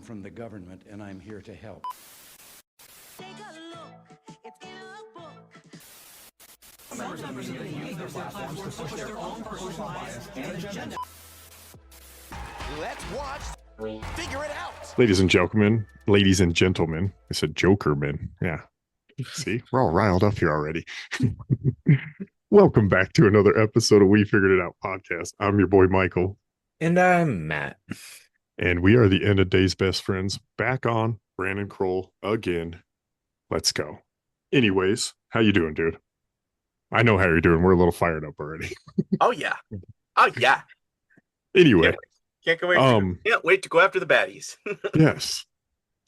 from the government, and I'm here to help. Take a look, it's in a book. Let's watch. Figure it out. Ladies and gentlemen, I said Jokerman. Yeah. See, we're all riled up here already. Welcome back to another episode of We Figured It Out podcast. I'm your boy, Michael. And I'm Matt. And we are the end of days best friends. Back on Brandon Kroll again. Let's go. Anyways, how you doing, dude? I know how you're doing. We're a little fired up already. Oh, yeah. Oh, yeah. Anyway. Can't wait to go after the baddies. Yes.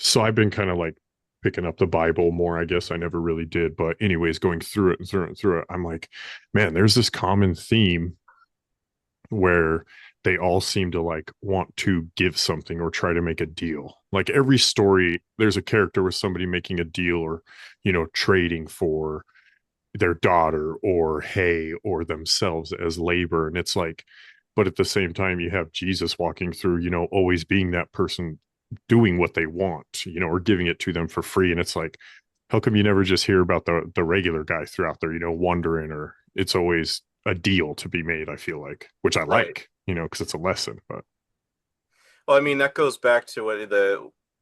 So I've been kind of like picking up the Bible more, I guess. I never really did. But anyways, going through it, I'm like, man, there's this common theme where they all seem to like want to give something or try to make a deal. Like every story, there's a character with somebody making a deal or, trading for their daughter or hay or themselves as labor. And it's like, but at the same time, you have Jesus walking through, always being that person doing what they want, or giving it to them for free. And it's like, how come you never just hear about the regular guy throughout there, wondering, or it's always a deal to be made, I feel like, which I like, because it's a lesson. But well, I mean, that goes back to what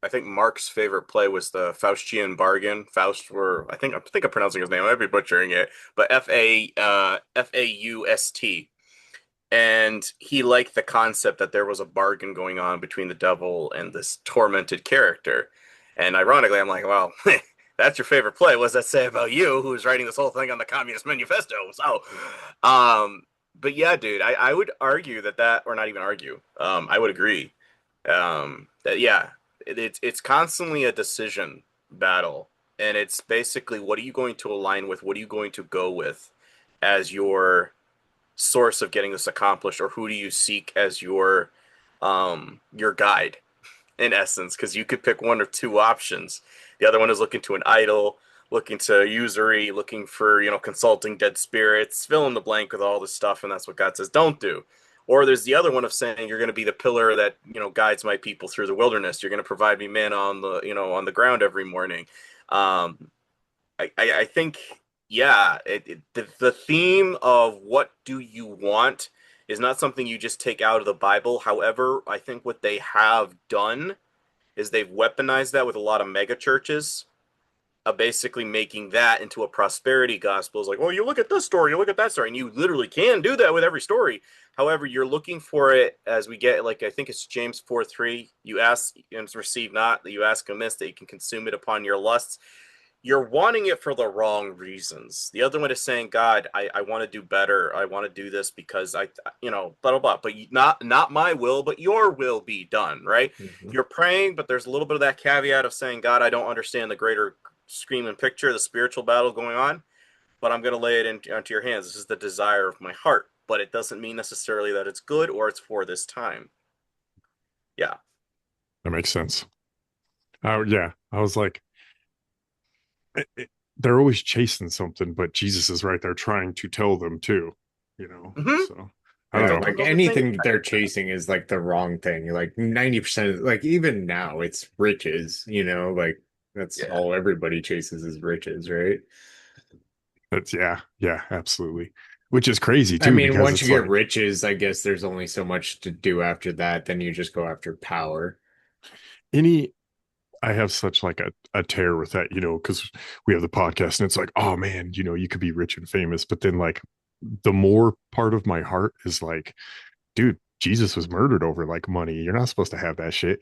I think Mark's favorite play was the Faustian bargain. Faust, I think I'm pronouncing his name. I might be butchering it, but Faust. And he liked the concept that there was a bargain going on between the devil and this tormented character. And ironically, I'm like, well, that's your favorite play. What does that say about you, who's writing this whole thing on the Communist Manifesto? So, but yeah, dude, I would argue that, or not even argue, I would agree that, yeah, it's constantly a decision battle. And it's basically, what are you going to align with? What are you going to go with as your source of getting this accomplished, or who do you seek as your guide, in essence? Because you could pick one or two options. The other one is looking to an idol, looking to usury, looking for consulting dead spirits, fill in the blank with all this stuff, and that's what God says don't do. Or there's the other one of saying you're going to be the pillar that guides my people through the wilderness. You're going to provide me manna on the ground every morning. I think. Yeah, the theme of what do you want is not something you just take out of the Bible. However, I think what they have done is they've weaponized that with a lot of mega churches, basically making that into a prosperity gospel. It's like, well, you look at this story, you look at that story, and you literally can do that with every story. However, you're looking for it as we get, like, I think it's James 4:3, you ask and receive not, that you ask amiss, that you can consume it upon your lusts. You're wanting it for the wrong reasons. The other one is saying, God, I want to do better. I want to do this because blah, blah, blah. But not my will, but your will be done, right? Mm-hmm. You're praying, but there's a little bit of that caveat of saying, God, I don't understand the greater scheme and picture, the spiritual battle going on, but I'm going to lay it into your hands. This is the desire of my heart, but it doesn't mean necessarily that it's good or it's for this time. Yeah. That makes sense. Yeah. I was like, they're always chasing something, but Jesus is right there trying to tell them too, Mm-hmm. So I don't know. Like anything they're chasing is like the wrong thing. Like 90%, like even now it's riches, like that's all everybody chases is riches, right? That's yeah, absolutely. Which is crazy too. I mean, once you get riches, I guess there's only so much to do after that. Then you just go after power. I have such like a tear with that, because we have the podcast and it's like, oh man, you could be rich and famous. But then like the more part of my heart is like, dude, Jesus was murdered over like money. You're not supposed to have that shit,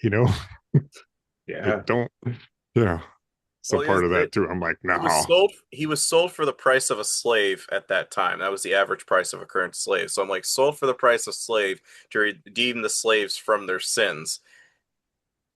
Yeah. Don't. Yeah. So part of that too. I'm like, no. He was sold for the price of a slave at that time. That was the average price of a current slave. So I'm like, sold for the price of slave to redeem the slaves from their sins.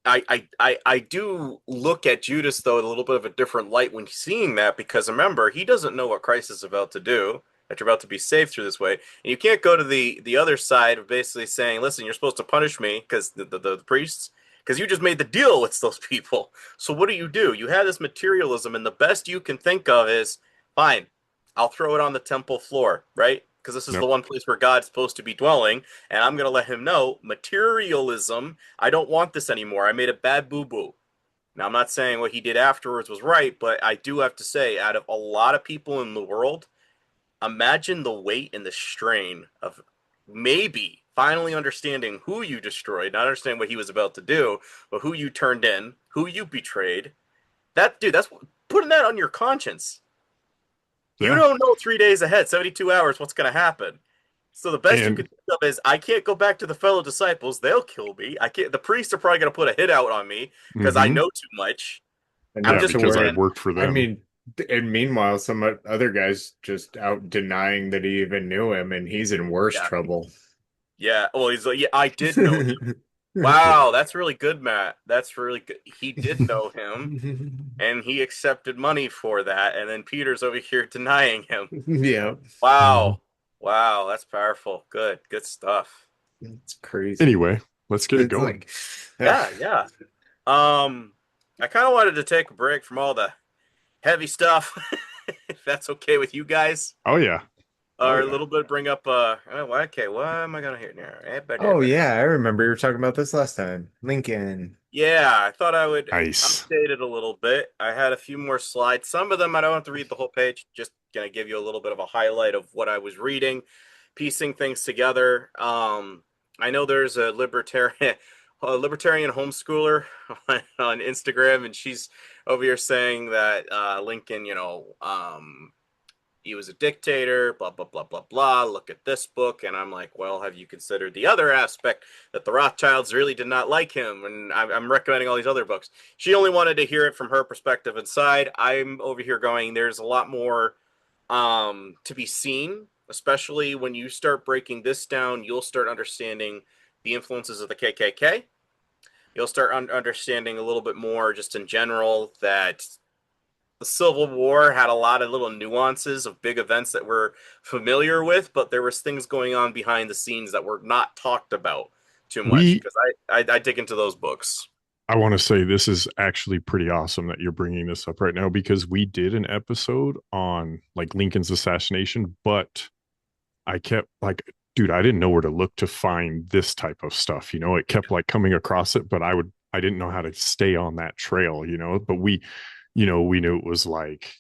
I do look at Judas, though, in a little bit of a different light when seeing that, because remember, he doesn't know what Christ is about to do, that you're about to be saved through this way. And you can't go to the other side of basically saying, listen, you're supposed to punish me because the priests, because you just made the deal with those people. So what do? You have this materialism, and the best you can think of is, fine, I'll throw it on the temple floor, right? because this is Yep. the one place where God's supposed to be dwelling, and I'm going to let him know, materialism, I don't want this anymore. I made a bad boo-boo. Now, I'm not saying what he did afterwards was right, but I do have to say, out of a lot of people in the world, imagine the weight and the strain of maybe finally understanding who you destroyed, not understanding what he was about to do, but who you turned in, who you betrayed. That's putting that on your conscience. You Yeah. don't know 3 days ahead, 72 hours, what's going to happen. So the best you And- can think of is, I can't go back to the fellow disciples. They'll kill me. I can't. The priests are probably going to put a hit out on me because I Mhm. know too much. And I'm Yeah, just because I saying, worked for them. I mean, and meanwhile, some other guys just out denying that he even knew him, and he's in worse Yeah. trouble. yeah. Well, he's like, yeah, I did know him. Wow, that's really good, Matt. That's really good. He did know him, and he accepted money for that. And then Peter's over here denying him. Yeah, Wow. Wow, that's powerful. Good stuff. it's crazy. Anyway, let's get it It's going. like, Yeah. I kind of wanted to take a break from all the heavy stuff, if that's okay with you guys. Oh yeah. Or yeah. a little bit bring up, okay, what am I going to hit now? oh yeah, I remember you were talking about this last time. Lincoln. Yeah, I thought I would Nice. update it a little bit. I had a few more slides. Some of them I don't have to read the whole page. Just going to give you a little bit of a highlight of what I was reading, piecing things together. I know there's a libertarian homeschooler on Instagram, and she's over here saying that Lincoln, he was a dictator, blah, blah, blah, blah, blah. Look at this book. And I'm like, well, have you considered the other aspect that the Rothschilds really did not like him? And I'm recommending all these other books. She only wanted to hear it from her perspective inside. I'm over here going, there's a lot more to be seen, especially when you start breaking this down. You'll start understanding the influences of the KKK. You'll start understanding a little bit more just in general that the Civil War had a lot of little nuances of big events that we're familiar with, but there was things going on behind the scenes that were not talked about too much, because I dig into those books. I want to say this is actually pretty awesome that you're bringing this up right now, because we did an episode on like Lincoln's assassination, but I kept like, dude, I didn't know where to look to find this type of stuff. It kept like coming across it, but I didn't know how to stay on that trail, but we knew it was like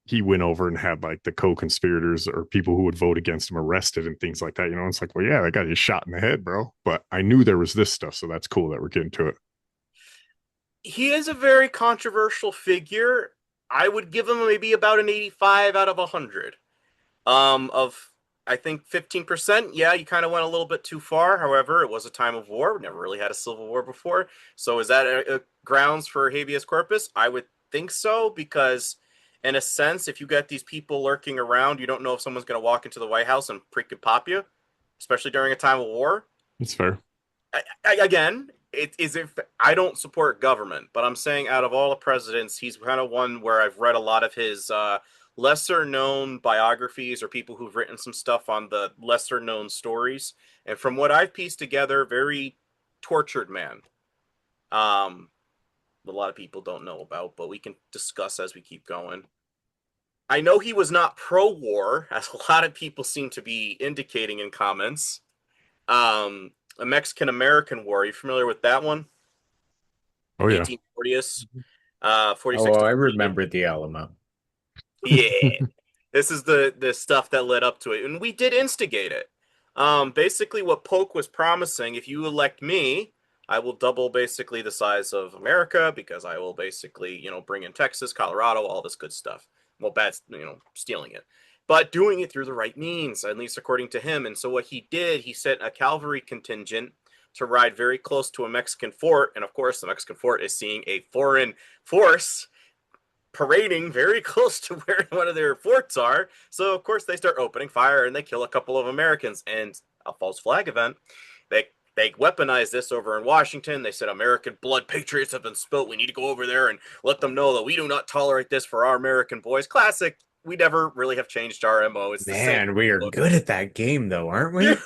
he went over and had like the co-conspirators or people who would vote against him arrested and things like that. It's like, well, yeah, that got you shot in the head, bro. But I knew there was this stuff, so that's cool that we're getting to it. He is a very controversial figure. I would give him maybe about an 85 out of 100. Of, I think, 15%. Yeah, you kind of went a little bit too far. However, it was a time of war. We never really had a civil war before. So is that a grounds for habeas corpus? I would think so, because in a sense, if you got these people lurking around, you don't know if someone's going to walk into the White House and freaking pop you, especially during a time of war. It's fair. Again, I don't support government, but I'm saying out of all the presidents, he's kind of one where I've read a lot of his lesser known biographies, or people who've written some stuff on the lesser known stories. And from what I've pieced together, very tortured man. A lot of people don't know about, but we can discuss as we keep going. I know he was not pro-war, as a lot of people seem to be indicating in comments. A Mexican-American War. Are you familiar with that one? Oh, yeah. 1840s. 46. Oh, I remember the Alamo. Yeah. This is the stuff that led up to it. And we did instigate it. Basically, what Polk was promising, if you elect me, I will double basically the size of America, because I will basically, bring in Texas, Colorado, all this good stuff. Well, bad, stealing it, but doing it through the right means, at least according to him. And so what he did, he sent a cavalry contingent to ride very close to a Mexican fort. And of course, the Mexican fort is seeing a foreign force parading very close to where one of their forts are. So of course they start opening fire and they kill a couple of Americans. And a false flag event, they weaponized this over in Washington. They said American blood, patriots have been spilt. We need to go over there and let them know that we do not tolerate this for our American boys. Classic. We never really have changed our MO. It's the same. Man, we are good at that game, though, aren't we?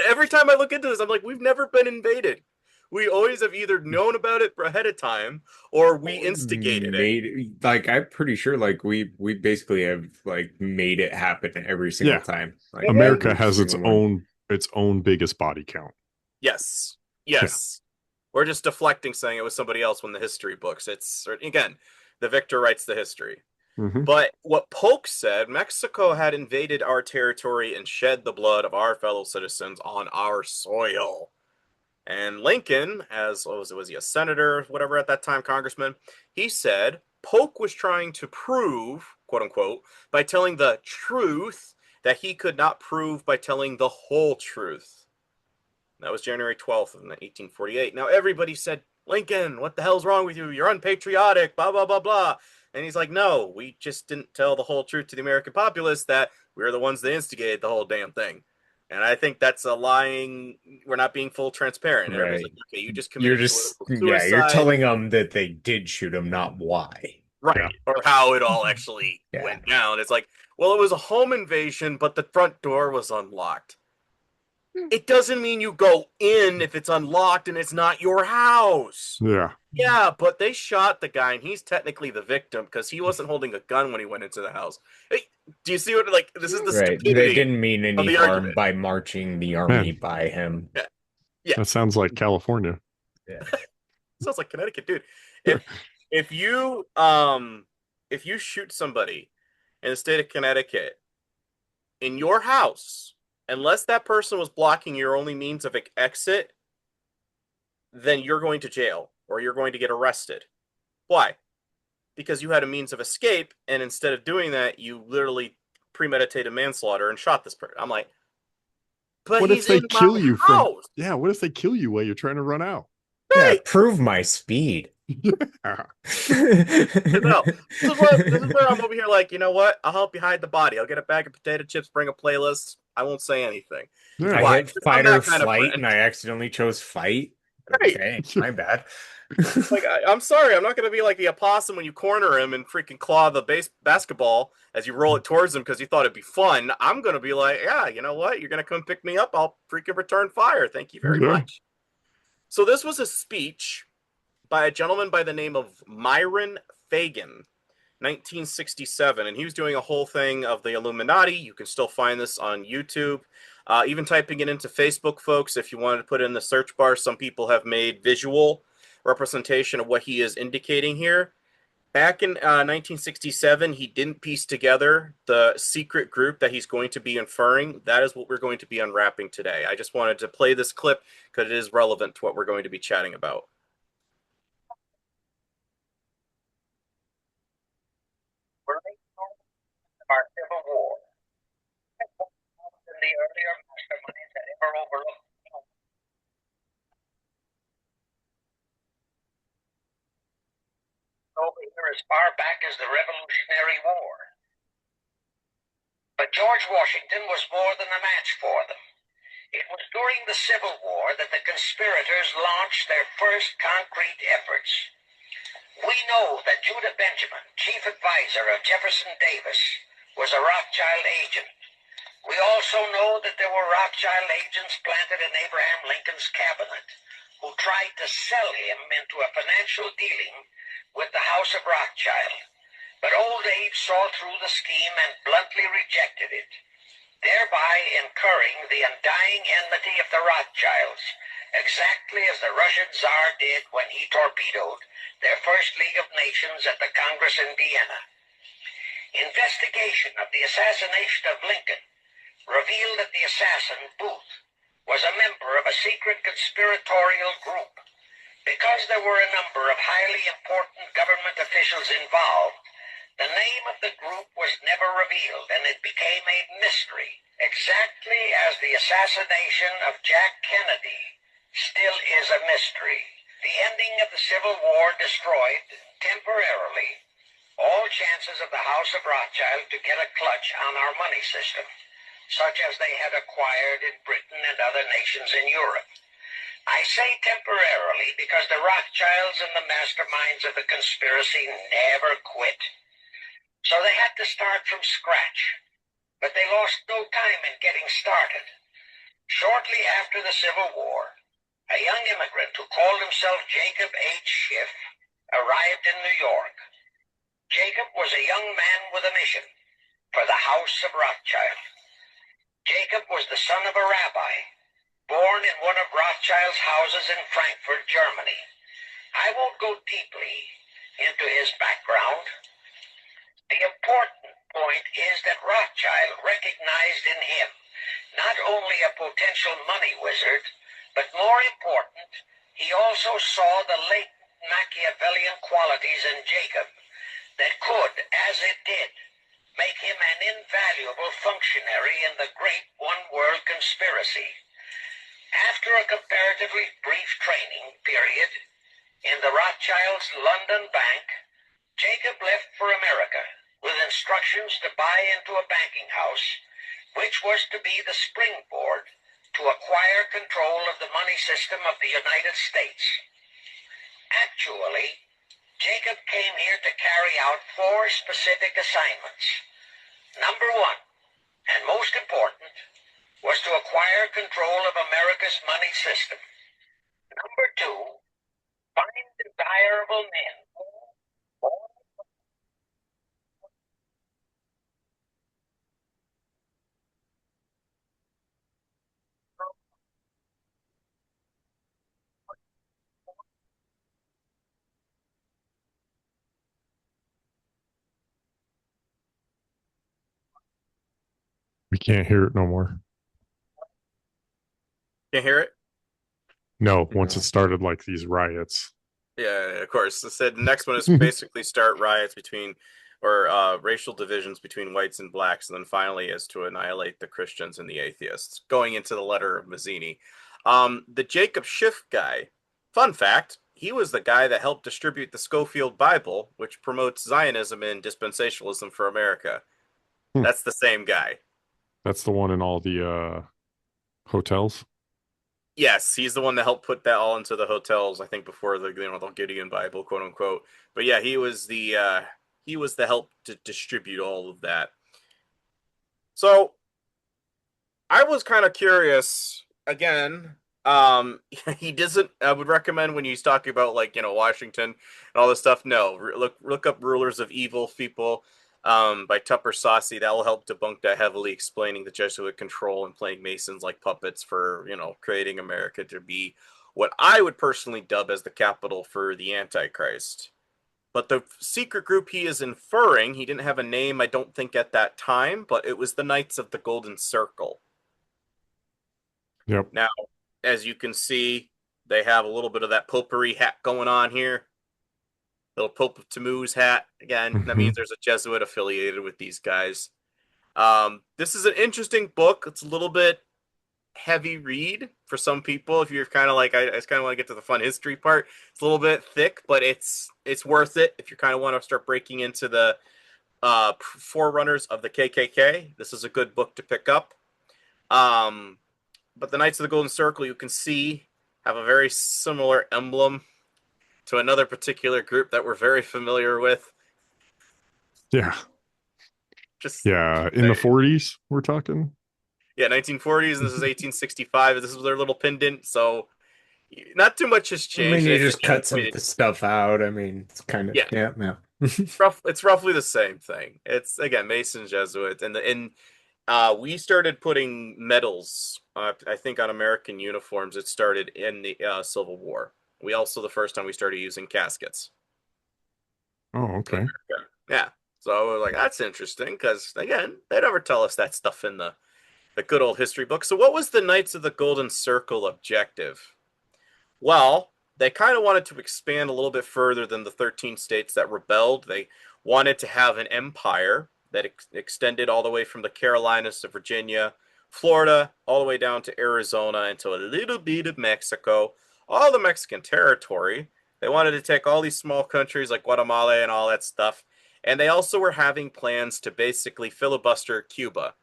Every time I look into this, I'm like, we've never been invaded. We always have either known about it ahead of time or we instigated it. Like I'm pretty sure like we basically have like made it happen every single Yeah. time. Like America every has its single own biggest body count. Yes. Yes. We're just deflecting saying it was somebody else when the history books. It's, again, the victor writes the history. Mhm. But what Polk said, Mexico had invaded our territory and shed the blood of our fellow citizens on our soil. And Lincoln, as was he a senator, whatever at that time, congressman, he said Polk was trying to prove, quote unquote, by telling the truth that he could not prove by telling the whole truth. That was January 12th of 1848. Now everybody said, Lincoln, what the hell's wrong with you? You're unpatriotic, blah, blah, blah, blah. And he's like, no, we just didn't tell the whole truth to the American populace that we're the ones that instigated the whole damn thing. And I think that's a lying. We're not being full transparent. And everybody's Right. like, okay, you just You're committed just suicide. you're telling them that they did shoot him, not why. Right. Yeah. Or how it all actually went down. It's like, well, it was a home invasion, but the front door was unlocked. It doesn't mean you go in if it's unlocked and it's not your house. Yeah. Yeah, but they shot the guy, and he's technically the victim because he wasn't holding a gun when he went into the house. Hey, do you see what, like, this is the Right. stupidity They didn't mean of any the harm argument. by marching the army Man. by him. Yeah. That sounds like California. Yeah. Sounds like Connecticut, dude. If you shoot somebody in the state of Connecticut in your house, unless that person was blocking your only means of exit, then you're going to jail or you're going to get arrested. Why? Because you had a means of escape, and instead of doing that, you literally premeditated manslaughter and shot this person. I'm like, but What he's if they in kill my you house. what if they kill you while you're trying to run out? Yeah, Right. prove my speed. No, this is where I'm over here like, you know what? I'll help you hide the body. I'll get a bag of potato chips, bring a playlist. I won't say anything. Yeah. I Why? hit I'm fight that or kind of flight friend. and I accidentally chose fight. Right. Okay, my bad. Like, I'm sorry, I'm not going to be like the opossum when you corner him and freaking claw the basketball as you roll it towards him because you thought it'd be fun. I'm going to be like, yeah, you know what? You're going to come pick me up. I'll freaking return fire. Thank you very much. So this was a speech by a gentleman by the name of Myron Fagan, 1967, and he was doing a whole thing of the Illuminati. You can still find this on YouTube. Even typing it into Facebook, folks, if you wanted to put it in the search bar, some people have made visual representation of what he is indicating here. Back in 1967, he didn't piece together the secret group that he's going to be inferring. That is what we're going to be unwrapping today. I just wanted to play this clip because it is relevant to what we're going to be chatting about. Our Civil War. The earlier masterminds had ever overlooked. Over here as far back as the Revolutionary War. But George Washington was more than a match for them. It was during the Civil War that the conspirators launched their first concrete efforts. We know that Judah Benjamin, chief advisor of Jefferson Davis, was a Rothschild agent. We also know that there were Rothschild agents planted in Abraham Lincoln's cabinet who tried to sell him into a financial dealing with the House of Rothschild. But old age saw through the scheme and bluntly rejected it, thereby incurring the undying enmity of the Rothschilds, exactly as the Russian Tsar did when he torpedoed their first League of Nations at the Congress in Vienna. Investigation of the assassination of Lincoln revealed that the assassin, Booth, was a member of a secret conspiratorial group. Because there were a number of highly important government officials involved, the name of the group was never revealed, and it became a mystery, exactly as the assassination of Jack Kennedy still is a mystery. The ending of the Civil War destroyed, temporarily, all chances of the House of Rothschild to get a clutch on our money system, such as they had acquired in Britain and other nations in Europe. I say temporarily because the Rothschilds and the masterminds of the conspiracy never quit. So they had to start from scratch, but they lost no time in getting started. Shortly after the Civil War, a young immigrant who called himself Jacob H. Schiff, arrived in New York. Jacob was a young man with a mission for the House of Rothschild. Jacob was the son of a rabbi, born in one of Rothschild's houses in Frankfurt, Germany. I won't go deeply into his background. The important point is that Rothschild recognized in him not only a potential money wizard, but more important, he also saw the latent Machiavellian qualities in Jacob that could, as it did, make him an invaluable functionary in the great one-world conspiracy. After a comparatively brief training period in the Rothschilds' London bank, Jacob left for America with instructions to buy into a banking house, which was to be the springboard to acquire control of the money system of the United States. Actually, Jacob came here to carry out 4 specific assignments. Number 1, and most important, was to acquire control of America's money system. Number 2, find desirable men. We can't hear it no more. Can't hear it? No, once it started like these riots. Yeah, of course. I said the next one is basically start riots between, or racial divisions between whites and blacks, and then finally is to annihilate the Christians and the atheists, going into the letter of Mazzini. The Jacob Schiff guy, fun fact, he was the guy that helped distribute the Schofield Bible, which promotes Zionism and dispensationalism for America. That's the same guy. That's the one in all the hotels. Yes, he's the one that helped put that all into the hotels, I think, before the Gideon Bible, quote unquote. But yeah, he was the help to distribute all of that. So I was kind of curious again. He doesn't. I would recommend when he's talking about Washington and all this stuff. No, look up Rulers of Evil People. By Tupper Saucy. That will help debunk that, heavily explaining the Jesuit control and playing Masons like puppets for, creating America to be what I would personally dub as the capital for the Antichrist. But the secret group he is inferring, he didn't have a name, I don't think, at that time, but it was the Knights of the Golden Circle. Yep. Now, as you can see, they have a little bit of that potpourri hat going on here. Little Pope of Tammuz hat. Again, that means there's a Jesuit affiliated with these guys. This is an interesting book. It's a little bit heavy read for some people. If you're kind of like, I just kind of want to get to the fun history part. It's a little bit thick, but it's worth it if you kind of want to start breaking into the forerunners of the KKK. This is a good book to pick up. But the Knights of the Golden Circle, you can see, have a very similar emblem to another particular group that we're very familiar with. Yeah. In the 40s, we're talking. Yeah, 1940s, and this is 1865. This is their little pendant, so not too much has changed. I mean, you just cut some of the stuff out. I mean, it's kind of, yeah. It's roughly the same thing. It's, again, Mason Jesuits, and we started putting medals, I think, on American uniforms. It started in the Civil War. We also, the first time we started using caskets. Oh, okay. Yeah. So we're like, that's interesting, because, again, they never tell us that stuff in the good old history book. So what was the Knights of the Golden Circle objective? Well, they kind of wanted to expand a little bit further than the 13 states that rebelled. They wanted to have an empire that extended all the way from the Carolinas to Virginia, Florida, all the way down to Arizona, into a little bit of Mexico, all the Mexican territory. They wanted to take all these small countries like Guatemala and all that stuff. And they also were having plans to basically filibuster Cuba.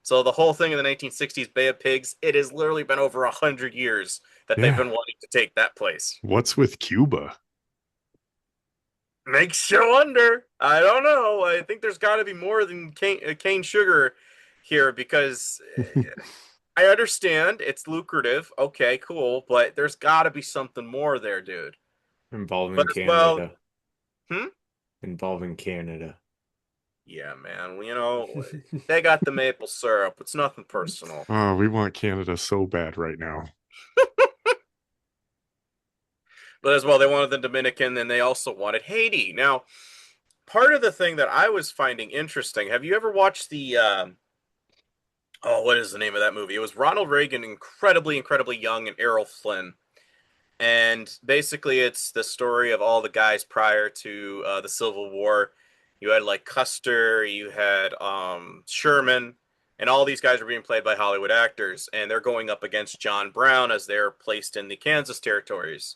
So the whole thing in the 1960s, Bay of Pigs, it has literally been over 100 years that they've been wanting to take that place. What's with Cuba? Makes you wonder. I don't know. I think there's got to be more than cane sugar here, because I understand it's lucrative. Okay, cool, but there's got to be something more there, dude. Involving But as well, Canada. hmm? Involving Canada. Yeah, man. Well, you know, they got the maple syrup. It's nothing personal. Oh, we want Canada so bad right now. But as well, they wanted the Dominican, and they also wanted Haiti. Now, part of the thing that I was finding interesting, have you ever watched the oh, what is the name of that movie? It was Ronald Reagan, incredibly young, and Errol Flynn. And basically, it's the story of all the guys prior to the Civil War. You had like Custer, you had Sherman, and all these guys were being played by Hollywood actors, and they're going up against John Brown as they're placed in the Kansas territories.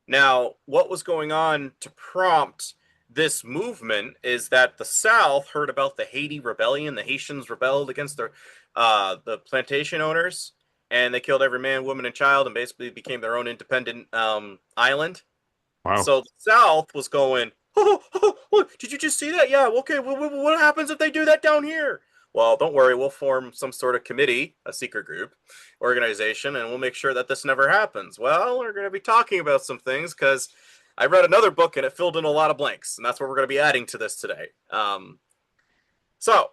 Now, what was going on to prompt this movement is that the South heard about the Haiti rebellion. The Haitians rebelled against the plantation owners, and they killed every man, woman, and child, and basically became their own independent island. Wow. So the South was going, oh, did you just see that? Yeah, okay, what happens if they do that down here? Well, don't worry, we'll form some sort of committee, a secret group, organization, and we'll make sure that this never happens. Well, we're going to be talking about some things because I read another book and it filled in a lot of blanks, and that's what we're going to be adding to this today. So,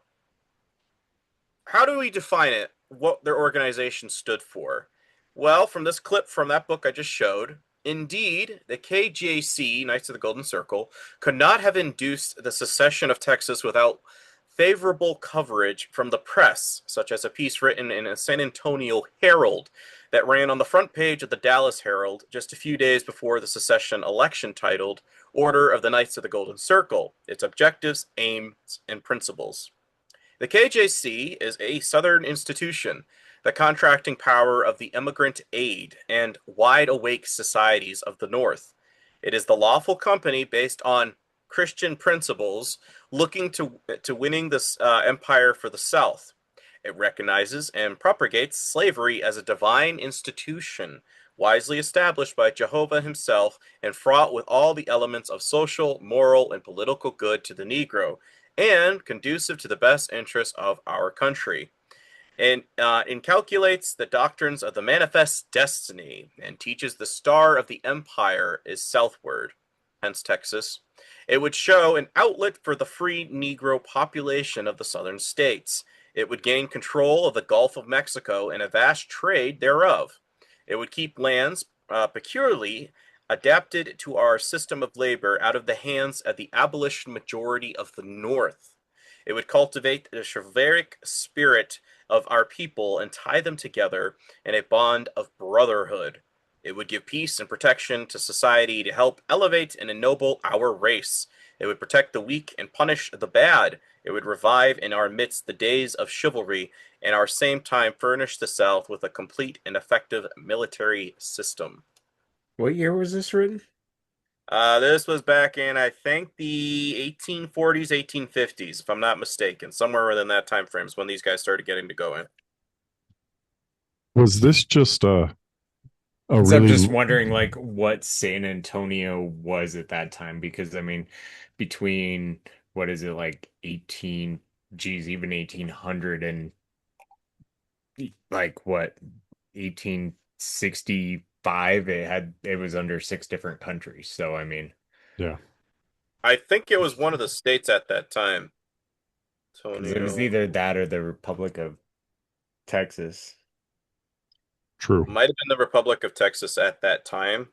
how do we define it, what their organization stood for? Well, from this clip from that book I just showed, indeed, the KJC, Knights of the Golden Circle, could not have induced the secession of Texas without favorable coverage from the press, such as a piece written in a San Antonio Herald that ran on the front page of the Dallas Herald just a few days before the secession election titled Order of the Knights of the Golden Circle, its objectives, aims, and principles. The KJC is a Southern institution, the contracting power of the immigrant aid and wide awake societies of the North. It is the lawful company based on Christian principles looking to winning this empire for the South. It recognizes and propagates slavery as a divine institution, wisely established by Jehovah himself and fraught with all the elements of social, moral, and political good to the Negro, and conducive to the best interests of our country. And calculates the doctrines of the manifest destiny and teaches the star of the empire is southward, hence Texas. It would show an outlet for the free Negro population of the southern states. It would gain control of the Gulf of Mexico and a vast trade thereof. It would keep lands peculiarly adapted to our system of labor out of the hands of the abolition majority of the North. It would cultivate the chivalric spirit of our people and tie them together in a bond of brotherhood. It would give peace and protection to society to help elevate and ennoble our race. It would protect the weak and punish the bad. It would revive in our midst the days of chivalry and our same time furnish the South with a complete and effective military system. What year was this written? This was back in, I think, the 1840s, 1850s, if I'm not mistaken. Somewhere within that time frame is when these guys started getting to go in. Was this just a So I'm really just wondering, like, what San Antonio was at that time, because I mean, between what is it, like 18, geez, even 1800 and like what 1865, it was under 6 different countries. So I mean, yeah, I think it was one of the states at that time. 'cause it was either that or the Republic of Texas. true. Might have been the Republic of Texas at that time.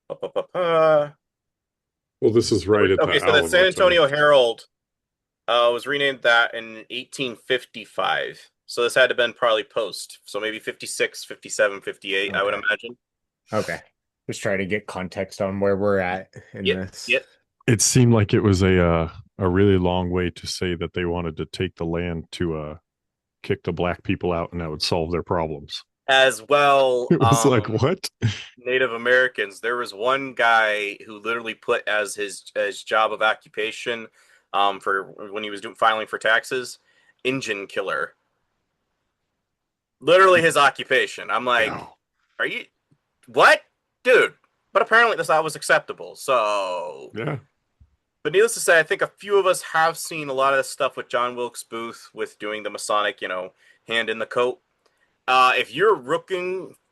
Pa-pa-pa-pa. Well, this is right at Okay, the so the Alamo. San Antonio Herald was renamed that in 1855. So this had to have been probably post. So maybe 56, 57, 58, I would Okay. imagine. Okay. Just try to get context on where we're at in this. Yep. It seemed like it was a really long way to say that they wanted to take the land to kick the black people out, and that would solve their problems. As well, It was like, what? Native Americans. There was one guy who literally put as his job of occupation for when he was filing for taxes, engine killer. Literally his occupation. I'm like, Wow. are you what, dude? But apparently this was acceptable. So Yeah. but needless to say, I think a few of us have seen a lot of this stuff with John Wilkes Booth with doing the Masonic, hand in the coat. If you're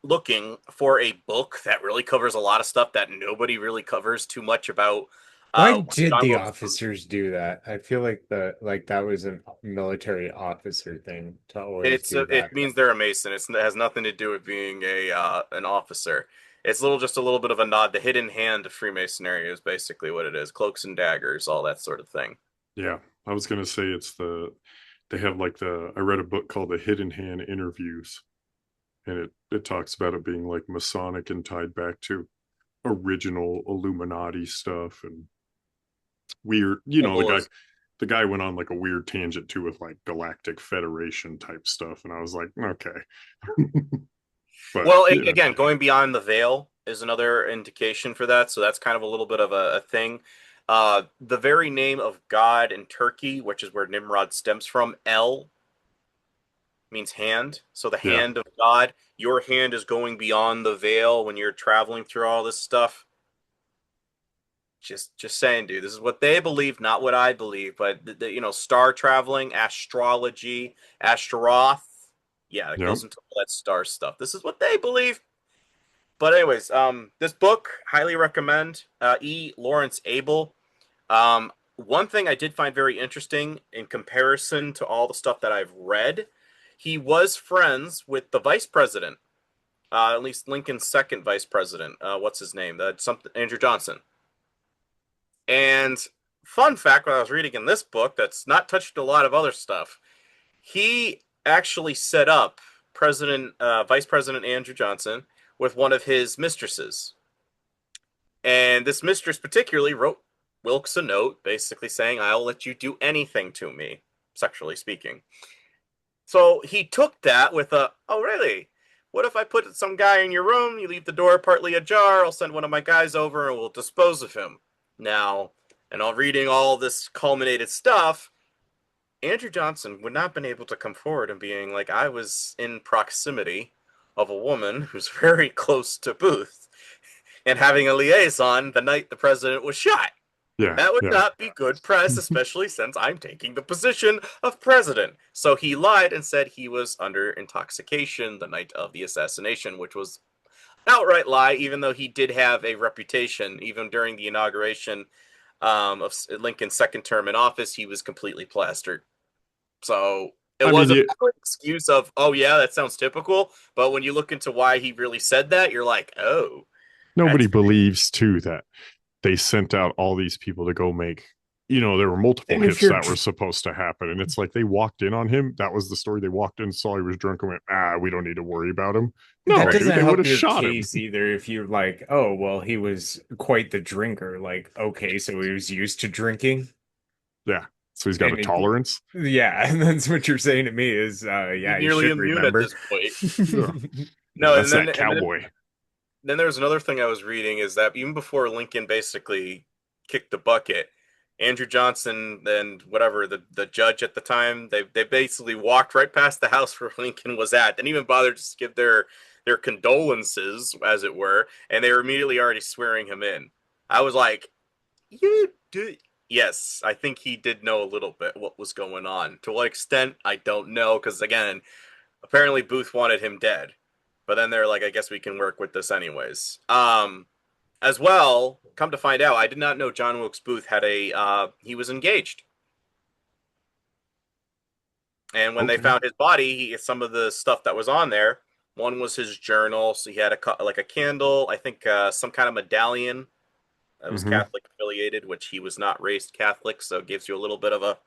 looking for a book that really covers a lot of stuff that nobody really covers too much about, Why did John the Wilkes officers do that? I feel like that was a military officer thing to always do it that. means they're a Mason. It has nothing to do with being a an officer. It's just a little bit of a nod. The hidden hand of Freemasonry is basically what it is. Cloaks and daggers, all that sort of thing. Yeah, I was gonna say they have like I read a book called The Hidden Hand Interviews, and it talks about it being like Masonic and tied back to original Illuminati stuff and weird, the guy went on like a weird tangent too with like Galactic Federation type stuff, and I was like, okay. But, well, again, going beyond the veil is another indication for that. So that's kind of a little bit of a thing. The very name of God in Turkey, which is where Nimrod stems from, El means hand. So the hand of God, your hand is going beyond the veil when you're traveling through all this stuff. Just saying, dude, this is what they believe, not what I believe. But star traveling, astrology, Ashtaroth, yeah, it goes into all that star stuff. This is what they believe. But anyways, this book, highly recommend. E. Lawrence Abel. One thing I did find very interesting in comparison to all the stuff that I've read, he was friends with the vice president, at least Lincoln's second vice president. What's his name? Andrew Johnson. And fun fact, when I was reading in this book, that's not touched a lot of other stuff, he actually set up Vice President Andrew Johnson with one of his mistresses. And this mistress particularly wrote Wilkes a note basically saying, I'll let you do anything to me, sexually speaking. So he took that with oh, really? What if I put some guy in your room, you leave the door partly ajar, I'll send one of my guys over and we'll dispose of him. Now, and all reading all this culminated stuff, Andrew Johnson would not have been able to come forward and being like, I was in proximity of a woman who's very close to Booth and having a liaison the night the president was shot. Yeah, that would not be good press, especially since I'm taking the position of president. So he lied and said he was under intoxication the night of the assassination, which was outright lie, even though he did have a reputation. Even during the inauguration of Lincoln's second term in office, he was completely plastered. So it was an excuse of, oh yeah, that sounds typical. But when you look into why he really said that, you're like, oh. Nobody believes too that they sent out all these people to go make, there were multiple hits that were supposed to happen. And it's like they walked in on him. That was the story. They walked in, saw he was drunk, and went, we don't need to worry about him. No, that doesn't they help would have your shot case him either. If you're like, oh, well, he was quite the drinker. Like, okay, so he was used to drinking. Yeah. So he's got a tolerance. Yeah. And that's what you're saying to me is, yeah, you nearly should immune remember. At this point. No, that's that cowboy. Then there's another thing I was reading is that even before Lincoln basically kicked the bucket, Andrew Johnson and whatever the judge at the time, they basically walked right past the house where Lincoln was at, didn't even bother to give their condolences, as it were, and they were immediately already swearing him in. I was like, you do. Yes, I think he did know a little bit what was going on. To what extent, I don't know, because again, apparently Booth wanted him dead, but then they're like, I guess we can work with this anyways. As well, come to find out, I did not know John Wilkes Booth had he was engaged. And when they found his body, some of the stuff that was on there, one was his journal. So he had a candle, I think some kind of medallion that was Catholic affiliated, which he was not raised Catholic. So it gives you a little bit of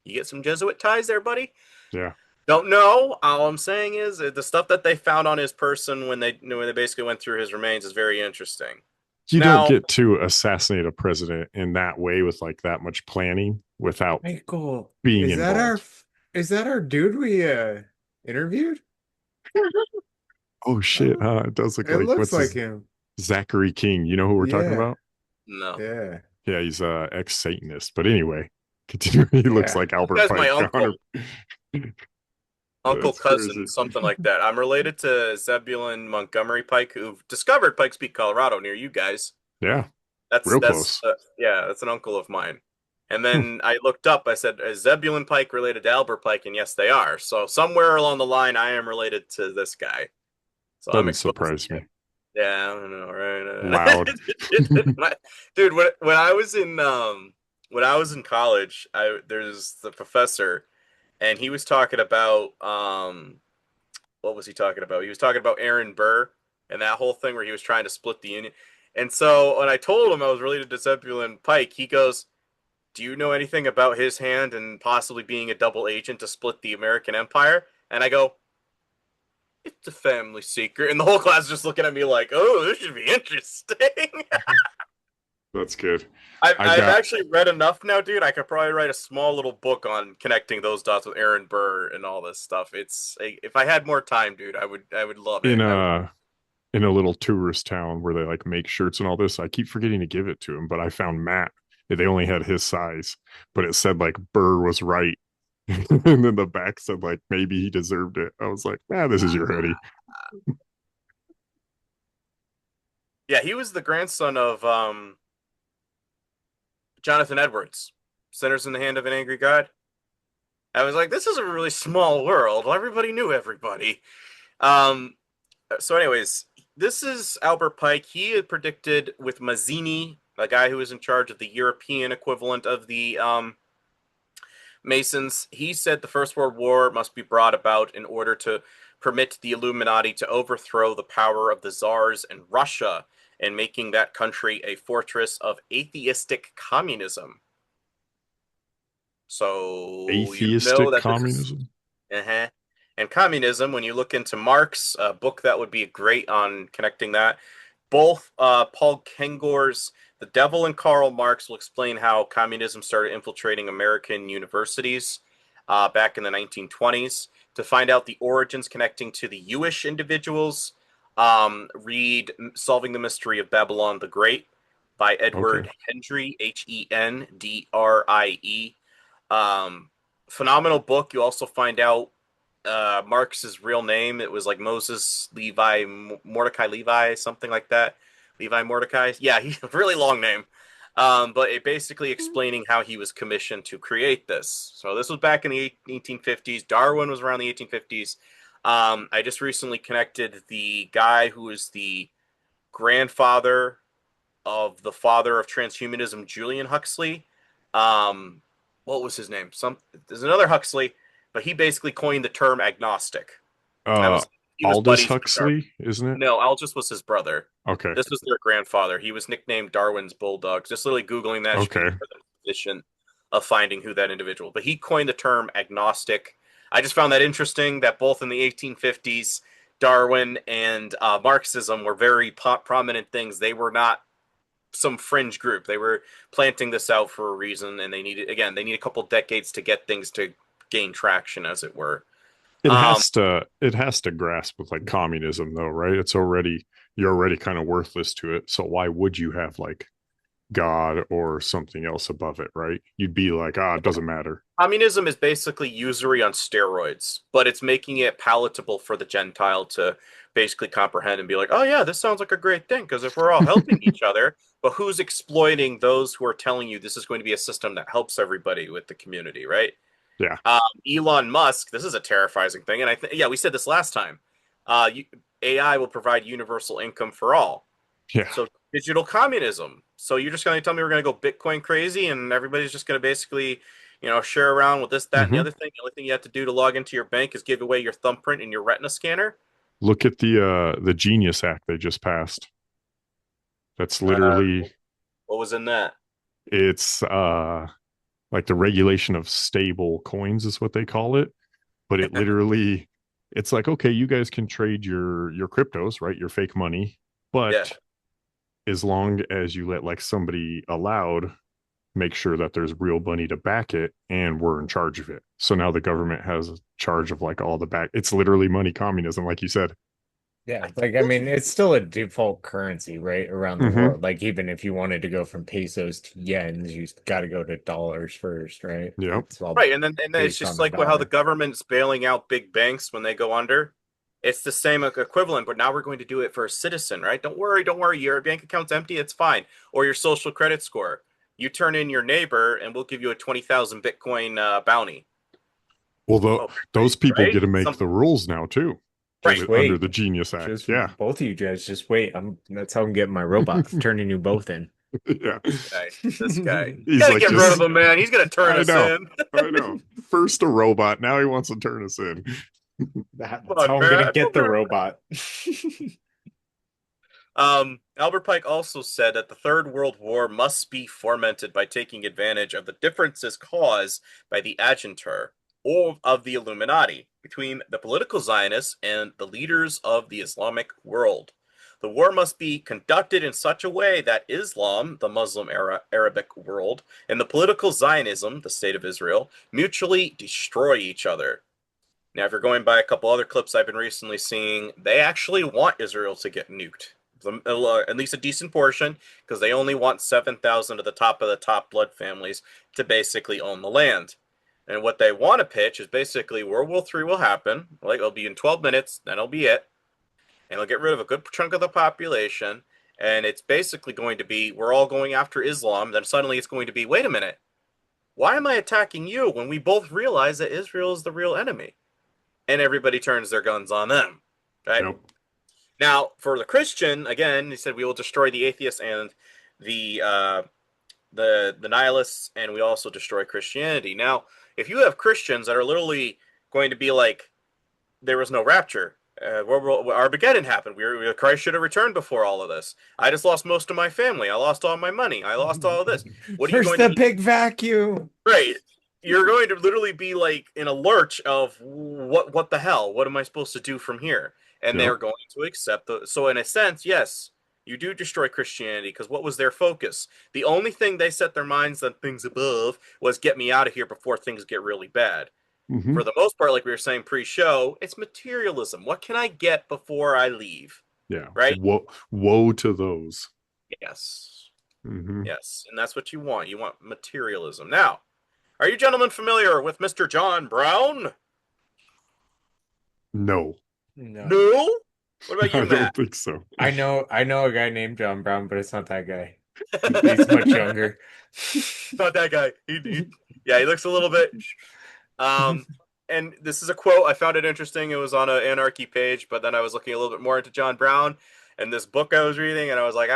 you get some Jesuit ties there, buddy. Yeah. Don't know. All I'm saying is the stuff that they found on his person when they basically went through his remains is very interesting. You don't get to assassinate a president in that way with like that much planning without being involved. Is that our dude we interviewed? Oh shit! It does look like. It looks like him. Zachary King. You know who we're talking about? No. Yeah. Yeah, he's ex-Satanist. But anyway, continue. He looks like Albert Pike. My uncle cousin, crazy. Something like that. I'm related to Zebulon Montgomery Pike, who discovered Pikes Peak, Colorado, near you guys. Yeah, that's real close. Yeah, that's an uncle of mine. And then I looked up, I said, is Zebulon Pike related to Albert Pike? And yes, they are. So somewhere along the line, I am related to this guy. So I'm Doesn't exposed surprise to me. it. Yeah, I don't know, right? Loud. Dude, when I was in college, there's the professor, and he was talking about what was he talking about? He was talking about Aaron Burr and that whole thing where he was trying to split the union. And so when I told him I was related to Zebulon Pike, he goes, "Do you know anything about his hand and possibly being a double agent to split the American Empire?" And I go, "It's a family secret." And the whole class is just looking at me like, "Oh, this should be interesting." That's good. I've actually read enough now, dude. I could probably write a small little book on connecting those dots with Aaron Burr and all this stuff. If I had more time, dude, I would love it. In a little tourist town where they like make shirts and all this, I keep forgetting to give it to him, but I found Matt. They only had his size, but it said like Burr was right. And then the back said like maybe he deserved it. I was like, this is your hoodie. Yeah, he was the grandson of Jonathan Edwards, Sinners in the Hand of an Angry God. I was like, this is a really small world. Everybody knew everybody. So anyways, this is Albert Pike. He had predicted with Mazzini, a guy who was in charge of the European equivalent of the Masons. He said the First World War must be brought about in order to permit the Illuminati to overthrow the power of the czars in Russia and making that country a fortress of atheistic communism. So atheistic communism? And communism, when you look into Marx, a book that would be great on connecting that, both Paul Kengor's The Devil and Karl Marx will explain how communism started infiltrating American universities back in the 1920s. To find out the origins connecting to the Jewish individuals, read Solving the Mystery of Babylon the Great by Edward Hendry, Hendrie. Phenomenal book. You also find out Marx's real name. It was like Moses Levi, Mordecai Levi, something like that. Levi Mordecai. Yeah, he's a really long name. But it basically explaining how he was commissioned to create this. So this was back in the 1850s. Darwin was around the 1850s. I just recently connected the guy who is the grandfather of the father of transhumanism, Julian Huxley. What was his name? There's another Huxley, but he basically coined the term agnostic. He was Aldous Huxley, isn't it? No, Aldous was his brother. Okay. This was their grandfather. He was nicknamed Darwin's Bulldog. Just literally Googling that should be for the position of finding who that individual. But he coined the term agnostic. I just found that interesting that both in the 1850s, Darwin and Marxism were very prominent things. They were not some fringe group. They were planting this out for a reason, and they need a couple decades to get things to gain traction, as it were. It has to grasp with like communism though, right? You're already kind of worthless to it. So why would you have like God or something else above it, right? You'd be like, it doesn't matter. Communism is basically usury on steroids, but it's making it palatable for the Gentile to basically comprehend and be like, oh yeah, this sounds like a great thing, because if we're all helping each other, but who's exploiting those who are telling you this is going to be a system that helps everybody with the community, right? Yeah. Elon Musk, this is a terrifying thing, and we said this last time. AI will provide universal income for all. Yeah. So digital communism. So you're just going to tell me we're going to go Bitcoin crazy, and everybody's just going to basically, share around with this, that, and the other thing. The only thing you have to do to log into your bank is give away your thumbprint and your retina scanner. Look at the Genius Act they just passed. That's literally what was in that? It's like the regulation of stable coins is what they call it, but it literally it's like, okay, you guys can trade your cryptos, right, your fake money, but as long as you let like somebody allowed make sure that there's real money to back it, and we're in charge of it. So now the government has charge of like all the back. It's literally money communism, like you said. Yeah, like I mean, it's still a default currency, right, around the world. Like even if you wanted to go from pesos to yens, you got to go to dollars first, right? Yeah, right. And then it's just like how the government's bailing out big banks when they go under. It's the same equivalent, but now we're going to do it for a citizen, right? Don't worry. Your bank account's empty. It's fine. Or your social credit score. You turn in your neighbor, and we'll give you a 20,000 Bitcoin bounty. Well, those people right? get to make the rules now too. Right. Under the Genius Act. Just yeah. both of you guys, just wait. That's how I'm getting my robot. I'm turning you both in. Yeah. This guy. He's Gotta like, get rid of him, man. He's gonna turn us in. I know. First a robot, now he wants to turn us in. That's how I'm gonna get the robot. Albert Pike also said that the Third World War must be fomented by taking advantage of the differences caused by the agitator or of the Illuminati between the political Zionists and the leaders of the Islamic world. The war must be conducted in such a way that Islam, the Muslim Arabic world, and the political Zionism, the State of Israel, mutually destroy each other. Now, if you're going by a couple other clips I've been recently seeing, they actually want Israel to get nuked. At least a decent portion, because they only want 7,000 of the top blood families to basically own the land. And what they want to pitch is basically World War III will happen. Like, it'll be in 12 minutes, then it'll be it. And they'll get rid of a good chunk of the population. And it's basically going to be, we're all going after Islam. Then suddenly it's going to be, wait a minute. Why am I attacking you when we both realize that Israel is the real enemy? And everybody turns their guns on them. Right? Nope. Now, for the Christian, again, he said we will destroy the atheists and the nihilists, and we also destroy Christianity. Now, if you have Christians that are literally going to be like, there was no rapture, Armageddon happened, Christ should have returned before all of this. I just lost most of my family. I lost all my money. I lost all of this. What are you going the to big vacuum? Right. You're going to literally be like in a lurch of what the hell? What am I supposed to do from here? And they're going to accept so in a sense, yes, you do destroy Christianity, because what was their focus? The only thing they set their minds on things above was get me out of here before things get really bad. Mm-hmm. For the most part, like we were saying pre-show, it's materialism. What can I get before I leave? Yeah. Right? Woe to those. Yes. Mm-hmm. Yes. And that's what you want. You want materialism. Now, are you gentlemen familiar with Mr. John Brown? No. No? What about you, Matt? I don't think so. I know a guy named John Brown, but it's not that guy. He's much younger. Not that guy. He looks a little bit. And this is a quote. I found it interesting. It was on an Anarchy page, but then I was looking a little bit more into John Brown and this book I was reading, and I was like,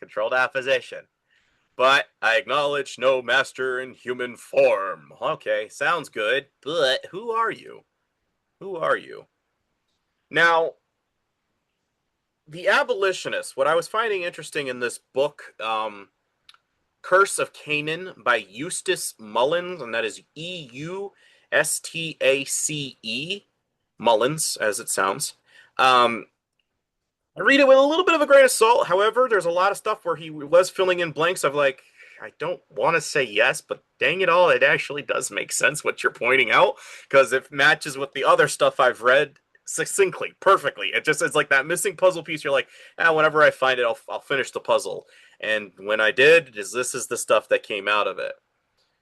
controlled opposition. But I acknowledge no master in human form. Okay, sounds good, but who are you? Who are you? Now, the abolitionists, what I was finding interesting in this book, Curse of Canaan by Eustace Mullins, and that is Eustace, Mullins, as it sounds. I read it with a little bit of a grain of salt. However, there's a lot of stuff where he was filling in blanks of like, I don't want to say yes, but dang it all, it actually does make sense what you're pointing out, because it matches with the other stuff I've read succinctly, perfectly. It's like that missing puzzle piece. You're like, whenever I find it, I'll finish the puzzle. And when I did, this is the stuff that came out of it.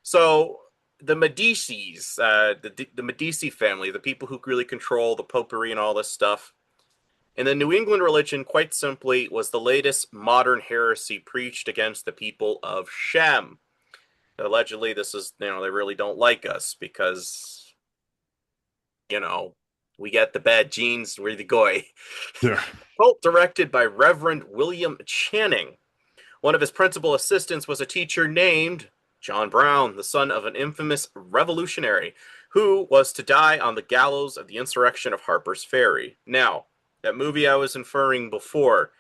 So the Medicis, the Medici family, the people who really control the potpourri and all this stuff, and the New England religion, quite simply, was the latest modern heresy preached against the people of Shem. Allegedly, this is, they really don't like us because, we get the bad genes, we're the goy. Yeah. Cult directed by Reverend William Channing. One of his principal assistants was a teacher named John Brown, the son of an infamous revolutionary who was to die on the gallows of the insurrection of Harper's Ferry. Now, that movie I was inferring before,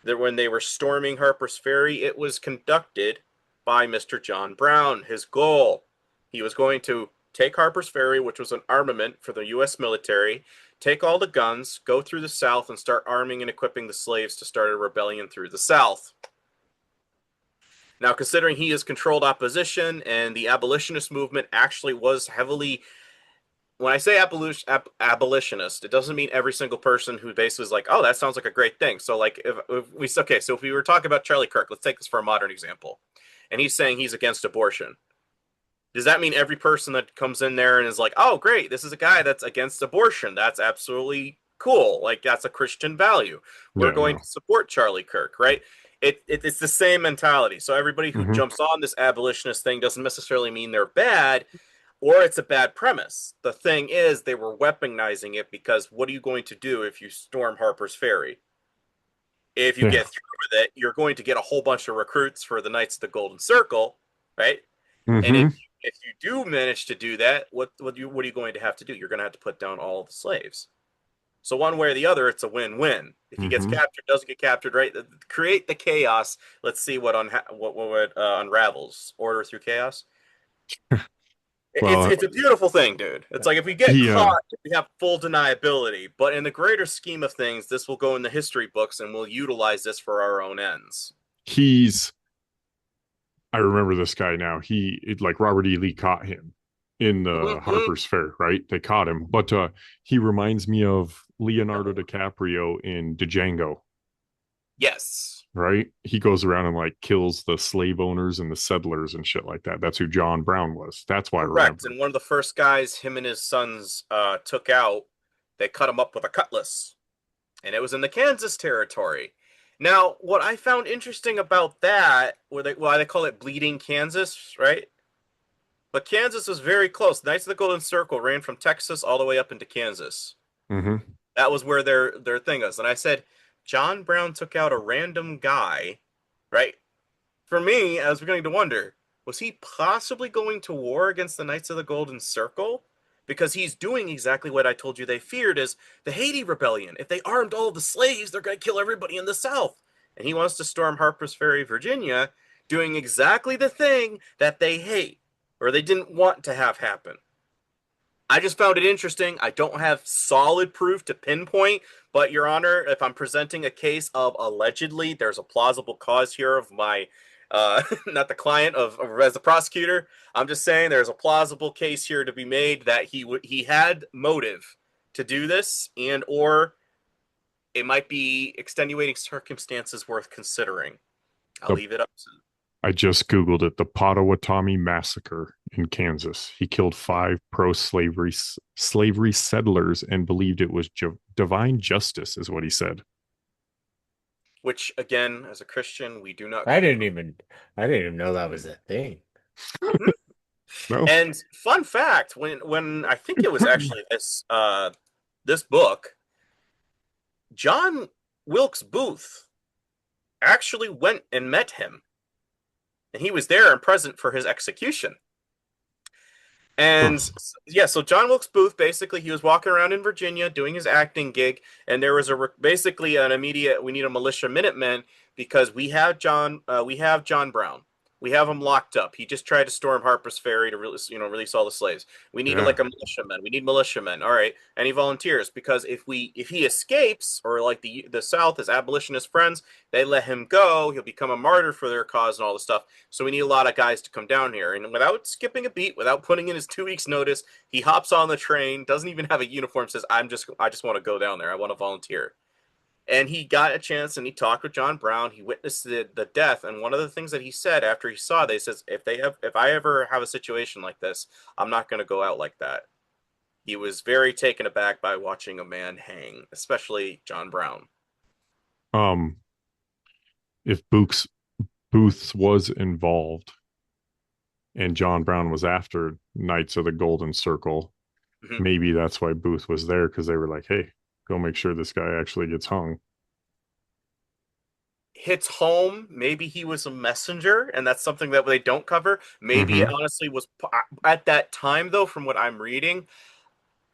that when they were storming Harper's Ferry, it was conducted by Mr. John Brown. His goal, he was going to take Harper's Ferry, which was an armament for the U.S. military, take all the guns, go through the South, and start arming and equipping the slaves to start a rebellion through the South. Now, considering he is controlled opposition, and the abolitionist movement actually was heavily... When I say abolitionist, it doesn't mean every single person who basically is like, oh, that sounds like a great thing. So, like, if we were talking about Charlie Kirk, let's take this for a modern example, and he's saying he's against abortion. Does that mean every person that comes in there and is like, oh, great, this is a guy that's against abortion? That's absolutely cool. Like, that's a Christian value. We're going to support Charlie Kirk, right? It's the same mentality. So everybody who jumps on this abolitionist thing doesn't necessarily mean they're bad, or it's a bad premise. The thing is, they were weaponizing it because what are you going to do if you storm Harper's Ferry? If you get through with it, you're going to get a whole bunch of recruits for the Knights of the Golden Circle, right? And if you do manage to do that, what are you going to have to do? You're going to have to put down all the slaves. So one way or the other, it's a win-win. If he gets captured, doesn't get captured, right? Create the chaos. Let's see what unravels. Order through chaos. Well, it's a beautiful thing, dude. It's like if we get caught, we have full deniability. But in the greater scheme of things, this will go in the history books, and we'll utilize this for our own ends. I remember this guy now. Like Robert E. Lee caught him in the Harper's Fair, right? They caught him, but he reminds me of Leonardo DiCaprio in Django. Yes. Right? He goes around and like kills the slave owners and the settlers and shit like that. That's who John Brown was. That's why I remember. And one of the first guys him and his sons took out, they cut him up with a cutlass. And it was in the Kansas territory. Now, what I found interesting about that, why they call it Bleeding Kansas, right? But Kansas was very close. Knights of the Golden Circle ran from Texas all the way up into Kansas. That was where their thing was. And I said, John Brown took out a random guy, right? For me, I was beginning to wonder, was he possibly going to war against the Knights of the Golden Circle? Because he's doing exactly what I told you they feared is the Haiti Rebellion. If they armed all the slaves, they're going to kill everybody in the South. And he wants to storm Harper's Ferry, Virginia, doing exactly the thing that they hate, or they didn't want to have happen. I just found it interesting. I don't have solid proof to pinpoint, but Your Honor, if I'm presenting a case of allegedly, there's a plausible cause here of my, not the client of as the prosecutor. I'm just saying there's a plausible case here to be made that he had motive to do this, and or it might be extenuating circumstances worth considering. I'll leave it up to. I just Googled it. The Potawatomi Massacre in Kansas. He killed 5 pro-slavery settlers and believed it was divine justice, is what he said. Which, again, as a Christian, we do not. I didn't even know that was a thing. No. And fun fact, when I think it was actually this book, John Wilkes Booth actually went and met him. And he was there and present for his execution. And so John Wilkes Booth, basically, he was walking around in Virginia doing his acting gig, and there was basically an immediate, we need a militia Minutemen because we have John Brown. We have him locked up. He just tried to storm Harper's Ferry to release all the slaves. We need a militiaman. We need militiamen. All right, any volunteers? Because if he escapes, or like the South, his abolitionist friends, they let him go. He'll become a martyr for their cause and all this stuff. So we need a lot of guys to come down here. And without skipping a beat, without putting in his 2 weeks notice, he hops on the train. Doesn't even have a uniform. Says, I just want to go down there. I want to volunteer. And he got a chance, and he talked with John Brown. He witnessed the death, and one of the things that he said after he saw this says, if I ever have a situation like this, I'm not going to go out like that. He was very taken aback by watching a man hang, especially John Brown. If Booth was involved, and John Brown was after Knights of the Golden Circle, maybe that's why Booth was there, because they were like, hey, go make sure this guy actually gets hung. Hits home. Maybe he was a messenger, and that's something that they don't cover. Maybe it honestly was at that time, though, from what I'm reading,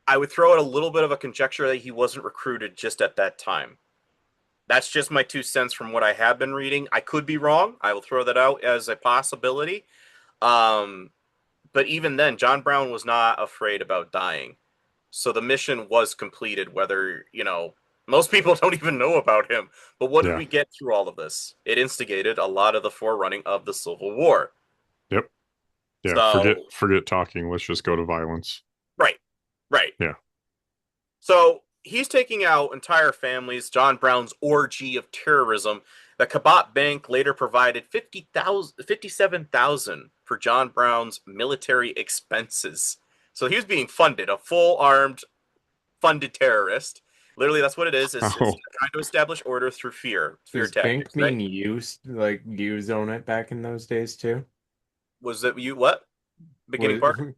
I would throw out a little bit of a conjecture that he wasn't recruited just at that time. That's just my 2 cents from what I have been reading. I could be wrong. I will throw that out as a possibility. But even then, John Brown was not afraid about dying. So the mission was completed, whether, most people don't even know about him. But what did we get through all of this? It instigated a lot of the forerunning of the Civil War. Yep. Yeah, so, forget talking. Let's just go to violence. Right. Yeah. So he's taking out entire families, John Brown's orgy of terrorism. The Cashapp Bank later provided $57,000 for John Brown's military expenses. So he was being funded, a full-armed, funded terrorist. Literally, that's what it is. It's Oh, trying to establish order through fear Does tactics, bank mean right? you own it back in those days too? Was that you? What? Beginning Was part?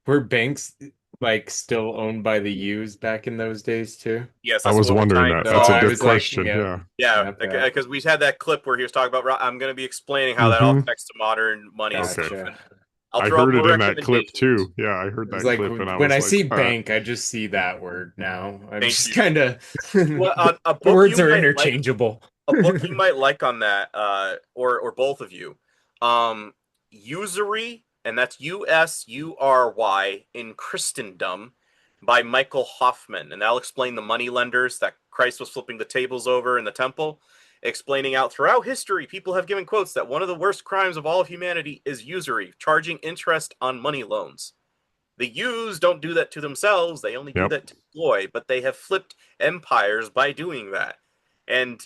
were banks like still owned by the U's back in those days too? Yes, I that's was what we're wondering tying that. this So That's a all. I good was like, question. yeah, Yeah. Yeah, okay, because we had that clip where he was talking about. I'm going to be explaining how that all Hmm. connects to modern money and stuff. Okay. gotcha. And I'll I throw out heard it more in that clip recommendations. too. Yeah, I heard It's that like clip and I when was I like, see bank, I just see that word now. I'm Thank just you. kind of Well, a the book words you are might like. interchangeable. A book you might like on that, or both of you, Usury, and that's Usury in Christendom by Michael Hoffman, and that'll explain the money lenders that Christ was flipping the tables over in the temple, explaining out throughout history, people have given quotes that one of the worst crimes of all of humanity is usury, charging interest on money loans. The U's don't do that to themselves; they only do yep. that to employ, but they have flipped empires by doing that. And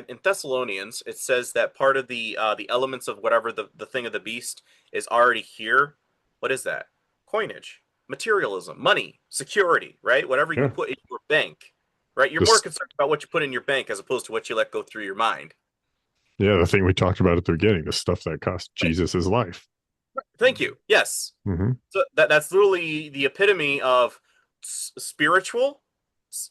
in Thessalonians, it says that part of the elements of whatever the thing of the beast is already here. What is that? Coinage, materialism, money, security, right? Whatever you Yeah. put in your bank, right? You're more Just, concerned about what you put in your bank as opposed to what you let go through your mind. yeah, the thing we talked about at the beginning, the stuff that cost Jesus his life. Thank you. Yes. Hmm. So that's literally the epitome of spiritual,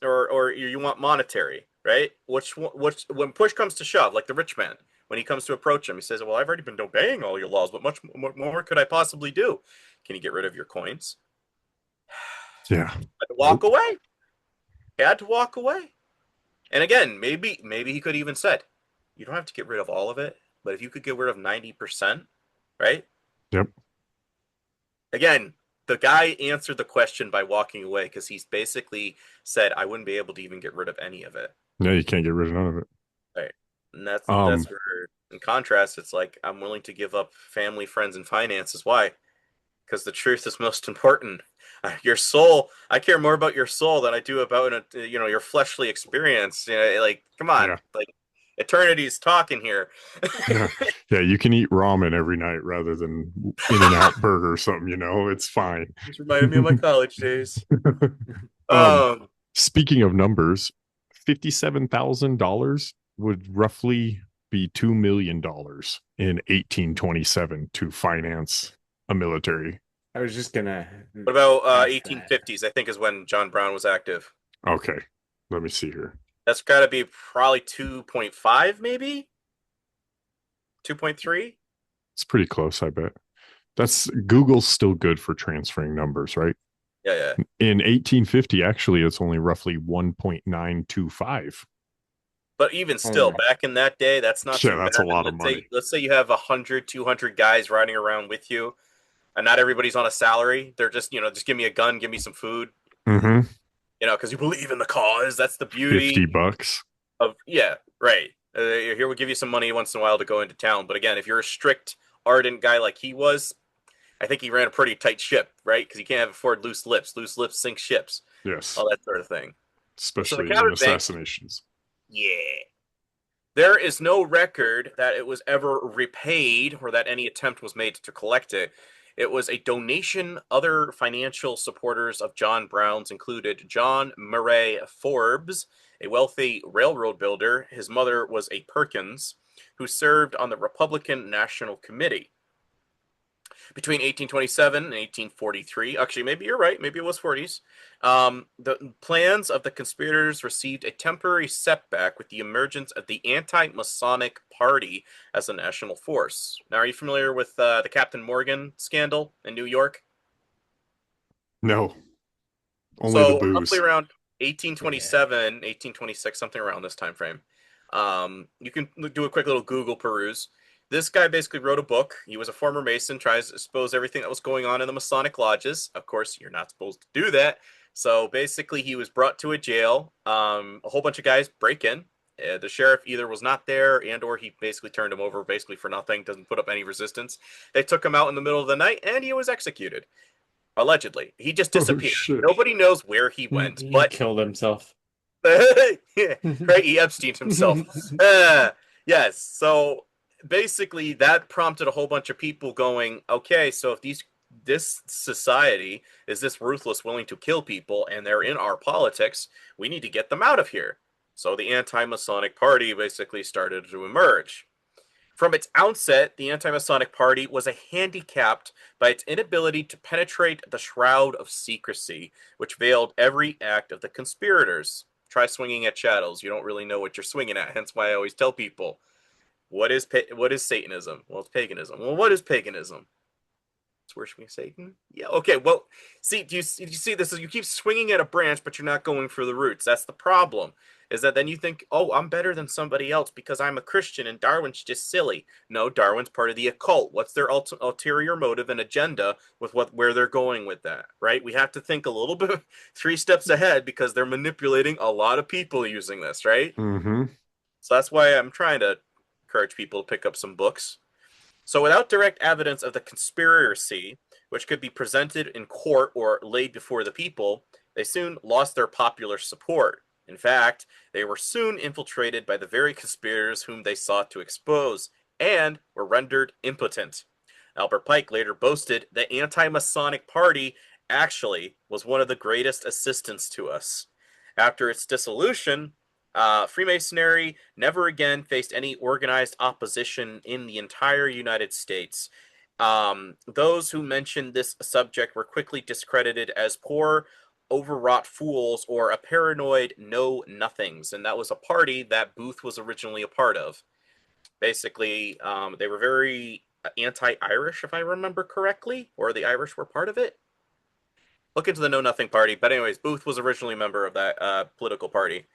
or you want monetary, right? Which when push comes to shove, like the rich man, when he comes to approach him, he says, "Well, I've already been obeying all your laws, but much more could I possibly do? Can you get rid of your coins?" Yeah. Had to walk away. Had to walk away. And again, maybe he could even said, "You don't have to get rid of all of it, but if you could get rid of 90%, right?" Yep. Again, the guy answered the question by walking away because he's basically said, "I wouldn't be able to even get rid of any of it." Yeah, you can't get rid of none of it. Right. And that's Um, where, in contrast, it's like I'm willing to give up family, friends, and finances. Why? Because the truth is most important. Your soul. I care more about your soul than I do about your fleshly experience. Like, come on, yeah. like eternity's talking here. Yeah. Yeah, you can eat ramen every night rather than In-N-Out burger or something, it's fine. This reminded me of my college days. um, Um, Speaking of numbers, $57,000 would roughly be $2 million in 1827 to finance a military. I was just gonna what about ask that. 1850s? I think is when John Brown was active. Okay, let me see here. That's got to be probably 2.5, maybe 2.3. It's pretty close, I bet. That's Google's still good for transferring numbers, right? Yeah, yeah. In 1850, actually, it's only roughly 1.925. But even still, my- back in that day, that's not Yeah, too that's bad. a lot of Let's money. let's say you have 100, 200 guys riding around with you, and not everybody's on a salary. They're just give me a gun, give me some food, Mm-hmm. because you believe in the cause. That's the beauty $50. of, yeah, right. Here we'll give you some money once in a while to go into town. But again, if you're a strict, ardent guy like he was, I think he ran a pretty tight ship, right? Because you can't afford loose lips. Loose lips sink ships. Yes, All that sort of thing. So the especially in counterbank, assassinations. yeah. There is no record that it was ever repaid or that any attempt was made to collect it. It was a donation. Other financial supporters of John Brown's included John Murray Forbes, a wealthy railroad builder. His mother was a Perkins, who served on the Republican National Committee. Between 1827 and 1843, actually, maybe you're right, maybe it was 40s, the plans of the conspirators received a temporary setback with the emergence of the anti-Masonic Party as a national force. Now, are you familiar with the Captain Morgan scandal in New York? No, only the So, roughly booze. around 1827, 1826, something around this time frame. You can do a quick little Google peruse. This guy basically wrote a book. He was a former Mason, tries to expose everything that was going on in the Masonic lodges. Of course, you're not supposed to do that. So basically, he was brought to a jail. A whole bunch of guys break in. The sheriff either was not there or he basically turned him over basically for nothing, doesn't put up any resistance. They took him out in the middle of the night and he was executed. Allegedly. He just disappeared. shit. Nobody knows where he went, He but killed himself. yeah, right, he Epstein himself. Yes, so basically that prompted a whole bunch of people going, okay, so if these this society is this ruthless, willing to kill people, and they're in our politics. We need to get them out of here. So the anti-Masonic Party basically started to emerge. From its outset, the anti-Masonic Party was handicapped by its inability to penetrate the shroud of secrecy, which veiled every act of the conspirators. Try swinging at shadows. You don't really know what you're swinging at. Hence why I always tell people, what is Satanism? Well, it's paganism. Well, what is paganism? It's worshiping Satan? Yeah, okay. Well, see, do you see this? You keep swinging at a branch, but you're not going for the roots. That's the problem. Is that then you think, oh, I'm better than somebody else because I'm a Christian and Darwin's just silly. No, Darwin's part of the occult. What's their ulterior motive and agenda with where they're going with that, right? We have to think a little bit 3 steps ahead because they're manipulating a lot of people using this, right? Mm-hmm. So that's why I'm trying to encourage people to pick up some books. So without direct evidence of the conspiracy, which could be presented in court or laid before the people, they soon lost their popular support. In fact, they were soon infiltrated by the very conspirators whom they sought to expose, and were rendered impotent. Albert Pike later boasted the anti-Masonic Party actually was one of the greatest assistants to us. After its dissolution, Freemasonry never again faced any organized opposition in the entire United States. Those who mentioned this subject were quickly discredited as poor, overwrought fools or a paranoid know-nothings, and that was a party that Booth was originally a part of. Basically, they were very anti-Irish, if I remember correctly, or the Irish were part of it. Look into the Know-Nothing Party, but anyways, Booth was originally a member of that political party,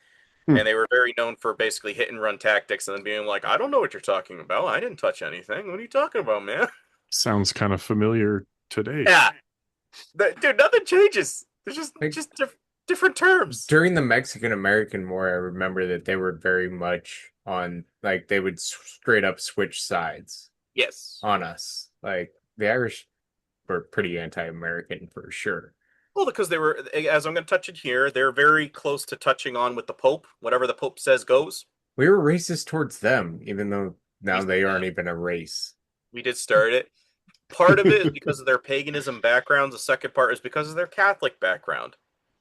and they were very known for basically hit-and-run tactics and then being like, I don't know what you're talking about. I didn't touch anything. What are you talking about, man? Sounds kind of familiar today. Yeah. Dude, nothing changes. There's just different terms. During the Mexican-American War, I remember that they were very much on, like, they would straight up switch sides. Yes. On us. Like, the Irish were pretty anti-American for sure. Well, because they were, as I'm going to touch it here, they're very close to touching on with the Pope. Whatever the Pope says goes. We were racist towards them, even though now they aren't even a race. We did start it. Part of it is because of their paganism background. The second part is because of their Catholic background,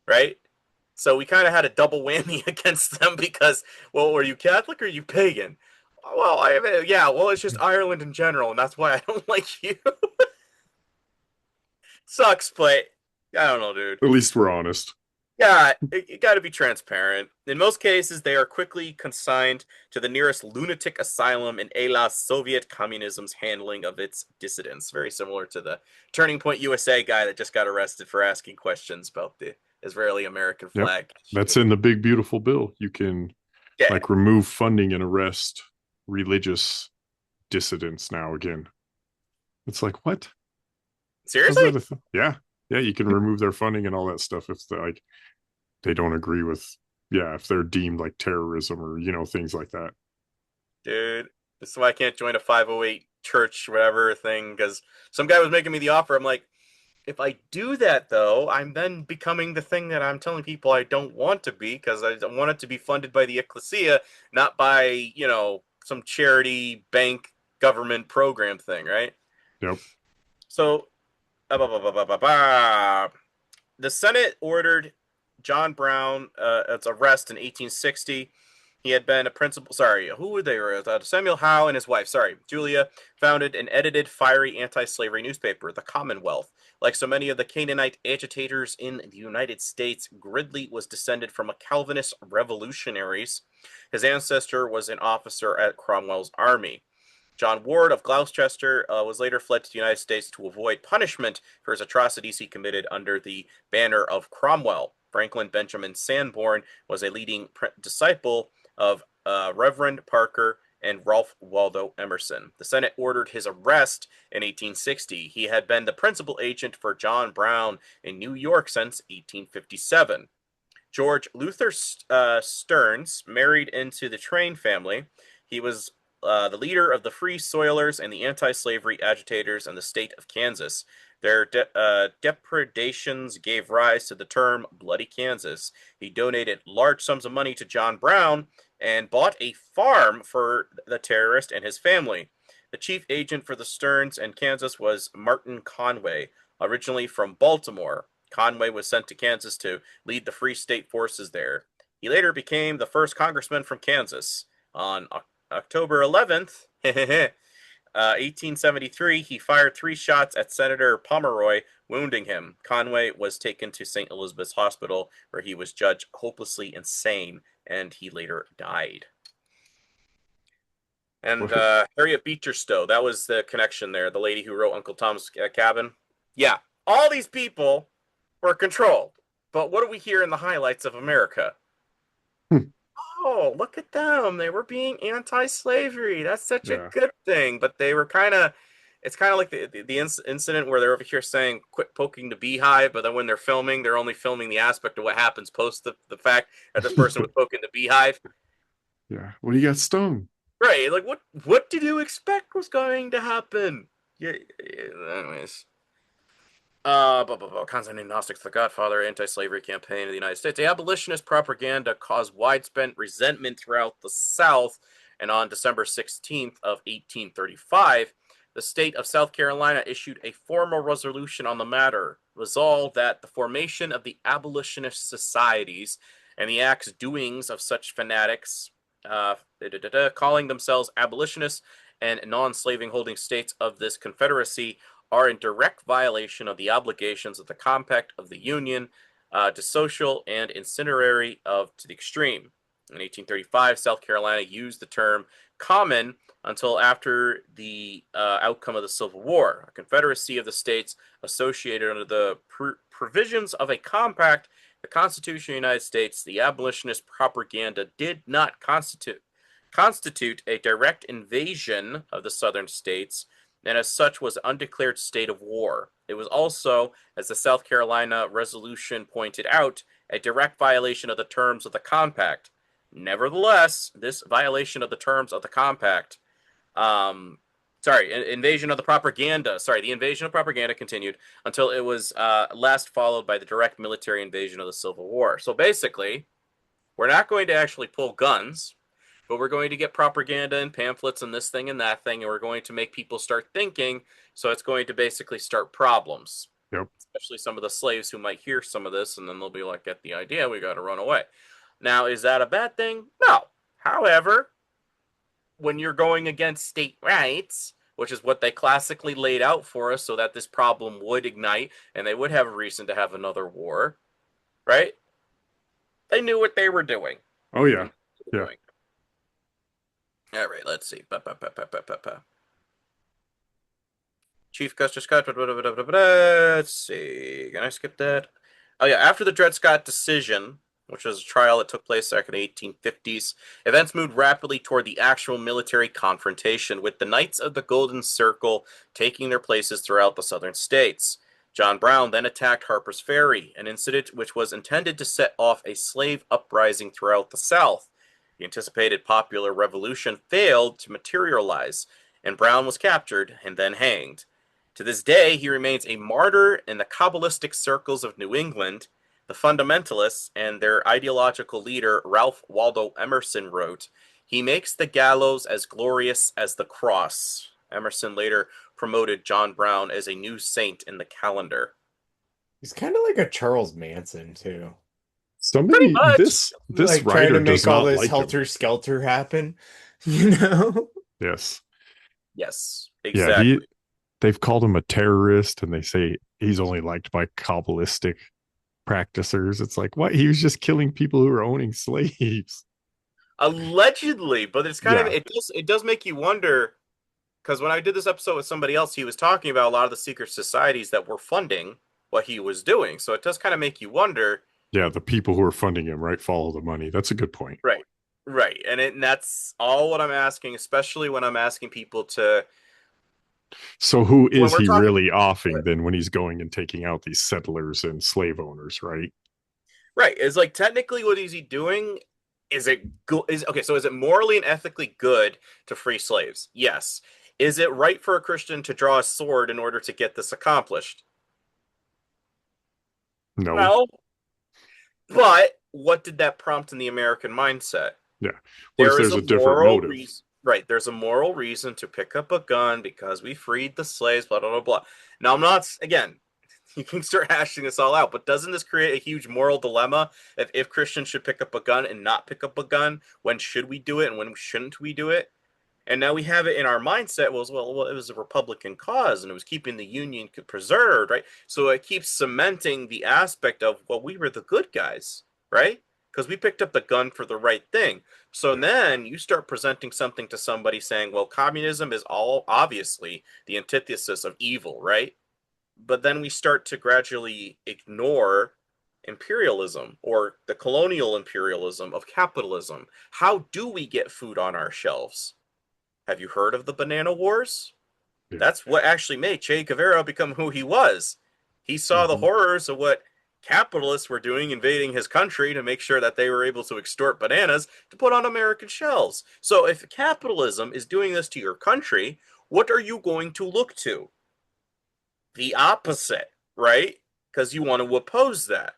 right? So we kind of had a double whammy against them because, well, are you Catholic or are you pagan? Well, it's just Ireland in general, and that's why I don't like you. Sucks, but I don't know, dude. At least we're honest. Yeah, you got to be transparent. In most cases, they are quickly consigned to the nearest lunatic asylum in Elas Soviet communism's handling of its dissidents. Very similar to the Turning Point USA guy that just got arrested for asking questions about the Israeli-American flag. Yep. That's in the big, beautiful bill. You can remove funding and arrest religious dissidents now again. It's like, what? Seriously? Yeah. Yeah, you can remove their funding and all that stuff if they don't agree with, if they're deemed like terrorism or, things like that. Dude, this is why I can't join a 508 church, whatever thing, because some guy was making me the offer. I'm like, if I do that, though, I'm then becoming the thing that I'm telling people I don't want to be, because I want it to be funded by the ecclesia, not by, some charity, bank, government program thing, right? Yep. So, the Senate ordered John Brown's arrest in 1860. He had been a principal. Who were they? Samuel Howe and his wife, Julia, founded and edited fiery anti-slavery newspaper, The Commonwealth. Like so many of the Canaanite agitators in the United States, Gridley was descended from a Calvinist revolutionaries. His ancestor was an officer at Cromwell's army. John Ward of Gloucester was later fled to the United States to avoid punishment for his atrocities he committed under the banner of Cromwell. Franklin Benjamin Sanborn was a leading disciple of Reverend Parker and Ralph Waldo Emerson. The Senate ordered his arrest in 1860. He had been the principal agent for John Brown in New York since 1857. George Luther Stearns married into the Train family. He was the leader of the Free Soilers and the anti-slavery agitators in the state of Kansas. Their depredations gave rise to the term Bloody Kansas. He donated large sums of money to John Brown and bought a farm for the terrorist and his family. The chief agent for the Stearns in Kansas was Martin Conway. Originally from Baltimore, Conway was sent to Kansas to lead the Free State forces there. He later became the first congressman from Kansas. On October 11th, 1873, he fired 3 shots at Senator Pomeroy, wounding him. Conway was taken to St. Elizabeth's Hospital, where he was judged hopelessly insane, and he later died. And Harriet Beecher Stowe, that was the connection there, the lady who wrote Uncle Tom's Cabin. Yeah, all these people were controlled. But what do we hear in the highlights of America? Oh, look at them. They were being anti-slavery. That's such a good thing. But they were it's kind of like the incident where they're over here saying, quit poking the beehive. But then when they're filming, they're only filming the aspect of what happens post the fact that this person was poking the beehive. Yeah. Well, you got stung. Right. Like, what did you expect was going to happen? Yeah. Anyways. Constantine Gnostics, the Godfather, anti-slavery campaign of the United States. The abolitionist propaganda caused widespread resentment throughout the South, and on December 16th of 1835, the state of South Carolina issued a formal resolution on the matter, resolved that the formation of the abolitionist societies and the acts doings of such fanatics, calling themselves abolitionists and non-slaving holding states of this confederacy, are in direct violation of the obligations of the Compact of the Union, dissocial and incendiary to the extreme. In 1835, South Carolina used the term common until after the outcome of the Civil War. A confederacy of the states associated under the provisions of a compact, the Constitution of the United States, the abolitionist propaganda did not constitute a direct invasion of the southern states, and as such was an undeclared state of war. It was also, as the South Carolina resolution pointed out, a direct violation of the terms of the compact. Nevertheless, this violation of the terms of the compact, invasion of the propaganda, the invasion of propaganda continued until it was last followed by the direct military invasion of the Civil War. So basically, we're not going to actually pull guns, but we're going to get propaganda and pamphlets and this thing and that thing, and we're going to make people start thinking, so it's going to basically start problems. Yep. Especially some of the slaves who might hear some of this, and then they'll be like, get the idea, we got to run away. Now, is that a bad thing? No. However, when you're going against state rights, which is what they classically laid out for us so that this problem would ignite, and they would have a reason to have another war, right? They knew what they were doing. Oh, yeah. Yeah. All right, let's see. Chief Justice Scott. Let's see. Can I skip that? Oh, yeah. After the Dred Scott decision, which was a trial that took place back in the 1850s, events moved rapidly toward the actual military confrontation, with the Knights of the Golden Circle taking their places throughout the southern states. John Brown then attacked Harper's Ferry, an incident which was intended to set off a slave uprising throughout the South. The anticipated popular revolution failed to materialize, and Brown was captured and then hanged. To this day, he remains a martyr in the Kabbalistic circles of New England. The fundamentalists and their ideological leader, Ralph Waldo Emerson, wrote, "He makes the gallows as glorious as the cross." Emerson later promoted John Brown as a new saint in the calendar. He's kind of like a Charles Manson, too. Somebody, this like writer trying to does make all not this like helter skelter happen, you know? Yes. Yes, exactly. Yeah, they've called him a terrorist, and they say he's only liked by Kabbalistic practicers. It's like, what? He was just killing people who were owning slaves. Allegedly, but it's kind of it does make you wonder, because when I did this episode with somebody else, he was talking about a lot of the secret societies that were funding what he was doing. So it does kind of make you wonder. Yeah, the people who are funding him, right? Follow the money. That's a good point. Right. And that's all what I'm asking, especially when I'm asking people to. So who is he really offing then when he's going and taking out these settlers and slave owners, right? Right. It's like, technically, what is he doing? Is it so is it morally and ethically good to free slaves? Yes. Is it right for a Christian to draw a sword in order to get this accomplished? No. But what did that prompt in the American mindset? Yeah. There's a different motive. Right. There's a moral reason to pick up a gun because we freed the slaves, blah, blah, blah, blah. Now, I'm not, again, You can start hashing this all out, but doesn't this create a huge moral dilemma if Christians should pick up a gun and not pick up a gun? When should we do it and when shouldn't we do it? And now we have it in our mindset, well, it was a Republican cause and it was keeping the Union preserved, right? So it keeps cementing the aspect of, well, we were the good guys, right? Because we picked up the gun for the right thing. So then you start presenting something to somebody saying, well, communism is all obviously the antithesis of evil, right? But then we start to gradually ignore imperialism or the colonial imperialism of capitalism. How do we get food on our shelves? Have you heard of the Banana Wars? Yeah. That's what actually made Che Guevara become who he was. He saw the horrors of what capitalists were doing, invading his country to make sure that they were able to extort bananas to put on American shelves. So if capitalism is doing this to your country, what are you going to look to? The opposite, right? Because you want to oppose that.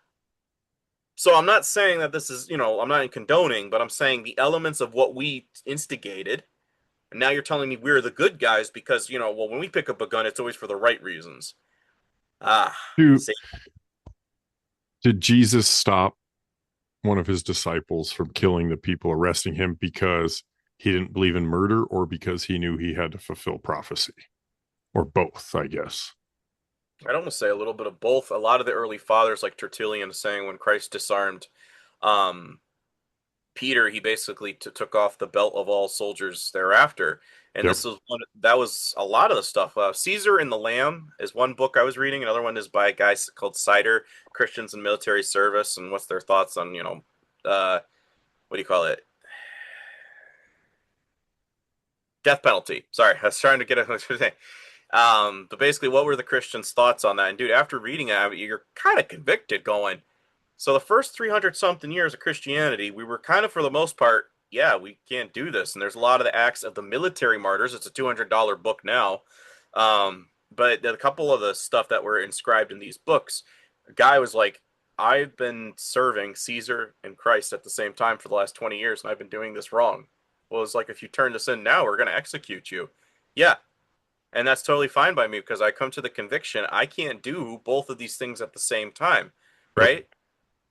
So I'm not saying that this is, I'm not condoning, but I'm saying the elements of what we instigated. And now you're telling me we're the good guys because, well, when we pick up a gun, it's always for the right reasons. Did Jesus stop one of his disciples from killing the people arresting him because he didn't believe in murder or because he knew he had to fulfill prophecy? Or both, I guess. I'd almost say a little bit of both. A lot of the early fathers, like Tertullian, saying when Christ disarmed Peter, he basically took off the belt of all soldiers thereafter. And this was that was a lot of the stuff. Caesar and the Lamb is one book I was reading. Another one is by a guy called Sider, Christians in Military Service, and what's their thoughts on, what do you call it? Death penalty. Sorry, I was trying to get it. But basically, what were the Christians' thoughts on that? And dude, after reading it, you're kind of convicted going, so the first 300-something years of Christianity, we were kind of, for the most part, yeah, we can't do this. And there's a lot of the acts of the military martyrs. It's a $200 book now. But a couple of the stuff that were inscribed in these books, a guy was like, I've been serving Caesar and Christ at the same time for the last 20 years, and I've been doing this wrong. Well, it's like, if you turn this in now, we're going to execute you. Yeah. And that's totally fine by me because I come to the conviction I can't do both of these things at the same time, right?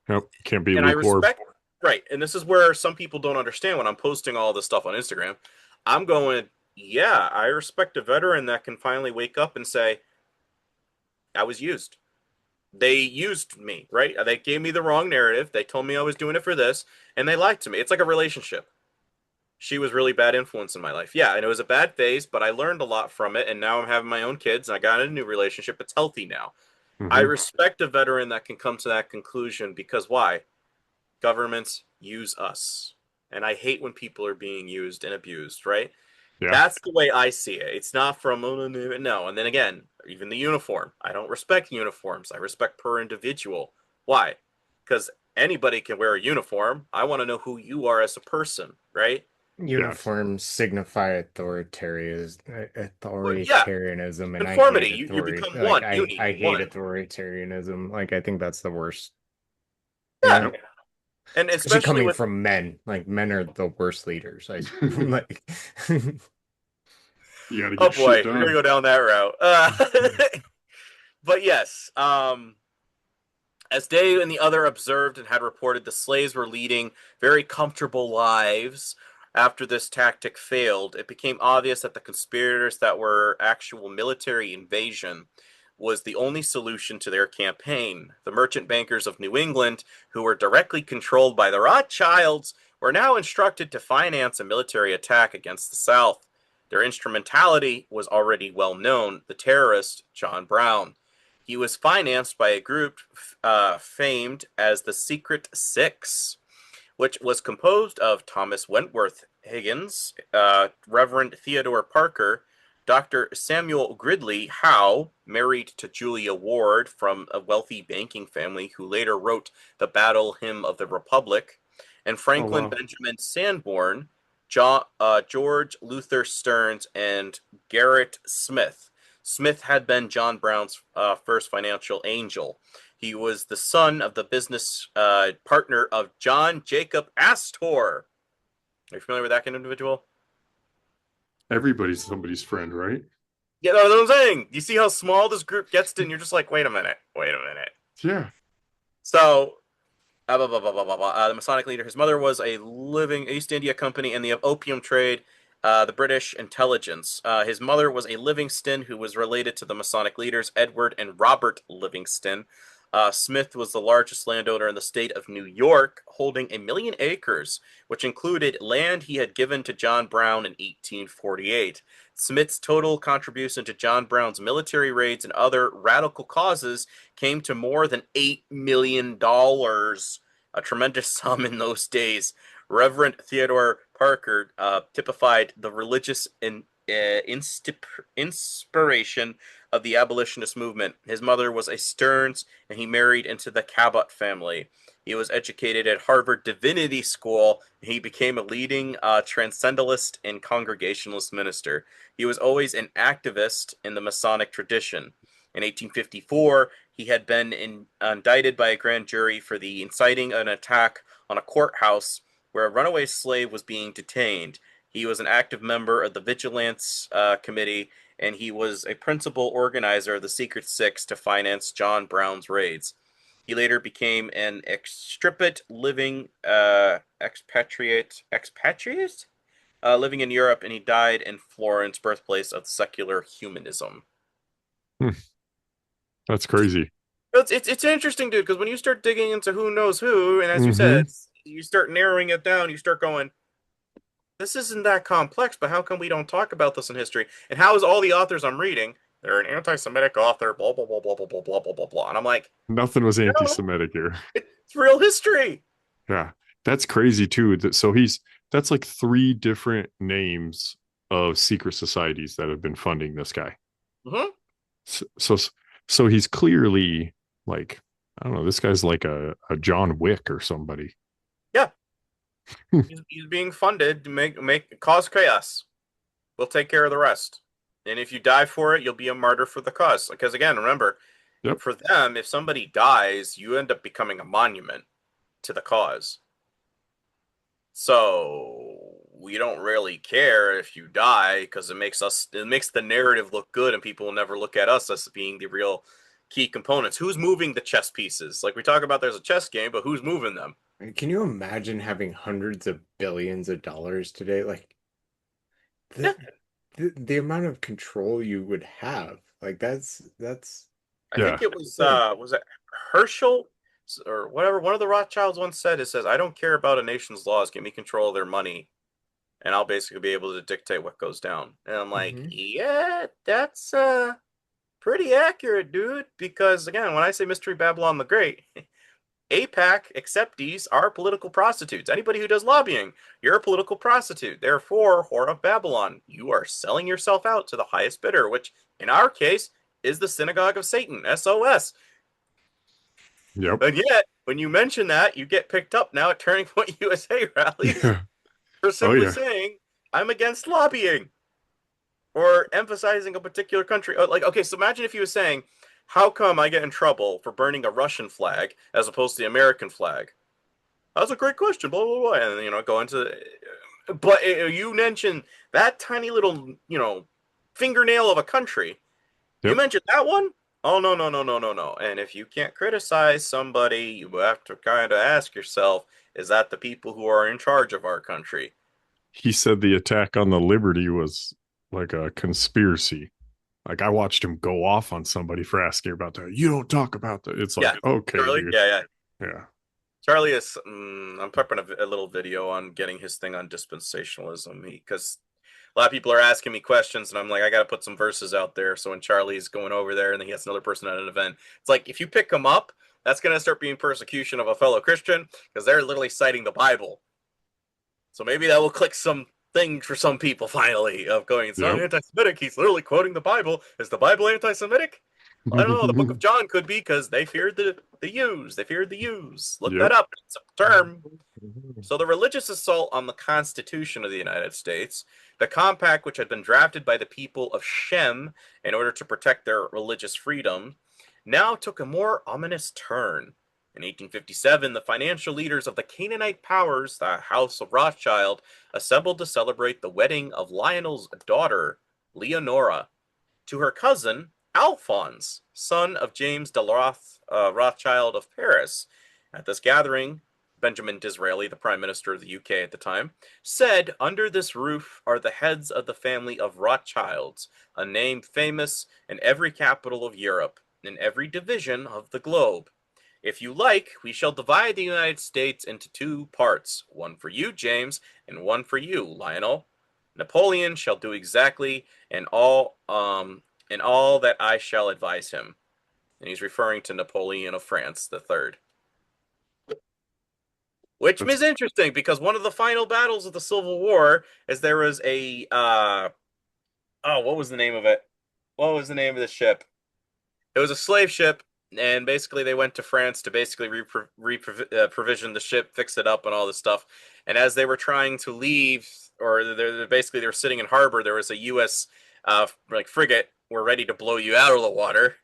Yep, can't be and I lukewarm. respect, right. And this is where some people don't understand when I'm posting all this stuff on Instagram. I'm going, yeah, I respect a veteran that can finally wake up and say, I was used. They used me, right? They gave me the wrong narrative. They told me I was doing it for this, and they lied to me. It's like a relationship. She was really bad influence in my life. Yeah, and it was a bad phase, but I learned a lot from it, and now I'm having my own kids, and I got in a new relationship. It's healthy now. Mm-hmm. I respect a veteran that can come to that conclusion because why? Governments use us. And I hate when people are being used and abused, right? Yeah. That's the way I see it. It's not from, no. And then again, even the uniform. I don't respect uniforms. I respect per individual. Why? Because anybody can wear a uniform. I want to know who you are as a person, right? Uniforms signify authoritarianism, and conformity. You become one. I hate authoritarianism. Like, I think that's the worst. Yeah. And especially coming from men, like, men are the worst leaders. Like, you gotta get oh boy, shit done. We're gonna go down that route. But yes, as Day and the other observed and had reported, the slaves were leading very comfortable lives. After this tactic failed, it became obvious that the conspirators that were actual military invasion was the only solution to their campaign. The merchant bankers of New England, who were directly controlled by the Rothschilds, were now instructed to finance a military attack against the South. Their instrumentality was already well known, the terrorist John Brown. He was financed by a group famed as the Secret Six, which was composed of Thomas Wentworth Higgins, Reverend Theodore Parker, Dr. Samuel Gridley Howe, married to Julia Ward from a wealthy banking family who later wrote the Battle Hymn of the Republic, and Franklin Benjamin Sanborn, George Luther Stearns, and Garrett Smith. Smith had been John Brown's first financial angel. He was the son of the business partner of John Jacob Astor. Are you familiar with that kind of individual? Everybody's somebody's friend, right? You know what I'm saying? You see how small this group gets to, and you're just like, wait a minute. Yeah. So, the Masonic leader, his mother was a living East India Company and the opium trade, the British intelligence. His mother was a Livingston who was related to the Masonic leaders, Edward and Robert Livingston. Smith was the largest landowner in the state of New York, holding 1 million acres, which included land he had given to John Brown in 1848. Smith's total contribution to John Brown's military raids and other radical causes came to more than $8 million, a tremendous sum in those days. Reverend Theodore Parker typified the religious inspiration of the abolitionist movement. His mother was a Stearns, and he married into the Cabot family. He was educated at Harvard Divinity School. He became a leading transcendentalist and Congregationalist minister. He was always an activist in the Masonic tradition. In 1854, he had been indicted by a grand jury for the inciting an attack on a courthouse where a runaway slave was being detained. He was an active member of the Vigilance Committee, and he was a principal organizer of the Secret Six to finance John Brown's raids. He later became an expatriate living expatriate living in Europe, and he died in Florence, birthplace of secular humanism. That's crazy. It's interesting, dude, because when you start digging into who knows who, and as you said, you start narrowing it down, you start going, this isn't that complex, but how come we don't talk about this in history? And how is all the authors I'm reading, they're an anti-Semitic author, blah, blah, blah, blah, blah, blah, blah, blah, blah, blah. And I'm like, nothing was anti-Semitic here. It's real history. Yeah. That's crazy too. So that's like 3 different names of secret societies that have been funding this guy. So he's clearly like, I don't know, this guy's like a John Wick or somebody. Yeah. he's being funded to cause chaos. We'll take care of the rest. And if you die for it, you'll be a martyr for the cause. Because again, remember, for them, if somebody dies, you end up becoming a monument to the cause. So we don't really care if you die, because it makes the narrative look good, and people will never look at us as being the real key components. Who's moving the chess pieces? Like we talk about, there's a chess game, but who's moving them? Can you imagine having hundreds of billions of dollars today? Like the amount of control you would have. Like that's I think it was it Herschel or whatever, one of the Rothschilds once said, it says, I don't care about a nation's laws, give me control of their money, and I'll basically be able to dictate what goes down. And I'm like, yeah, that's pretty accurate, dude, because again, when I say Mystery Babylon the Great, APAC acceptees are political prostitutes. Anybody who does lobbying, you're a political prostitute. Therefore, Whore of Babylon, you are selling yourself out to the highest bidder, which in our case is the Synagogue of Satan, SOS. Yep. And yet, when you mention that, you get picked up now at Turning Point USA rallies for simply saying, I'm against lobbying or emphasizing a particular country. Like, okay, so imagine if he was saying, how come I get in trouble for burning a Russian flag as opposed to the American flag? That's a great question, blah, blah, blah. And, go into... But you mentioned that tiny little, fingernail of a country. Yep. You mentioned that one? Oh, no. And if you can't criticize somebody, you have to kind of ask yourself, is that the people who are in charge of our country? He said the attack on the Liberty was like a conspiracy. Like, I watched him go off on somebody for asking about that. You don't talk about that. It's like, okay, Charlie, dude. Yeah. Charlie is, I'm prepping a little video on getting his thing on dispensationalism, because a lot of people are asking me questions, and I'm like, I got to put some verses out there. So when Charlie's going over there and then he has another person at an event, it's like, if you pick him up, that's going to start being persecution of a fellow Christian, because they're literally citing the Bible. So maybe that will click some things for some people finally, of going, it's not anti-Semitic, he's literally quoting the Bible. Is the Bible anti-Semitic? Well, I don't know, the book of John could be, because they feared the Jews. They feared the Jews. Look that up. It's a term. So the religious assault on the Constitution of the United States, the compact which had been drafted by the people of Shem in order to protect their religious freedom, now took a more ominous turn. In 1857, the financial leaders of the Canaanite powers, the House of Rothschild, assembled to celebrate the wedding of Lionel's daughter, Leonora. to her cousin Alphonse, son of James de Rothschild of Paris. At this gathering, Benjamin Disraeli, the Prime Minister of the UK at the time, said, "Under this roof are the heads of the family of Rothschilds, a name famous in every capital of Europe, in every division of the globe. If you like, we shall divide the United States into two parts, one for you, James, and one for you, Lionel. Napoleon shall do exactly in all that I shall advise him." And he's referring to Napoleon of France the Third. Which is interesting because one of the final battles of the Civil War is there was a what was the name of it? What was the name of the ship? It was a slave ship, and basically they went to France to basically provision the ship, fix it up, and all this stuff. And as they were trying to leave, or they were sitting in harbor, there was a U.S. Frigate. We're ready to blow you out of the water.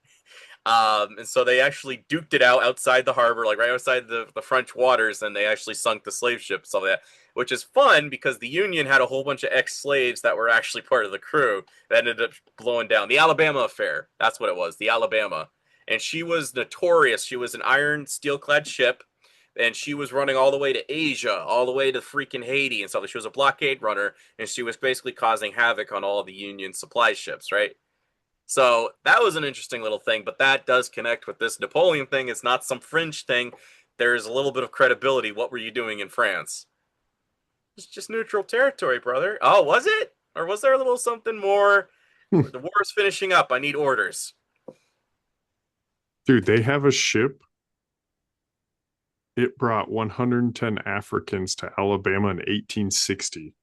And so they actually duked it out outside the harbor, like right outside the French waters, and they actually sunk the slave ship, stuff like that, which is fun because the Union had a whole bunch of ex-slaves that were actually part of the crew that ended up blowing down. The Alabama affair, that's what it was, the Alabama. And she was notorious. She was an iron, steel-clad ship, and she was running all the way to Asia, all the way to freaking Haiti and stuff. She was a blockade runner, and she was basically causing havoc on all the Union supply ships, right? So that was an interesting little thing, but that does connect with this Napoleon thing. It's not some fringe thing. There's a little bit of credibility. What were you doing in France? It's just neutral territory, brother. Oh, was it? Or was there a little something more? The war is finishing up. I need orders. Dude, they have a ship. It brought 110 Africans to Alabama in 1860.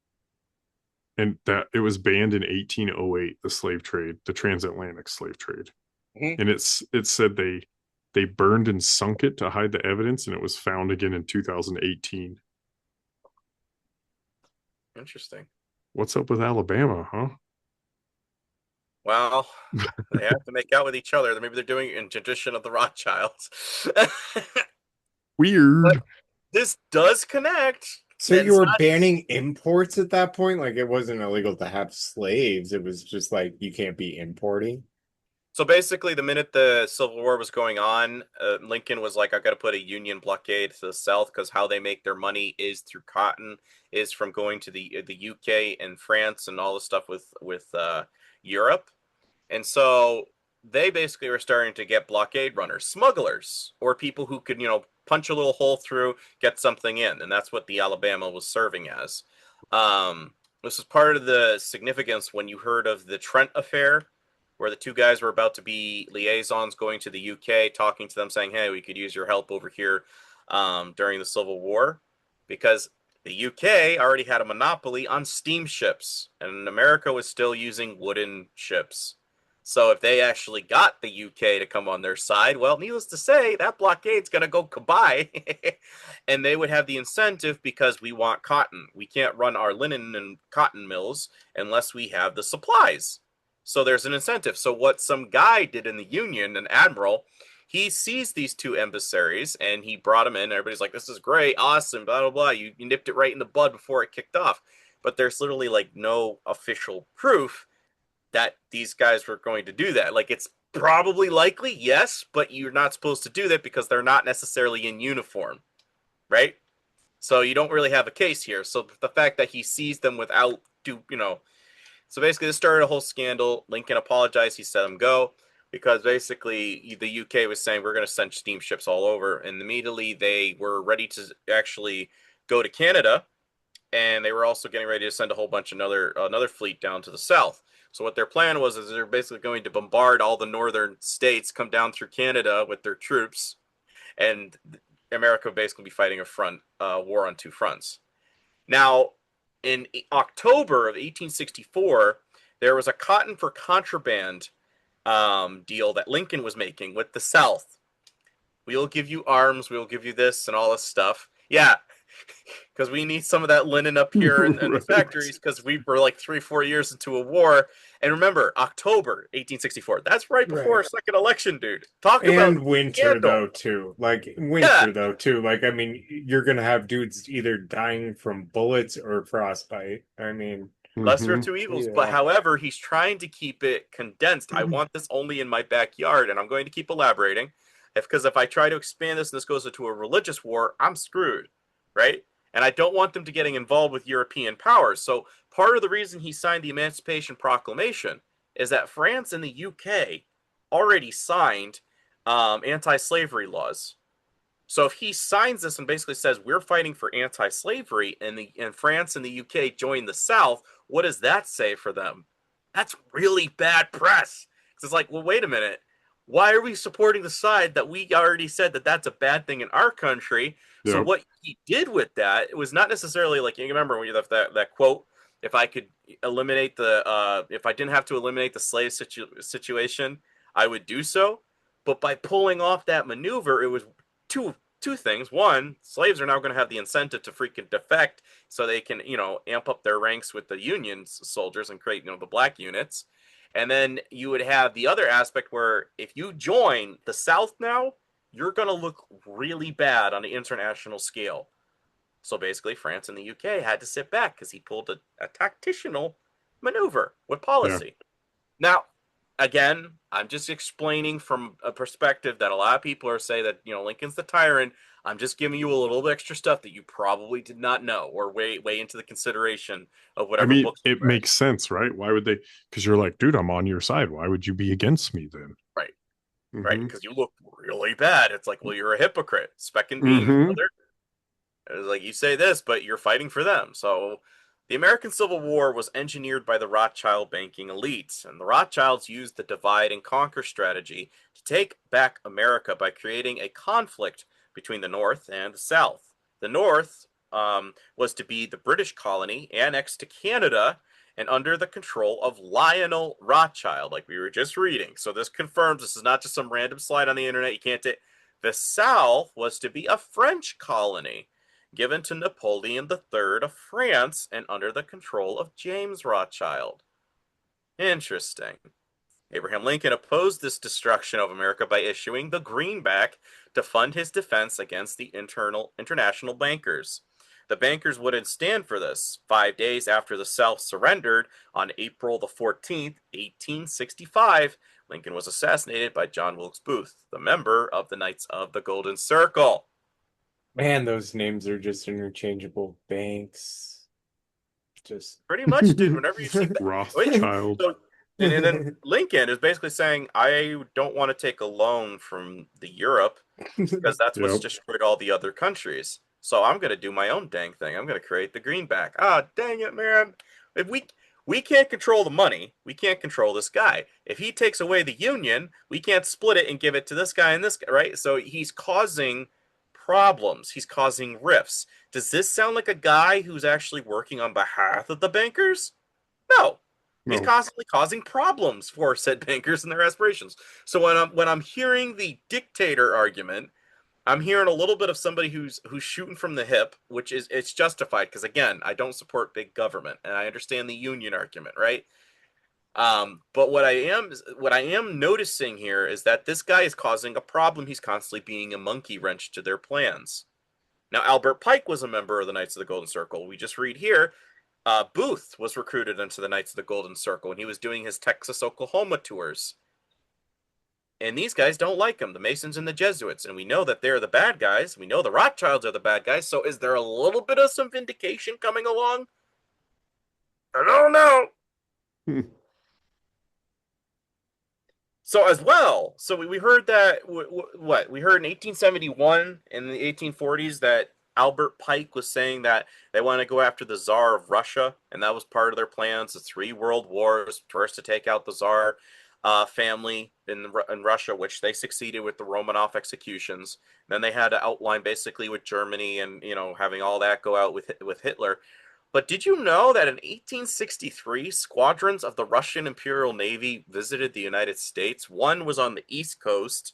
And that it was banned in 1808, the slave trade, the transatlantic slave trade. Mm-hmm. And it said they burned and sunk it to hide the evidence, and it was found again in 2018. Interesting. What's up with Alabama, huh? Well, they have to make out with each other. Maybe they're doing it in tradition of the Rothschilds. Weird. But this does connect. So you were banning imports at that point? Like it wasn't illegal to have slaves. It was just like you can't be importing. So basically, the minute the Civil War was going on, Lincoln was like, "I got to put a Union blockade to the South because how they make their money is through cotton, is from going to the UK and France and all the stuff with Europe." And so they basically were starting to get blockade runners, smugglers, or people who could, punch a little hole through, get something in. And that's what the Alabama was serving as. This is part of the significance when you heard of the Trent affair, where the two guys were about to be liaisons going to the UK, talking to them, saying, "Hey, we could use your help over here during the Civil War," because the UK already had a monopoly on steamships, and America was still using wooden ships. So if they actually got the UK to come on their side, well, needless to say, that blockade's going to go goodbye. And they would have the incentive because we want cotton. We can't run our linen and cotton mills unless we have the supplies. So there's an incentive. So what some guy did in the Union, an admiral, he sees these two emissaries and he brought them in. Everybody's like, "This is great, awesome, blah, blah, blah." You nipped it right in the bud before it kicked off. But there's literally like no official proof that these guys were going to do that. Like, it's probably likely, yes, but you're not supposed to do that because they're not necessarily in uniform, right? So you don't really have a case here. So the fact that he sees them without, so basically this started a whole scandal. Lincoln apologized. He said them go because basically the UK was saying we're going to send steamships all over. And immediately they were ready to actually go to Canada. And they were also getting ready to send a whole bunch of another fleet down to the south. So what their plan was is they're basically going to bombard all the northern states, come down through Canada with their troops, and America would basically be fighting a war on two fronts. Now, in October of 1864, there was a cotton for contraband deal that Lincoln was making with the South. "We'll give you arms, we'll give you this, and all this stuff." Yeah, because we need some of that linen up here in the factories because we were like 3-4 years into a war. And remember, October 1864. That's right before our second election, dude. Talk about winter scandal. though too. Like winter though too. Like you're gonna have dudes either dying from bullets or frostbite. Lesser of two evils. But Yeah. however, he's trying to keep it condensed. I want this only in my backyard, and I'm going to keep elaborating. Because if I try to expand this and this goes into a religious war, I'm screwed, right? And I don't want them to getting involved with European powers. So part of the reason he signed the Emancipation Proclamation is that France and the UK already signed anti-slavery laws. So if he signs this and basically says we're fighting for anti-slavery, and France and the UK join the South, what does that say for them? That's really bad press. Because it's like, well, wait a minute. Why are we supporting the side that we already said that that's a bad thing in our country? Yep. So what he did with that, it was not necessarily like, you remember when you have that quote, if I could eliminate if I didn't have to eliminate the slave situation, I would do so. But by pulling off that maneuver, it was two things. One, slaves are now going to have the incentive to freaking defect so they can, amp up their ranks with the Union soldiers and create, the black units. And then you would have the other aspect where if you join the South now, you're going to look really bad on the international scale. So basically, France and the UK had to sit back because he pulled a tactical maneuver with policy. Yeah. Now, again, I'm just explaining from a perspective that a lot of people are saying that, Lincoln's the tyrant. I'm just giving you a little bit extra stuff that you probably did not know or way into the consideration of whatever books. It makes sense, right? Why would they? Because you're like, dude, I'm on your side. Why would you be against me then? Right. Mm-hmm. Right. Because you look really bad. It's like, well, you're a hypocrite. Speck and beans, brother. It's like, you say this, but you're fighting for them. So the American Civil War was engineered by the Rothschild banking elites, and the Rothschilds used the divide and conquer strategy to take back America by creating a conflict between the North and the South. The North was to be the British colony annexed to Canada and under the control of Lionel Rothschild, like we were just reading. So this confirms this is not just some random slide on the internet. You can't take. The South was to be a French colony given to Napoleon III of France and under the control of James Rothschild. Interesting. Abraham Lincoln opposed this destruction of America by issuing the greenback to fund his defense against the international bankers. The bankers wouldn't stand for this. 5 days after the South surrendered, on April the 14th, 1865, Lincoln was assassinated by John Wilkes Booth, the member of the Knights of the Golden Circle. Man, those names are just interchangeable. Banks. Just pretty much, dude. Whenever you see Rothschild. And then Lincoln is basically saying, I don't want to take a loan from the Europe because that's what's destroyed all the other countries. So I'm going to do my own dang thing. I'm going to create the greenback. Dang it, man. If we can't control the money, we can't control this guy. If he takes away the Union, we can't split it and give it to this guy and this guy, right? So he's causing problems. He's causing rifts. Does this sound like a guy who's actually working on behalf of the bankers? No. He's constantly causing problems for said bankers and their aspirations. So when I'm hearing the dictator argument, I'm hearing a little bit of somebody who's shooting from the hip, which is it's justified because again, I don't support big government and I understand the union argument, right? But what I am noticing here is that this guy is causing a problem. He's constantly being a monkey wrench to their plans. Now, Albert Pike was a member of the Knights of the Golden Circle. We just read here. Booth was recruited into the Knights of the Golden Circle, and he was doing his Texas, Oklahoma tours. And these guys don't like him, the Masons and the Jesuits, and we know that they're the bad guys. We know the Rothschilds are the bad guys, so is there a little bit of some vindication coming along? I don't know. So as well, so we heard that, we heard in 1871, in the 1840s, that Albert Pike was saying that they want to go after the Tsar of Russia, and that was part of their plans, the 3 world wars, first to take out the Tsar family in Russia, which they succeeded with the Romanov executions. Then they had to outline basically with Germany and, having all that go out with Hitler. But did you know that in 1863, squadrons of the Russian Imperial Navy visited the United States? One was on the East Coast,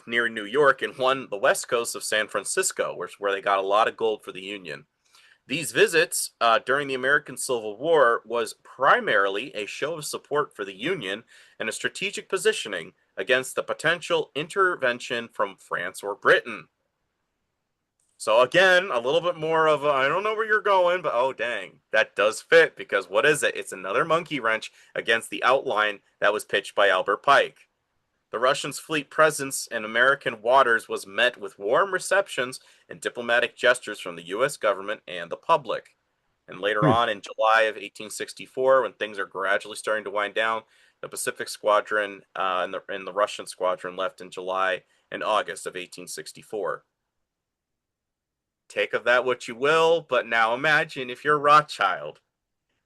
near New York, and one the west coast of San Francisco, where they got a lot of gold for the Union. These visits during the American Civil War was primarily a show of support for the Union and a strategic positioning against the potential intervention from France or Britain. So again, a little bit more of a, I don't know where you're going, but oh dang, that does fit, because what is it? It's another monkey wrench against the outline that was pitched by Albert Pike. The Russians' fleet presence in American waters was met with warm receptions and diplomatic gestures from the U.S. government and the public. And later on, in July of 1864, when things are gradually starting to wind down, the Pacific Squadron and the Russian Squadron left in July and August of 1864. Take of that what you will, but now imagine if you're Rothschild.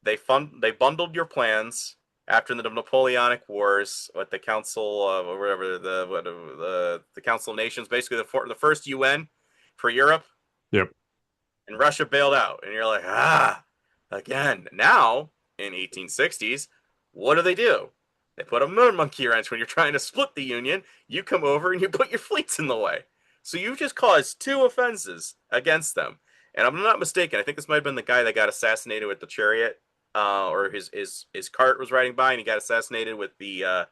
They bundled your plans after the Napoleonic Wars with the Council of whatever the Council of Nations, basically the first UN for Europe. Yep. And Russia bailed out, and you're like, again. Now in 1860s, what do? They put a monkey wrench when you're trying to split the Union. You come over and you put your fleets in the way. So you've just caused 2 offenses against them. And I'm not mistaken, I think this might have been the guy that got assassinated with the chariot, or his cart was riding by and he got assassinated with the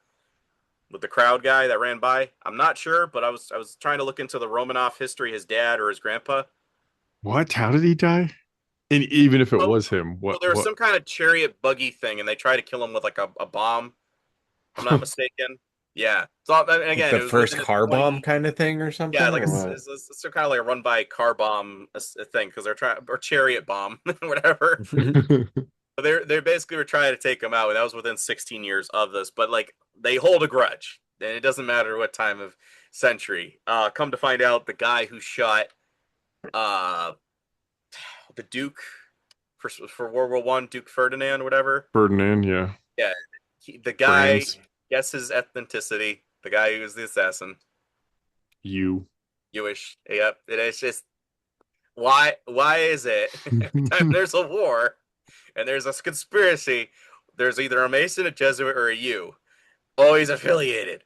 crowd guy that ran by. I'm not sure, but I was trying to look into the Romanov history, his dad or his grandpa. What? How did he die? And even if it was him, Well, there was some kind of chariot buggy thing, and they tried to kill him with like a bomb. If I'm not mistaken. Yeah. So and again, the it was first car bomb kind of thing or something. Yeah, like it's it's kind of like a run by car bomb thing, because they're trying, or chariot bomb, whatever. But they basically were trying to take him out, and that was within 16 years of this. But like, they hold a grudge, and it doesn't matter what time of century. Come to find out, the guy who shot the Duke for World War One, Duke Ferdinand, whatever. Ferdinand, yeah. Yeah, the guy. France. Guess his ethnicity. The guy who was the assassin. Jewish. Yep. It's just why is it every time there's a war and there's a conspiracy, there's either a Mason, a Jesuit, or a U. Always affiliated.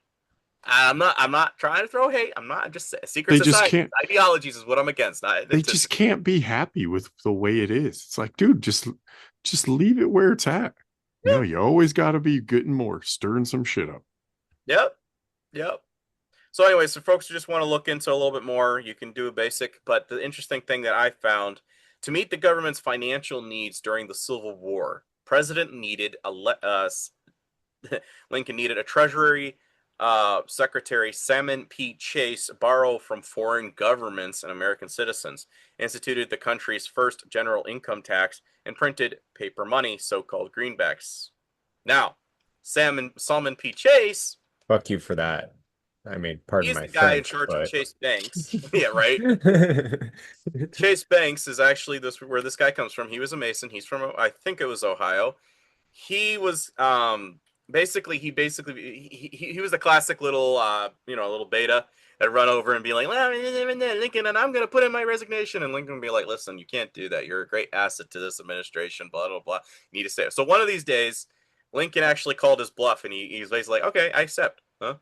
I'm not trying to throw hate. I'm just secret society ideologies is what I'm against. They just can't be happy with the way it is. It's like, dude, just leave it where it's at. You know, you always got to be getting more, stirring some shit up. Yep. So anyway, so folks who just want to look into a little bit more, you can do a basic. But the interesting thing that I found, to meet the government's financial needs during the Civil War, Lincoln needed a Treasury Secretary Salmon P. Chase borrow from foreign governments and American citizens, instituted the country's first general income tax, and printed paper money, so-called greenbacks. Now, Salmon P. Chase, fuck you for that. I mean, pardon my French. He's the guy in charge of Chase Banks. Yeah, right. Chase Banks is actually where this guy comes from. He was a Mason. He's from, I think it was Ohio. He was basically he was the classic little little beta that run over and be like, well, Lincoln, and I'm gonna put in my resignation, and Lincoln would be like, listen, you can't do that. You're a great asset to this administration. Blah blah blah. You need to stay. So one of these days, Lincoln actually called his bluff, and he was basically like, okay, I accept. Huh?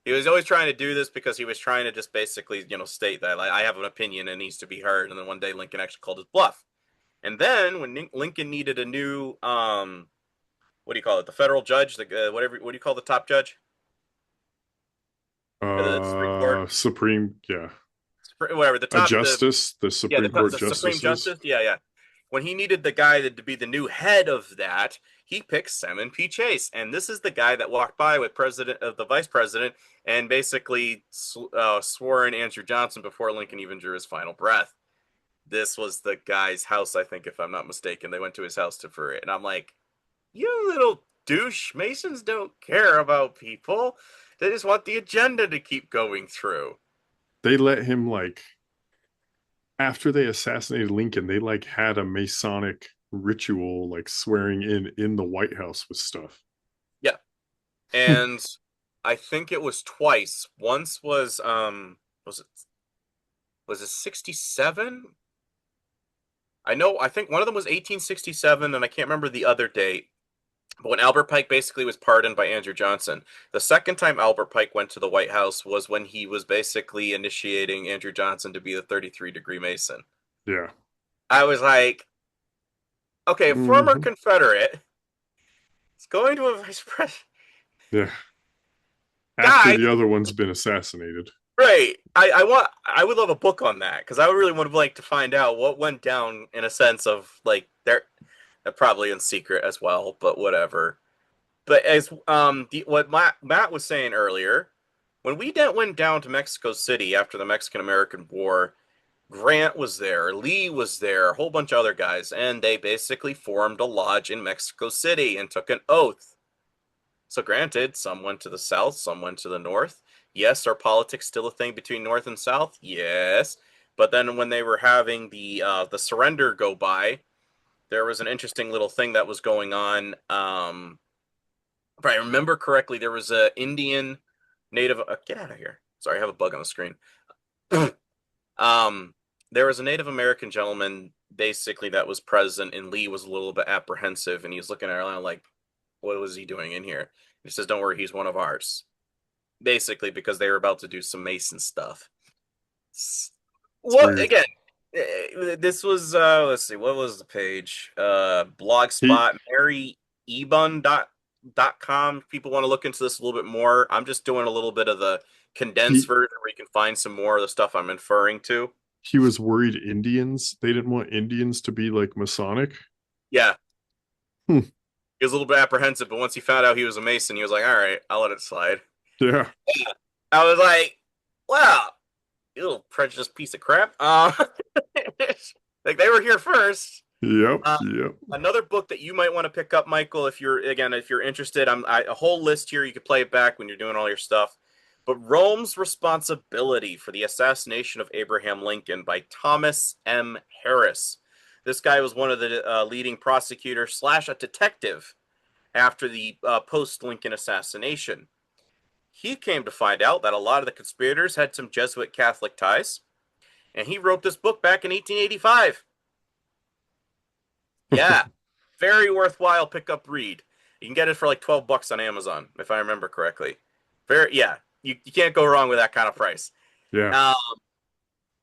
He was always trying to do this because he was trying to just basically, state that, like, I have an opinion and it needs to be heard. And then one day Lincoln actually called his bluff. And then when Lincoln needed a new, what do you call it? The federal judge, what do you call the top judge? Supreme, yeah. Whatever, the top justice, the Supreme Court justice. Supreme Justice, yeah. When he needed the guy to be the new head of that, he picked Salmon P. Chase. And this is the guy that walked by with the vice president and basically swore in Andrew Johnson before Lincoln even drew his final breath. This was the guy's house, I think, if I'm not mistaken. They went to his house for it. And I'm like, you little douche. Masons don't care about people. They just want the agenda to keep going through. They let him, after they assassinated Lincoln, they had a Masonic ritual, swearing in the White House with stuff. Yeah. And I think it was twice. Once was it 67? I think one of them was 1867, and I can't remember the other date. But when Albert Pike basically was pardoned by Andrew Johnson, the second time Albert Pike went to the White House was when he was basically initiating Andrew Johnson to be the 33 degree Mason. Yeah. I was like, okay, a former Confederate is going to a vice president. Yeah. After the other one's been assassinated. Right. I would love a book on that because I would really would like to find out what went down in a sense of like they're probably in secret as well, but whatever. But as what Matt was saying earlier, when we went down to Mexico City after the Mexican American War, Grant was there, Lee was there, a whole bunch of other guys, and they basically formed a lodge in Mexico City and took an oath. So granted, some went to the south, some went to the north. Yes, are politics still a thing between north and south? Yes. But then when they were having the surrender go by, there was an interesting little thing that was going on. If I remember correctly, there was a Indian native. Get out of here! Sorry, I have a bug on the screen. There was a Native American gentleman basically that was present, and Lee was a little bit apprehensive, and he was looking at her like, "What was he doing in here?" He says, "Don't worry, he's one of ours." Basically, because they were about to do some Mason stuff. What again? This was let's see, what was the page? Blogspot, maryebun.com. People want to look into this a little bit more. I'm just doing a little bit of the condensed version where you can find some more of the stuff I'm inferring to. He was worried they didn't want Indians to be like Masonic. Yeah. He was a little bit apprehensive, but once he found out he was a Mason, he was like, all right, I'll let it slide. Yeah. I was like, wow, you little prejudiced piece of crap. Like they were here first. Yep. Yep. Another book that you might want to pick up, Michael, if you're interested, a whole list here. You can play it back when you're doing all your stuff. But Rome's Responsibility for the Assassination of Abraham Lincoln by Thomas M. Harris. This guy was one of the leading prosecutors / a detective after the post-Lincoln assassination. He came to find out that a lot of the conspirators had some Jesuit Catholic ties, and he wrote this book back in 1885. Yeah, very worthwhile pick-up read. You can get it for like $12 on Amazon, if I remember correctly. You can't go wrong with that kind of price. Yeah.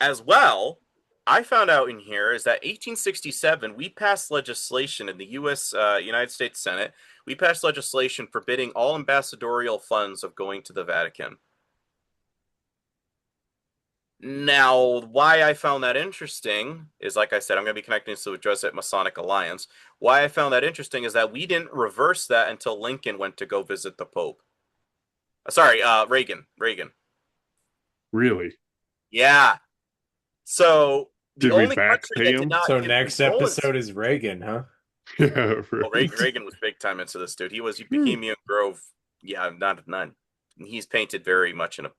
As well, I found out in here is that 1867, we passed legislation in the United States Senate. We passed legislation forbidding all ambassadorial funds of going to the Vatican. Now, why I found that interesting is, like I said, I'm going to be connecting this to the Jesuit Masonic Alliance. Why I found that interesting is that we didn't reverse that until Lincoln went to go visit the Pope. Sorry, Reagan. Really? Yeah. So did we back pay him? So next episode is Reagan, huh? Yeah. Right. Well, Reagan was big time into this, dude. He became Young Grove. Yeah, not. He's painted very much in a.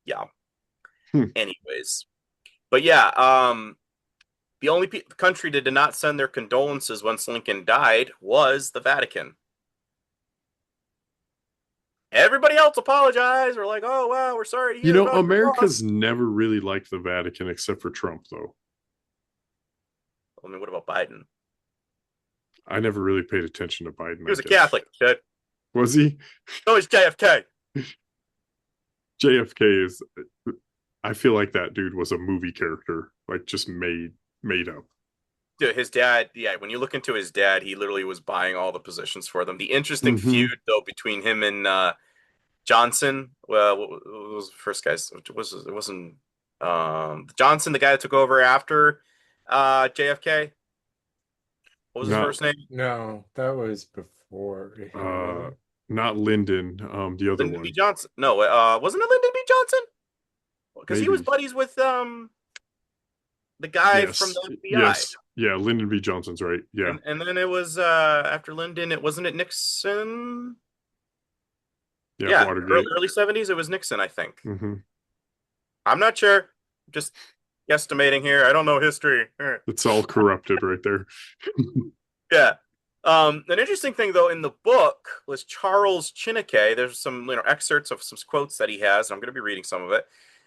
Yeah. Anyways, but yeah, the only country that did not send their condolences once Lincoln died was the Vatican. Everybody else apologized. We're like, oh, wow, we're sorry to hear about America's never really liked the Vatican except for Trump, though. I mean, what about Biden? I never really paid attention to Biden. He was a Catholic, kid. Was he? So is JFK. JFK is... I feel like that dude was a movie character, like just made up. Dude, his dad, yeah, when you look into his dad, he literally was buying all the positions for them. The interesting feud, though, between him and Johnson, well, what was the first guy's? It wasn't Johnson, the guy that took over after JFK? What was his first name? No, that was before. Not Lyndon, the other Lyndon one. B. Johnson. No, wasn't it Lyndon B. Johnson? Because he was buddies with the guy from the FBI. Yes. Yeah, Lyndon B. Johnson's right. Yeah. And then it was after Lyndon, wasn't it Nixon? Yeah, early 70s, it was Nixon, I think. Mm-hmm. I'm not sure. Just guesstimating here. I don't know history. It's all corrupted right there. Yeah. An interesting thing, though, in the book was Charles Chineke. There's some excerpts of some quotes that he has, and I'm going to be reading some of it.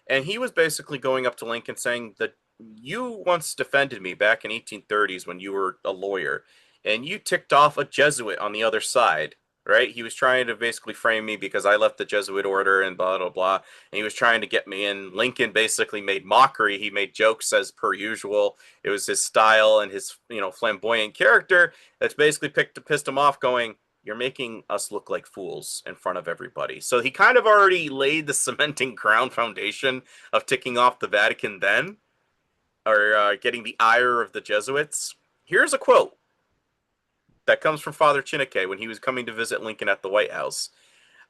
And he was basically going up to Lincoln saying that you once defended me back in 1830s when you were a lawyer, and you ticked off a Jesuit on the other side, right? He was trying to basically frame me because I left the Jesuit order and blah, blah, blah. And he was trying to get me in. Lincoln basically made mockery. He made jokes as per usual. It was his style and his, flamboyant character that's basically pissed him off going, you're making us look like fools in front of everybody. So he kind of already laid the cementing ground foundation of ticking off the Vatican then, or getting the ire of the Jesuits. Here's a quote that comes from Father Chineke when he was coming to visit Lincoln at the White House.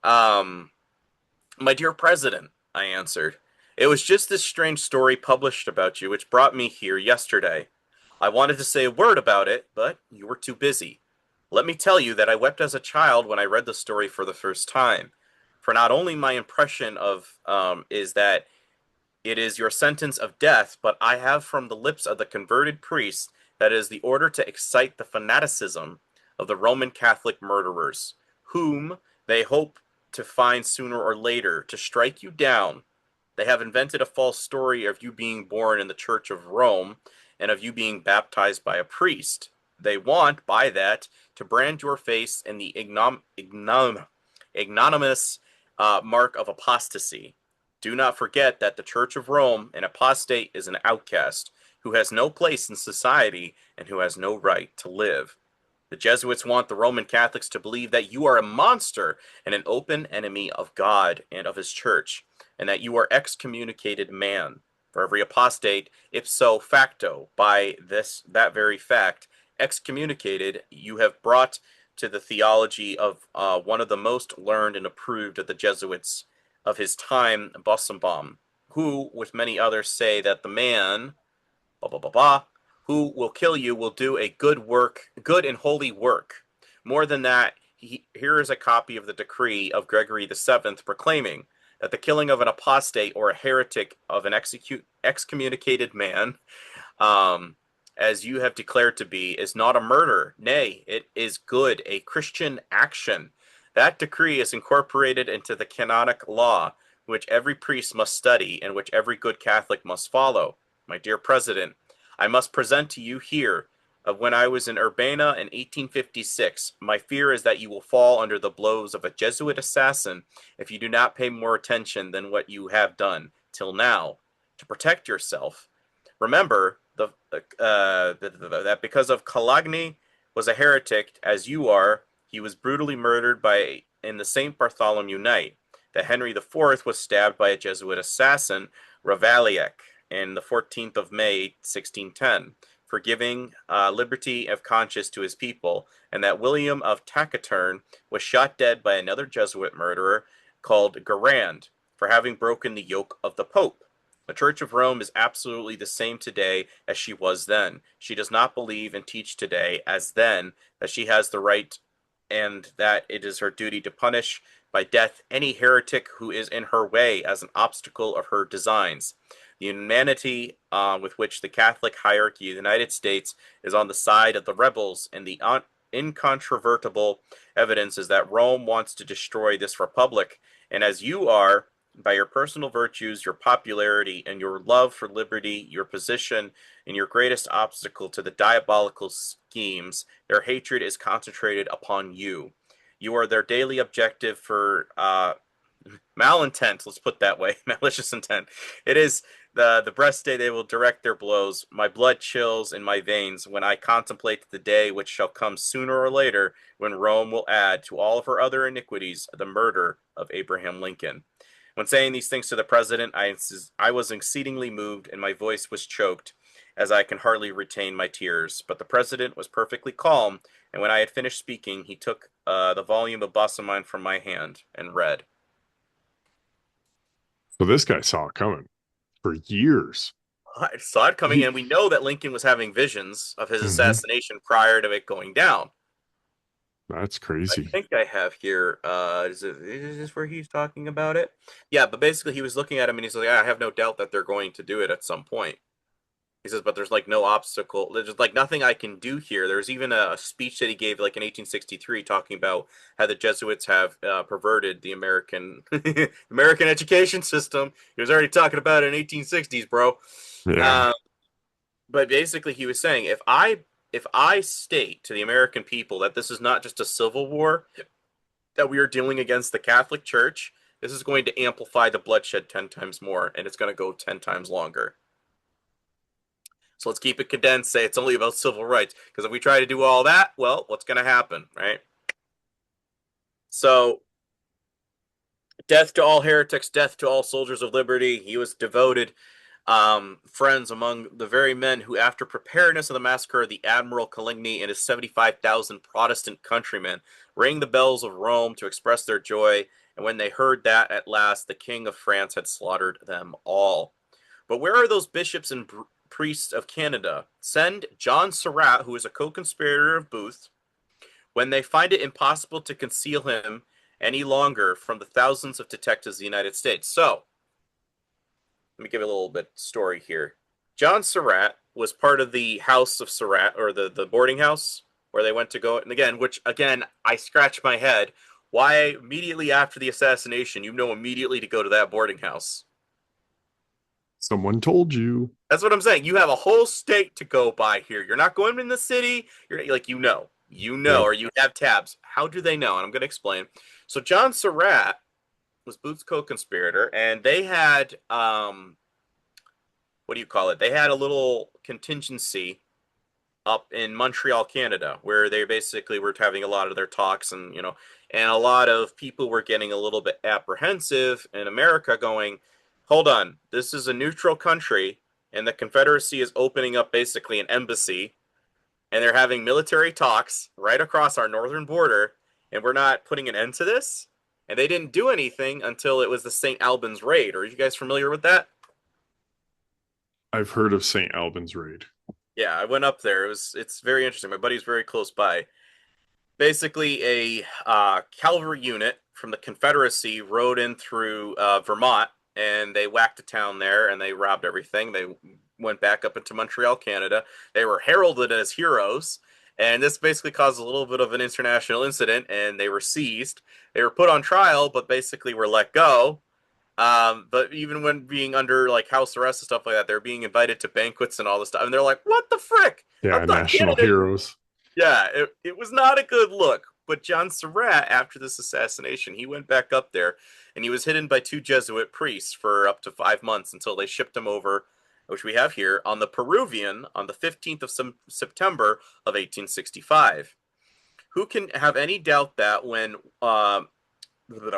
My dear President, I answered, it was just this strange story published about you which brought me here yesterday. I wanted to say a word about it, but you were too busy. Let me tell you that I wept as a child when I read the story for the first time. For not only my impression of is that it is your sentence of death, but I have from the lips of the converted priest that it is the order to excite the fanaticism of the Roman Catholic murderers, whom they hope to find sooner or later, to strike you down. They have invented a false story of you being born in the Church of Rome and of you being baptized by a priest. They want, by that, to brand your face in the ignominious mark of apostasy. Do not forget that the Church of Rome, an apostate, is an outcast who has no place in society and who has no right to live. The Jesuits want the Roman Catholics to believe that you are a monster and an open enemy of God and of his church, and that you are excommunicated man. For every apostate, ipso facto, by that very fact, excommunicated, you have brought to the theology of one of the most learned and approved of the Jesuits of his time, Bossambam, who, with many others, say that the man, who will kill you will do a good and holy work. More than that, here is a copy of the decree of Gregory VII proclaiming that the killing of an apostate or a heretic of an excommunicated man, as you have declared to be, is not a murder. Nay, it is good, a Christian action. That decree is incorporated into the canonic law, which every priest must study and which every good Catholic must follow. My dear President, I must present to you here of when I was in Urbana in 1856. My fear is that you will fall under the blows of a Jesuit assassin if you do not pay more attention than what you have done till now to protect yourself. Remember that because of Coligny was a heretic as you are, he was brutally murdered in the St. Bartholomew night. That Henry IV was stabbed by a Jesuit assassin, Ravaillac, in the 14th of May, 1610, for giving liberty of conscience to his people, and that William of Taciturn was shot dead by another Jesuit murderer called Garand for having broken the yoke of the Pope. The Church of Rome is absolutely the same today as she was then. She does not believe and teach today, as then, that she has the right and that it is her duty to punish by death any heretic who is in her way as an obstacle of her designs. The humanity with which the Catholic hierarchy of the United States is on the side of the rebels, and the incontrovertible evidence is that Rome wants to destroy this republic, and as you are, by your personal virtues, your popularity, and your love for liberty, your position, and your greatest obstacle to the diabolical schemes, their hatred is concentrated upon you. You are their daily objective for malintent, let's put that way, malicious intent. It is the breast day they will direct their blows. My blood chills in my veins when I contemplate the day which shall come sooner or later when Rome will add to all of her other iniquities the murder of Abraham Lincoln. When saying these things to the president, I was exceedingly moved and my voice was choked, as I can hardly retain my tears. But the president was perfectly calm, and when I had finished speaking, he took the volume of Bassamine from my hand and read. So this guy saw it coming for years. I saw it coming, and we know that Lincoln was having visions of his assassination prior to it going down. That's crazy. I think I have here. Is this where he's talking about it? Yeah, but basically he was looking at him and he's like, I have no doubt that they're going to do it at some point. He says, but there's like no obstacle. There's like nothing I can do here. There's even a speech that he gave like in 1863 talking about how the Jesuits have perverted the American American education system. He was already talking about it in 1860s, bro. Yeah. But basically he was saying, if I state to the American people that this is not just a civil war, that we are dealing against the Catholic Church, this is going to amplify the bloodshed 10 times more, and it's going to go 10 times longer. So let's keep it condensed, say it's only about civil rights, because if we try to do all that, well, what's going to happen, right? So, death to all heretics, death to all soldiers of liberty. He was devoted friends among the very men who, after preparedness of the massacre of the Admiral Coligny and his 75,000 Protestant countrymen, rang the bells of Rome to express their joy, and when they heard that at last the King of France had slaughtered them all. But where are those bishops and priests of Canada? Send John Surratt, who is a co-conspirator of Booth, when they find it impossible to conceal him any longer from the thousands of detectives of the United States. So, let me give you a little bit story here. John Surratt was part of the House of Surratt, or the boarding house, where they went to go, and again, which, again, I scratch my head. Why immediately after the assassination, you know immediately to go to that boarding house? Someone told you. That's what I'm saying. You have a whole state to go by here. You're not going in the city. You're like, Yep. or you have tabs. How do they know? And I'm going to explain. So John Surratt was Booth's co-conspirator, and they had what do you call it? They had a little contingency up in Montreal, Canada, where they basically were having a lot of their talks, and and a lot of people were getting a little bit apprehensive in America, going, "Hold on, this is a neutral country, and the Confederacy is opening up basically an embassy, and they're having military talks right across our northern border, and we're not putting an end to this." And they didn't do anything until it was the St. Albans raid. Are you guys familiar with that? I've heard of St. Albans raid. Yeah, I went up there. It's very interesting. My buddy's very close by. Basically, a cavalry unit from the Confederacy rode in through Vermont, and they whacked a town there, and they robbed everything. They went back up into Montreal, Canada. They were heralded as heroes, and this basically caused a little bit of an international incident, and they were seized. They were put on trial, but basically were let go. But even when being under like house arrest and stuff like that, they're being invited to banquets and all this stuff, and they're like, "What the frick?" Yeah, national Canada. heroes. Yeah, it was not a good look. But John Surratt, after this assassination, he went back up there, and he was hidden by 2 Jesuit priests for up to 5 months until they shipped him over, which we have here, on the Peruvian on the 15th of September of 1865. Who can have any doubt that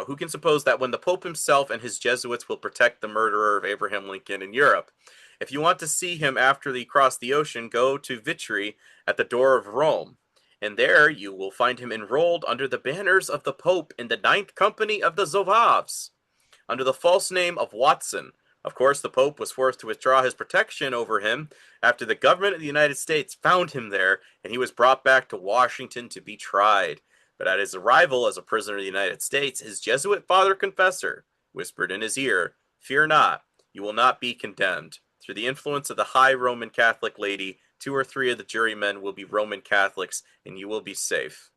who can suppose that when the Pope himself and his Jesuits will protect the murderer of Abraham Lincoln in Europe? If you want to see him after he crossed the ocean, go to Vitry at the door of Rome, and there you will find him enrolled under the banners of the Pope in the 9th Company of the Zouaves, under the false name of Watson. Of course, the Pope was forced to withdraw his protection over him after the government of the United States found him there, and he was brought back to Washington to be tried. But at his arrival as a prisoner of the United States, his Jesuit father confessor whispered in his ear, "Fear not, you will not be condemned. Through the influence of the high Roman Catholic lady, 2 or 3 of the jurymen will be Roman Catholics, and you will be safe."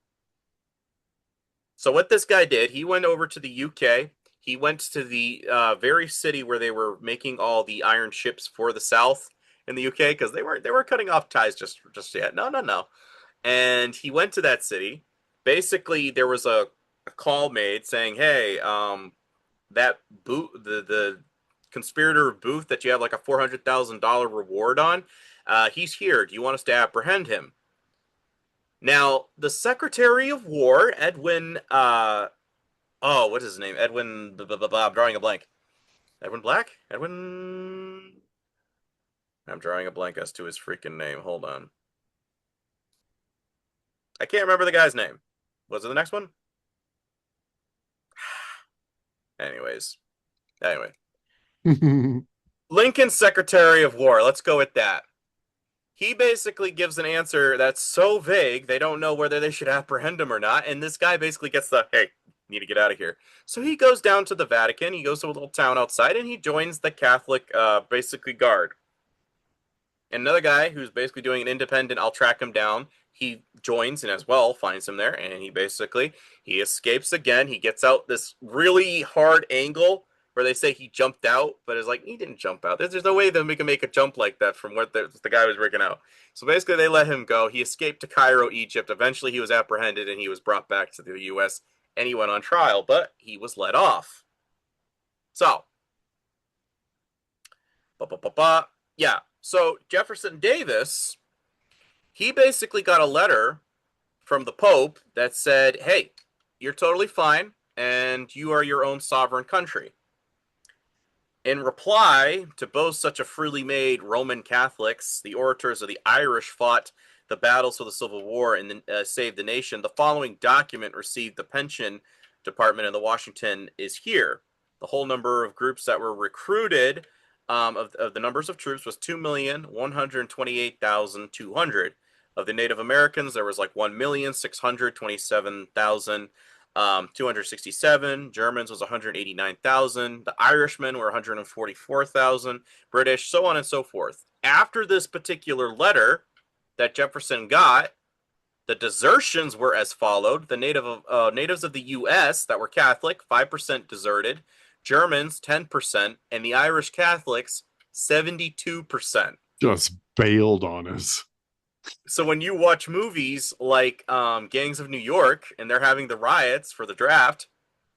So what this guy did, he went over to the UK. He went to the very city where they were making all the iron ships for the South in the UK, because they were cutting off ties just yet. No. And he went to that city. Basically, there was a call made saying, "Hey, that the conspirator of Booth that you have like a $400,000 reward on, he's here. Do you want us to apprehend him?" Now, the Secretary of War, Edwin, what is his name? Edwin, I'm drawing a blank. Edwin Black? I'm drawing a blank as to his freaking name. Hold on. I can't remember the guy's name. Was it the next one? Anyway. Lincoln's Secretary of War. Let's go with that. He basically gives an answer that's so vague, they don't know whether they should apprehend him or not. And this guy basically gets the, "Hey, need to get out of here." So he goes down to the Vatican. He goes to a little town outside, and he joins the Catholic, basically, guard. Another guy who's basically doing an independent, "I'll track him down," he joins and as well finds him there, and he escapes again. He gets out this really hard angle where they say he jumped out, but it's like, he didn't jump out. There's no way that we can make a jump like that from what the guy was rigging out. So basically they let him go. He escaped to Cairo, Egypt. Eventually he was apprehended and he was brought back to the US, and he went on trial, but he was let off. So, yeah. So Jefferson Davis, he basically got a letter from the Pope that said, "Hey, you're totally fine, and you are your own sovereign country. In reply to both such a freely made Roman Catholics, the orators of the Irish fought the battles of the Civil War and saved the nation. The following document received the pension department in the Washington is here. The whole number of groups that were recruited of the numbers of troops was 2,128,200. Of the Native Americans, there was like 1,627,267. Germans was 189,000. The Irishmen were 144,000. British, so on and so forth. After this particular letter that Jefferson got, the desertions were as followed. The natives of the U.S. that were Catholic, 5% deserted. Germans, 10%. And the Irish Catholics, 72%. Just bailed on us. So when you watch movies like Gangs of New York and they're having the riots for the draft,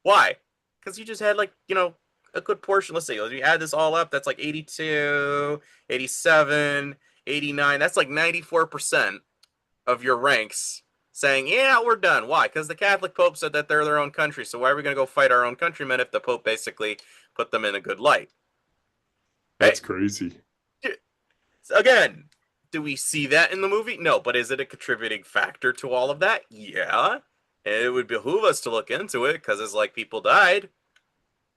why? Because you just had like, a good portion. Let's say you add this all up, that's like 82, 87, 89. That's like 94% of your ranks saying, yeah, we're done. Why? Because the Catholic Pope said that they're their own country. So why are we going to go fight our own countrymen if the Pope basically put them in a good light? That's crazy. Again, do we see that in the movie? No, but is it a contributing factor to all of that? Yeah. And it would behoove us to look into it because it's like people died.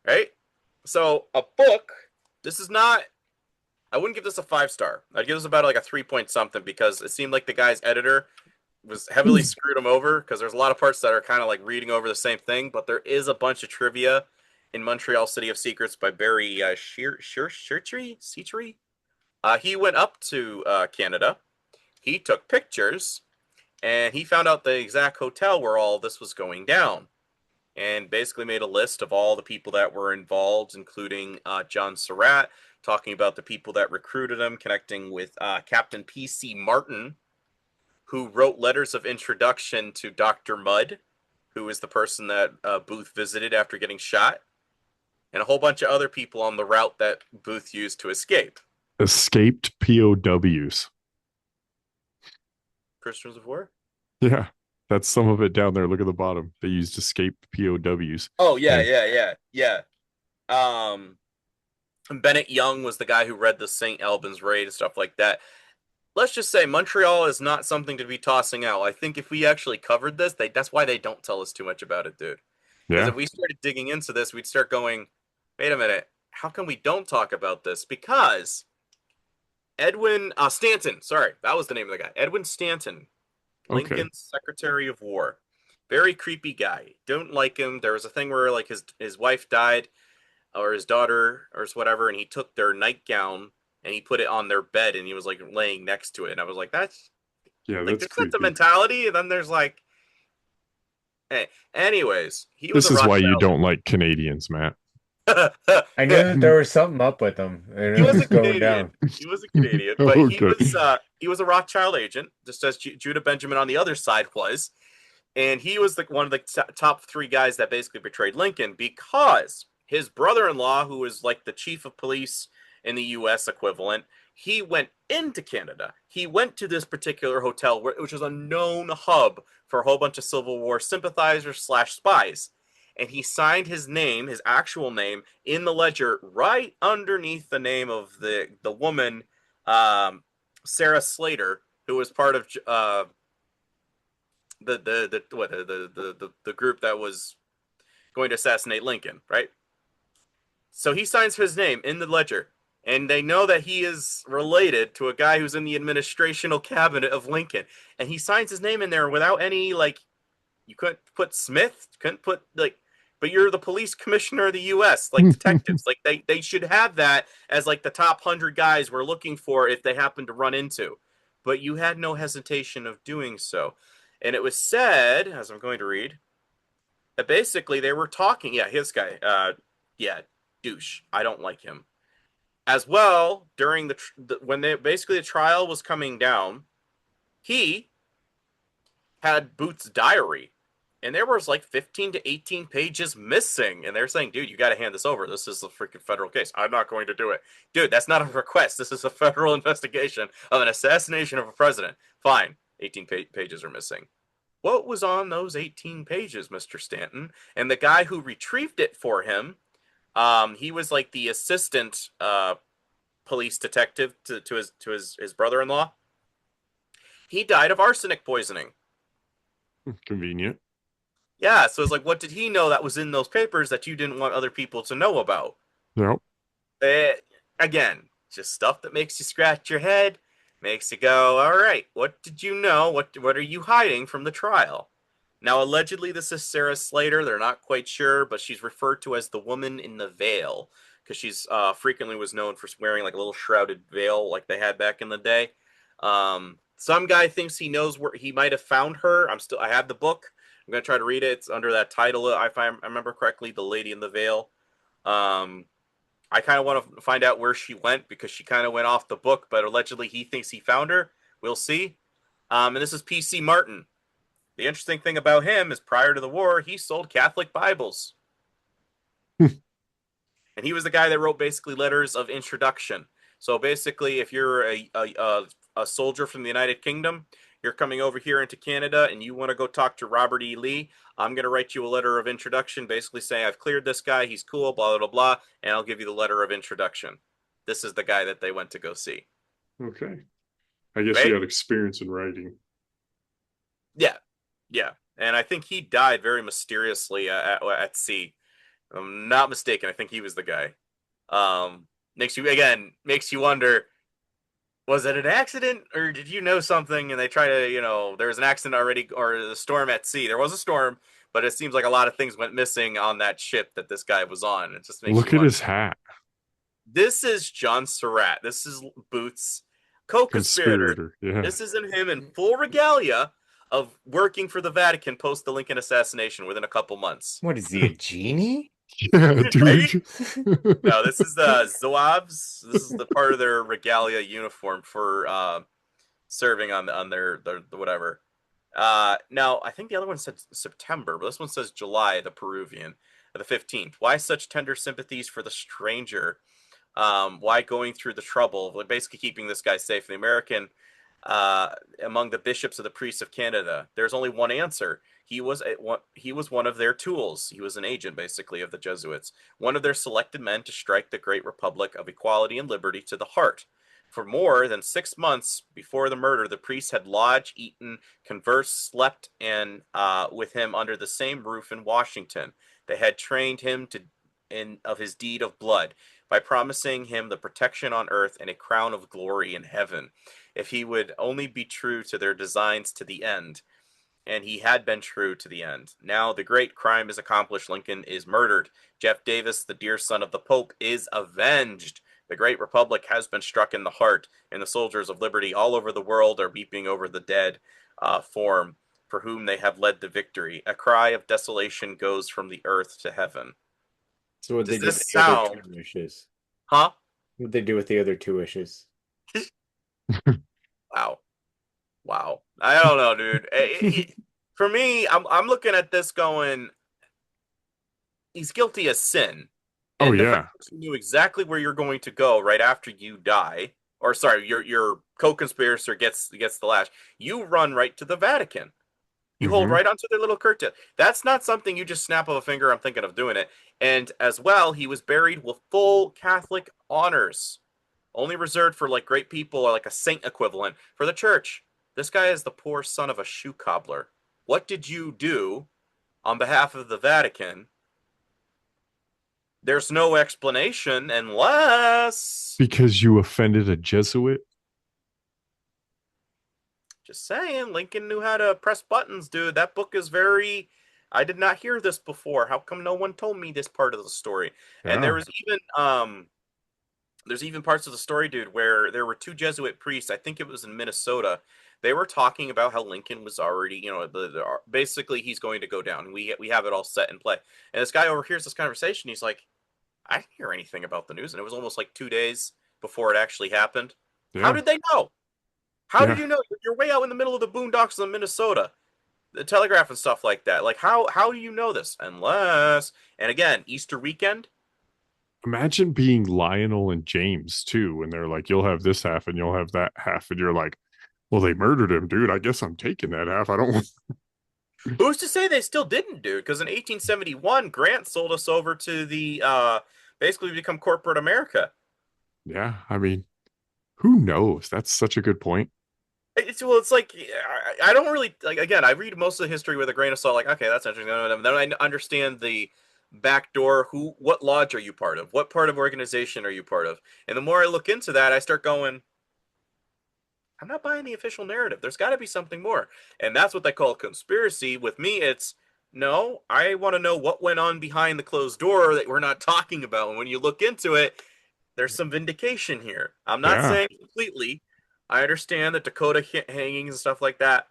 Right? So a book, this is not, I wouldn't give this a 5-star. I'd give this about like a 3-point something because it seemed like the guy's editor was heavily screwed him over because there's a lot of parts that are kind of like reading over the same thing, but there is a bunch of trivia in Montreal City of Secrets by Barry Sheartree. He went up to Canada. He took pictures, and he found out the exact hotel where all this was going down, and basically made a list of all the people that were involved, including John Surratt, talking about the people that recruited him, connecting with Captain P.C. Martin, who wrote letters of introduction to Dr. Mudd, who is the person that Booth visited after getting shot, and a whole bunch of other people on the route that Booth used to escape. Escaped POWs. Prisoners of war? Yeah, that's some of it down there. Look at the bottom. They used escaped POWs. Oh, yeah. Bennett Young was the guy who read the St. Albans raid and stuff like that. Let's just say Montreal is not something to be tossing out. I think if we actually covered this, that's why they don't tell us too much about it, dude. Because if we started digging into this, we'd start going, wait a minute, how come we don't talk about this? Because Edwin Stanton, sorry, that was the name of the guy. Edwin Stanton, Lincoln's Secretary of War. Very creepy guy. Don't like him. There was a thing where like his wife died, or his daughter, or whatever, and he took their nightgown and he put it on their bed, and he was like laying next to it. And I was like, that's there's sentimentality, and then there's like, hey. Anyways, he was. This is why you don't like Canadians, Matt. I knew that there was something up with him. He was a Canadian. He was a Canadian, but he was a Rothschild agent, just as Judah Benjamin on the other side was, and he was one of the top 3 guys that basically betrayed Lincoln because his brother-in-law, who was like the chief of police in the U.S. equivalent, he went into Canada. He went to this particular hotel, which was a known hub for a whole bunch of Civil War sympathizers / spies. And he signed his name, his actual name, in the ledger right underneath the name of the woman, Sarah Slater, who was part of the group that was going to assassinate Lincoln, right? So he signs his name in the ledger, and they know that he is related to a guy who's in the administrational cabinet of Lincoln, and he signs his name in there without any like. You couldn't put Smith, couldn't put like. But you're the police commissioner of the U.S., like detectives. Like they should have that as like the top 100 guys we're looking for if they happen to run into. But you had no hesitation of doing so. And it was said, as I'm going to read, that basically they were talking. Yeah, his guy. Douche. I don't like him. As well, during when the trial was coming down, he had Booth's diary. And there was like 15 to 18 pages missing. And they're saying, dude, you got to hand this over. This is a freaking federal case. I'm not going to do it. Dude, that's not a request. This is a federal investigation of an assassination of a president. Fine. 18 pages are missing. what was on those 18 pages, Mr. Stanton? And the guy who retrieved it for him, he was like the assistant police detective to his brother-in-law. He died of arsenic poisoning. Convenient. Yeah, so it's like, what did he know that was in those papers that you didn't want other people to know about? Nope. Again, just stuff that makes you scratch your head, makes you go, all right, what did you know? What are you hiding from the trial? Now, allegedly, this is Sarah Slater. They're not quite sure, but she's referred to as the woman in the veil because she's frequently was known for wearing like a little shrouded veil like they had back in the day. Some guy thinks he knows where he might have found her. I have the book. I'm going to try to read it. It's under that title, if I remember correctly, The Lady in the Veil. I kind of want to find out where she went because she kind of went off the book, but allegedly he thinks he found her. We'll see. And this is P.C. Martin. The interesting thing about him is prior to the war, he sold Catholic Bibles. And he was the guy that wrote basically letters of introduction. So basically, if you're a soldier from the United Kingdom, you're coming over here into Canada and you want to go talk to Robert E. Lee, I'm going to write you a letter of introduction basically saying I've cleared this guy, he's cool, blah, blah, blah, and I'll give you the letter of introduction. This is the guy that they went to go see. Okay. I guess Right? he had experience in writing. Yeah. And I think he died very mysteriously at sea. If I'm not mistaken, I think he was the guy. Makes you wonder, was it an accident or did you know something and they try to, there was an accident already or the storm at sea. There was a storm, but it seems like a lot of things went missing on that ship that this guy was on. It just makes Look you at wonder. his hat. This is John Surratt. This is Boots, co-conspirator. Conspirator. Yeah. This isn't him in full regalia of working for the Vatican post the Lincoln assassination within a couple months. What is he, a genie? Yeah, dude. No, this is the Zouaves. This is the part of their regalia uniform for serving on their whatever. Now, I think the other one said September, but this one says July, the Peruvian, the 15th. Why such tender sympathies for the stranger? Why going through the trouble of basically keeping this guy safe? The American, among the bishops of the priests of Canada, there's only one answer. He was one of their tools. He was an agent, basically, of the Jesuits, one of their selected men to strike the great republic of equality and liberty to the heart. For more than 6 months before the murder, the priest had lodged, eaten, conversed, slept, and with him under the same roof in Washington. They had trained him of his deed of blood by promising him the protection on earth and a crown of glory in heaven, if he would only be true to their designs to the end. And he had been true to the end. Now the great crime is accomplished. Lincoln is murdered. Jeff Davis, the dear son of the Pope, is avenged. The great republic has been struck in the heart, and the soldiers of liberty all over the world are weeping over the dead form for whom they have led to victory. A cry of desolation goes from the earth to heaven. So what Does they do this with the other sound- two wishes? Huh? What they do with the other two wishes? Wow. I don't know, dude. For me, I'm looking at this going, he's guilty of sin. Oh, And the yeah. fact that you knew exactly where you're going to go right after you die, or sorry, your co-conspirator gets the lash. You run right to the Vatican. You hold Mhm. right onto their little curtain. That's not something you just snap of a finger. I'm thinking of doing it. And as well, he was buried with full Catholic honors, only reserved for like great people or like a saint equivalent for the church. This guy is the poor son of a shoe cobbler. What did you do on behalf of the Vatican? There's no explanation unless... Because you offended a Jesuit? Just saying, Lincoln knew how to press buttons, dude. That book is very... I did not hear this before. How come no one told me this part of the story? And there Yeah. was even... there's even parts of the story, dude, where there were two Jesuit priests. I think it was in Minnesota. They were talking about how Lincoln was already, basically he's going to go down. We have it all set in play. And this guy overhears this conversation. He's like, I didn't hear anything about the news. And it was almost like 2 days before it actually happened. Yeah. How did they know? How did Yeah. you know? You're way out in the middle of the boondocks of Minnesota. The telegraph and stuff like that. Like, how do you know this? Unless, and again, Easter weekend. Imagine being Lionel and James too, and they're like, you'll have this half and you'll have that half, and you're like, well, they murdered him, dude. I guess I'm taking that half. I don't want Who's to say they still didn't, dude? Because in 1871, Grant sold us over to the basically become corporate America. Yeah, I mean, who knows? That's such a good point. It's like I don't really like. Again, I read most of the history with a grain of salt. Like, okay, that's interesting. Then I understand the back door. What lodge are you part of? What part of organization are you part of? And the more I look into that, I start going, I'm not buying the official narrative. There's got to be something more. And that's what they call conspiracy. With me, it's no, I want to know what went on behind the closed door that we're not talking about. And when you look into it, there's some vindication here. I'm not Yeah. saying completely. I understand the Dakota hangings and stuff like that.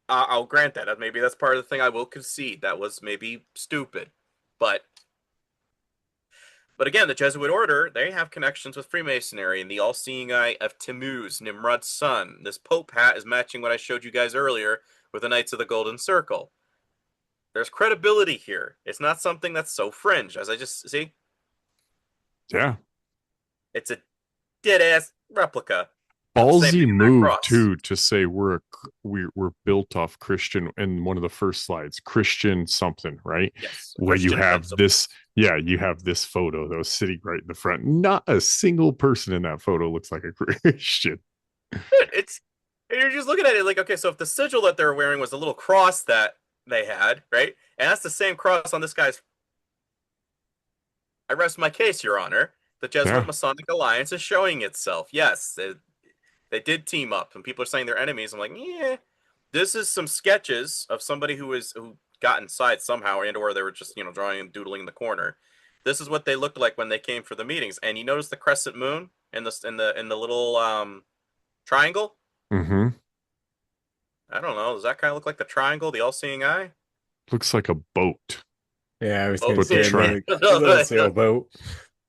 I'll grant that. Maybe that's part of the thing I will concede. That was maybe stupid. But again, the Jesuit order, they have connections with Freemasonry and the all-seeing eye of Tammuz, Nimrod's son. This Pope hat is matching what I showed you guys earlier with the Knights of the Golden Circle. There's credibility here. It's not something that's so fringe, as I just see. Yeah. It's a dead-ass replica. Ballsy move too to say we're built off Christian, in one of the first slides, Christian something, right? Yes. Where you have this, you have this photo that was sitting right in the front. Not a single person in that photo looks like a Christian. And you're just looking at it like, okay, so if the sigil that they're wearing was a little cross that they had, right? And that's the same cross on this guy's. I rest my case, Your Honor. The Jesuit Masonic Alliance is showing itself. Yes, they did team up, and people are saying they're enemies. I'm like, yeah, this is some sketches of somebody who got inside somehow, or they were just drawing and doodling in the corner. This is what they looked like when they came for the meetings. And you notice the crescent moon in the little triangle. Mm-hmm. I don't know. Does that kind of look like the triangle, the all-seeing eye? Looks like a boat. Yeah, I was going to say a little sailboat.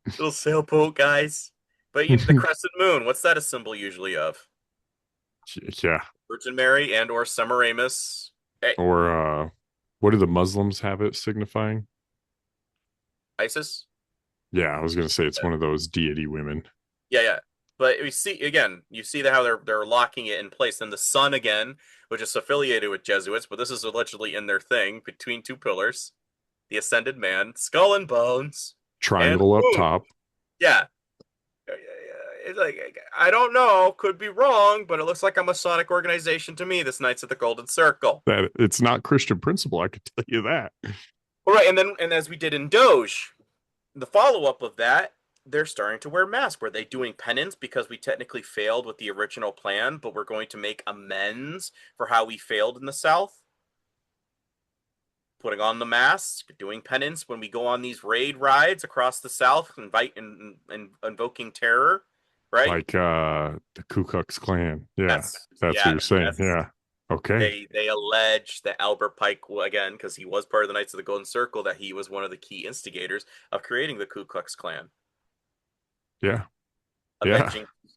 Little sailboat, guys. But the crescent moon, what's that a symbol usually of? Yeah. Virgin Mary and or Semiramis. Hey. Or what do the Muslims have it signifying? ISIS? Yeah, I was going to say it's one of those deity women. Yeah. But you see how they're locking it in place. And the sun again, which is affiliated with Jesuits, but this is allegedly in their thing, between two pillars. The ascended man, skull and bones. Triangle up top. Yeah. It's like, I don't know, could be wrong, but it looks like a Masonic organization to me, this Knights of the Golden Circle. That it's not Christian principle, I could tell you that. All right, and as we did in Doge, the follow-up of that, they're starting to wear masks. Were they doing penance because we technically failed with the original plan, but we're going to make amends for how we failed in the South? Putting on the mask, doing penance when we go on these raid rides across the South, invoking terror, right? Like the Ku Klux Klan. Yeah, that's what you're saying. Yeah. Okay. They allege that Albert Pike, again, because he was part of the Knights of the Golden Circle, that he was one of the key instigators of creating the Ku Klux Klan. Yeah.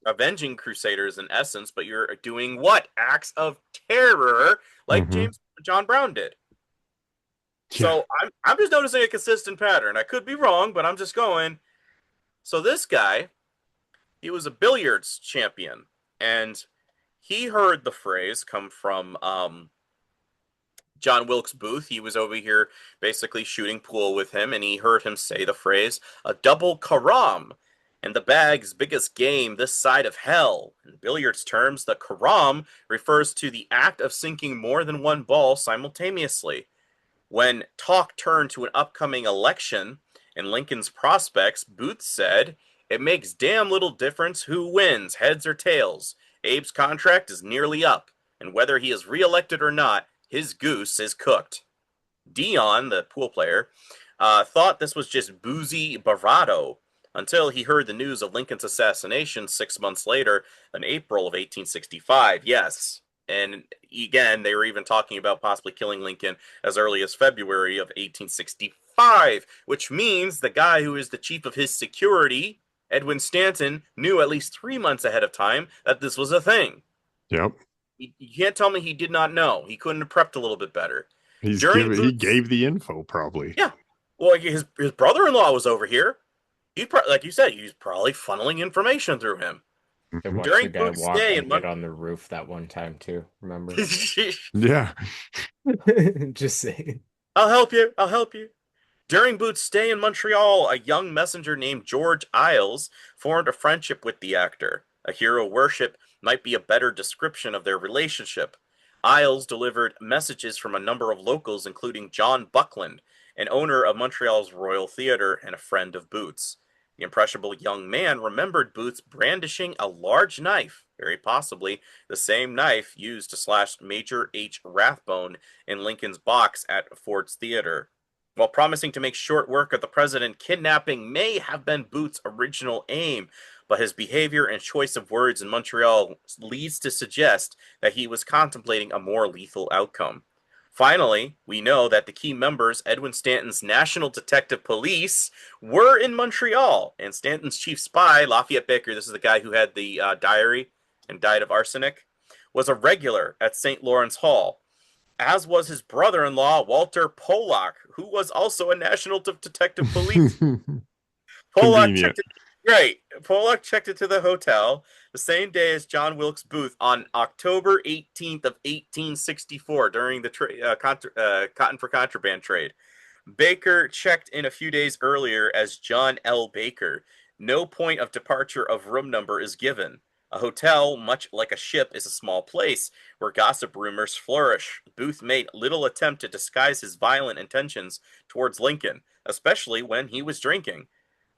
Avenging crusaders in essence, but you're doing what? Acts of terror, like John Brown did. Yeah. So I'm just noticing a consistent pattern. I could be wrong, but I'm just going. So this guy, he was a billiards champion, and he heard the phrase come from John Wilkes Booth. He was over here basically shooting pool with him, and he heard him say the phrase, a double karam, and the bag's biggest game this side of hell. In billiards terms, the karam refers to the act of sinking more than one ball simultaneously. When talk turned to an upcoming election and Lincoln's prospects, Booth said, it makes damn little difference who wins, heads or tails. Abe's contract is nearly up, and whether he is reelected or not, his goose is cooked. Dion, the pool player, thought this was just boozy bravado until he heard the news of Lincoln's assassination 6 months later in April of 1865. Yes. And again, they were even talking about possibly killing Lincoln as early as February of 1865, which means the guy who is the chief of his security, Edwin Stanton, knew at least 3 months ahead of time that this was a thing. Yep. You can't tell me he did not know. He couldn't have prepped a little bit better. He gave the info, probably. Yeah. Well, his brother-in-law was over here. Like you said, he's probably funneling information through him. They Mhm. watched During the guy Booth's walk stay and in get on the roof that one time too. Remember? Yeah. Just saying. I'll help you. I'll help you. During Booth's stay in Montreal, a young messenger named George Isles formed a friendship with the actor. A hero worship might be a better description of their relationship. Isles delivered messages from a number of locals, including John Buckland, an owner of Montreal's Royal Theatre and a friend of Booth's. The impressionable young man remembered Booth's brandishing a large knife, very possibly the same knife used to slash Major H. Rathbone in Lincoln's box at Ford's Theatre. While promising to make short work of the president, kidnapping may have been Booth's original aim, but his behavior and choice of words in Montreal leads to suggest that he was contemplating a more lethal outcome. Finally, we know that the key members, Edwin Stanton's National Detective Police, were in Montreal, and Stanton's chief spy, Lafayette Baker, this is the guy who had the diary and died of arsenic, was a regular at St. Lawrence Hall, as was his brother-in-law, Walter Pollock, who was also a National Detective Police. Pollock Convenient. checked it. Right. Pollock checked into the hotel the same day as John Wilkes Booth on October 18th of 1864 during the cotton for contraband trade. Baker checked in a few days earlier as John L. Baker. No point of departure of room number is given. A hotel, much like a ship, is a small place where gossip rumors flourish. Booth made little attempt to disguise his violent intentions towards Lincoln, especially when he was drinking.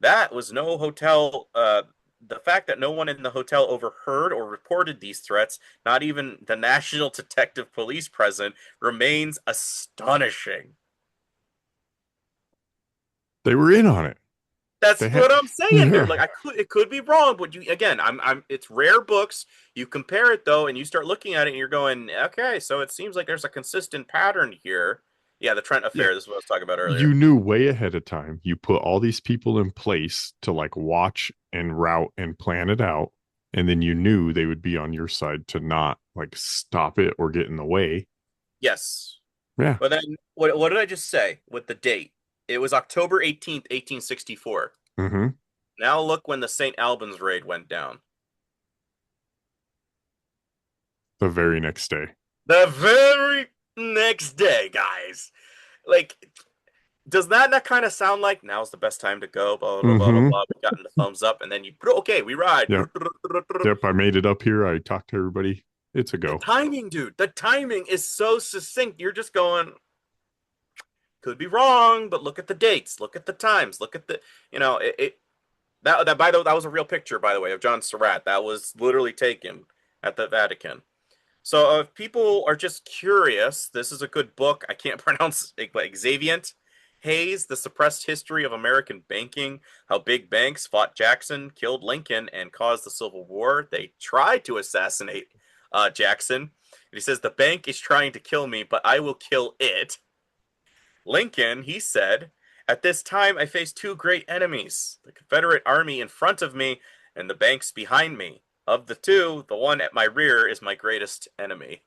That was no hotel. The fact that no one in the hotel overheard or reported these threats, not even the National Detective Police present, remains astonishing. They were in on it. That's They what had, I'm saying, yeah. dude. Like it could be wrong, but you again, it's rare books. You compare it though, and you start looking at it, and you're going, okay, so it seems like there's a consistent pattern here. Yeah, the Trent Yeah. affair. This is what I was talking about earlier. You knew way ahead of time. You put all these people in place to like watch and route and plan it out. And then you knew they would be on your side to not like stop it or get in the way. Yes, Yeah. but then what did I just say with the date? It was October 18th, 1864. Mm-hmm. Now look when the St. Albans raid went down. The very next day. The very next day, guys. Like, does that not kind of sound like now's the best time to go? Blah blah blah blah blah. We gotten the thumbs up, and then you okay, we ride. Yep. Yep. I made it up here. I talked to everybody. It's a go. The timing, dude. The timing is so succinct. You're just going. Could be wrong, but look at the dates. Look at the times. Look at the. That by the way, that was a real picture, by the way, of John Surratt. That was literally taken at the Vatican. So if people are just curious, this is a good book. I can't pronounce it, but Xavient Hayes, The Suppressed History of American Banking, How Big Banks Fought Jackson, Killed Lincoln, and Caused the Civil War. They tried to assassinate Jackson. And he says, the bank is trying to kill me, but I will kill it. Lincoln, he said, at this time I face two great enemies, the Confederate Army in front of me and the banks behind me. Of the two, the one at my rear is my greatest enemy.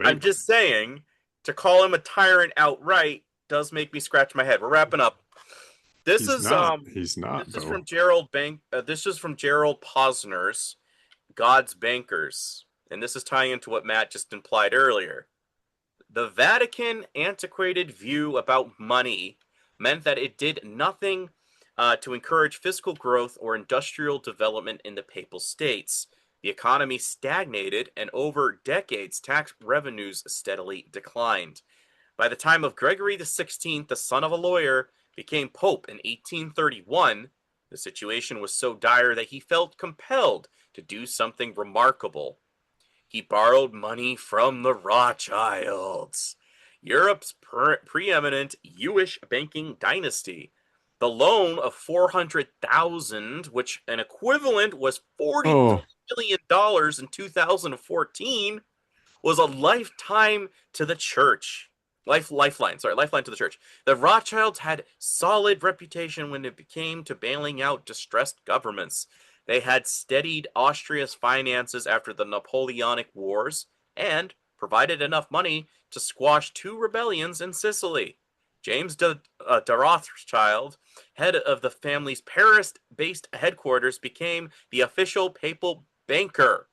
I'm just saying, to call him a tyrant outright does make me scratch my head. We're wrapping up. He's not. This is from Gerald Posner's God's Bankers, and this is tying into what Matt just implied earlier. The Vatican antiquated view about money meant that it did nothing to encourage fiscal growth or industrial development in the Papal States. The economy stagnated, and over decades, tax revenues steadily declined. By the time of Gregory XVI, the son of a lawyer, became Pope in 1831, the situation was so dire that he felt compelled to do something remarkable. He borrowed money from the Rothschilds, Europe's preeminent Jewish banking dynasty. The loan of $400,000, which an equivalent was $40 million in 2014, was a lifetime to the church. Lifeline to the church. The Rothschilds had solid reputation when it came to bailing out distressed governments. They had steadied Austria's finances after the Napoleonic Wars and provided enough money to squash two rebellions in Sicily. James de Rothschild, head of the family's Paris-based headquarters, became the official papal banker.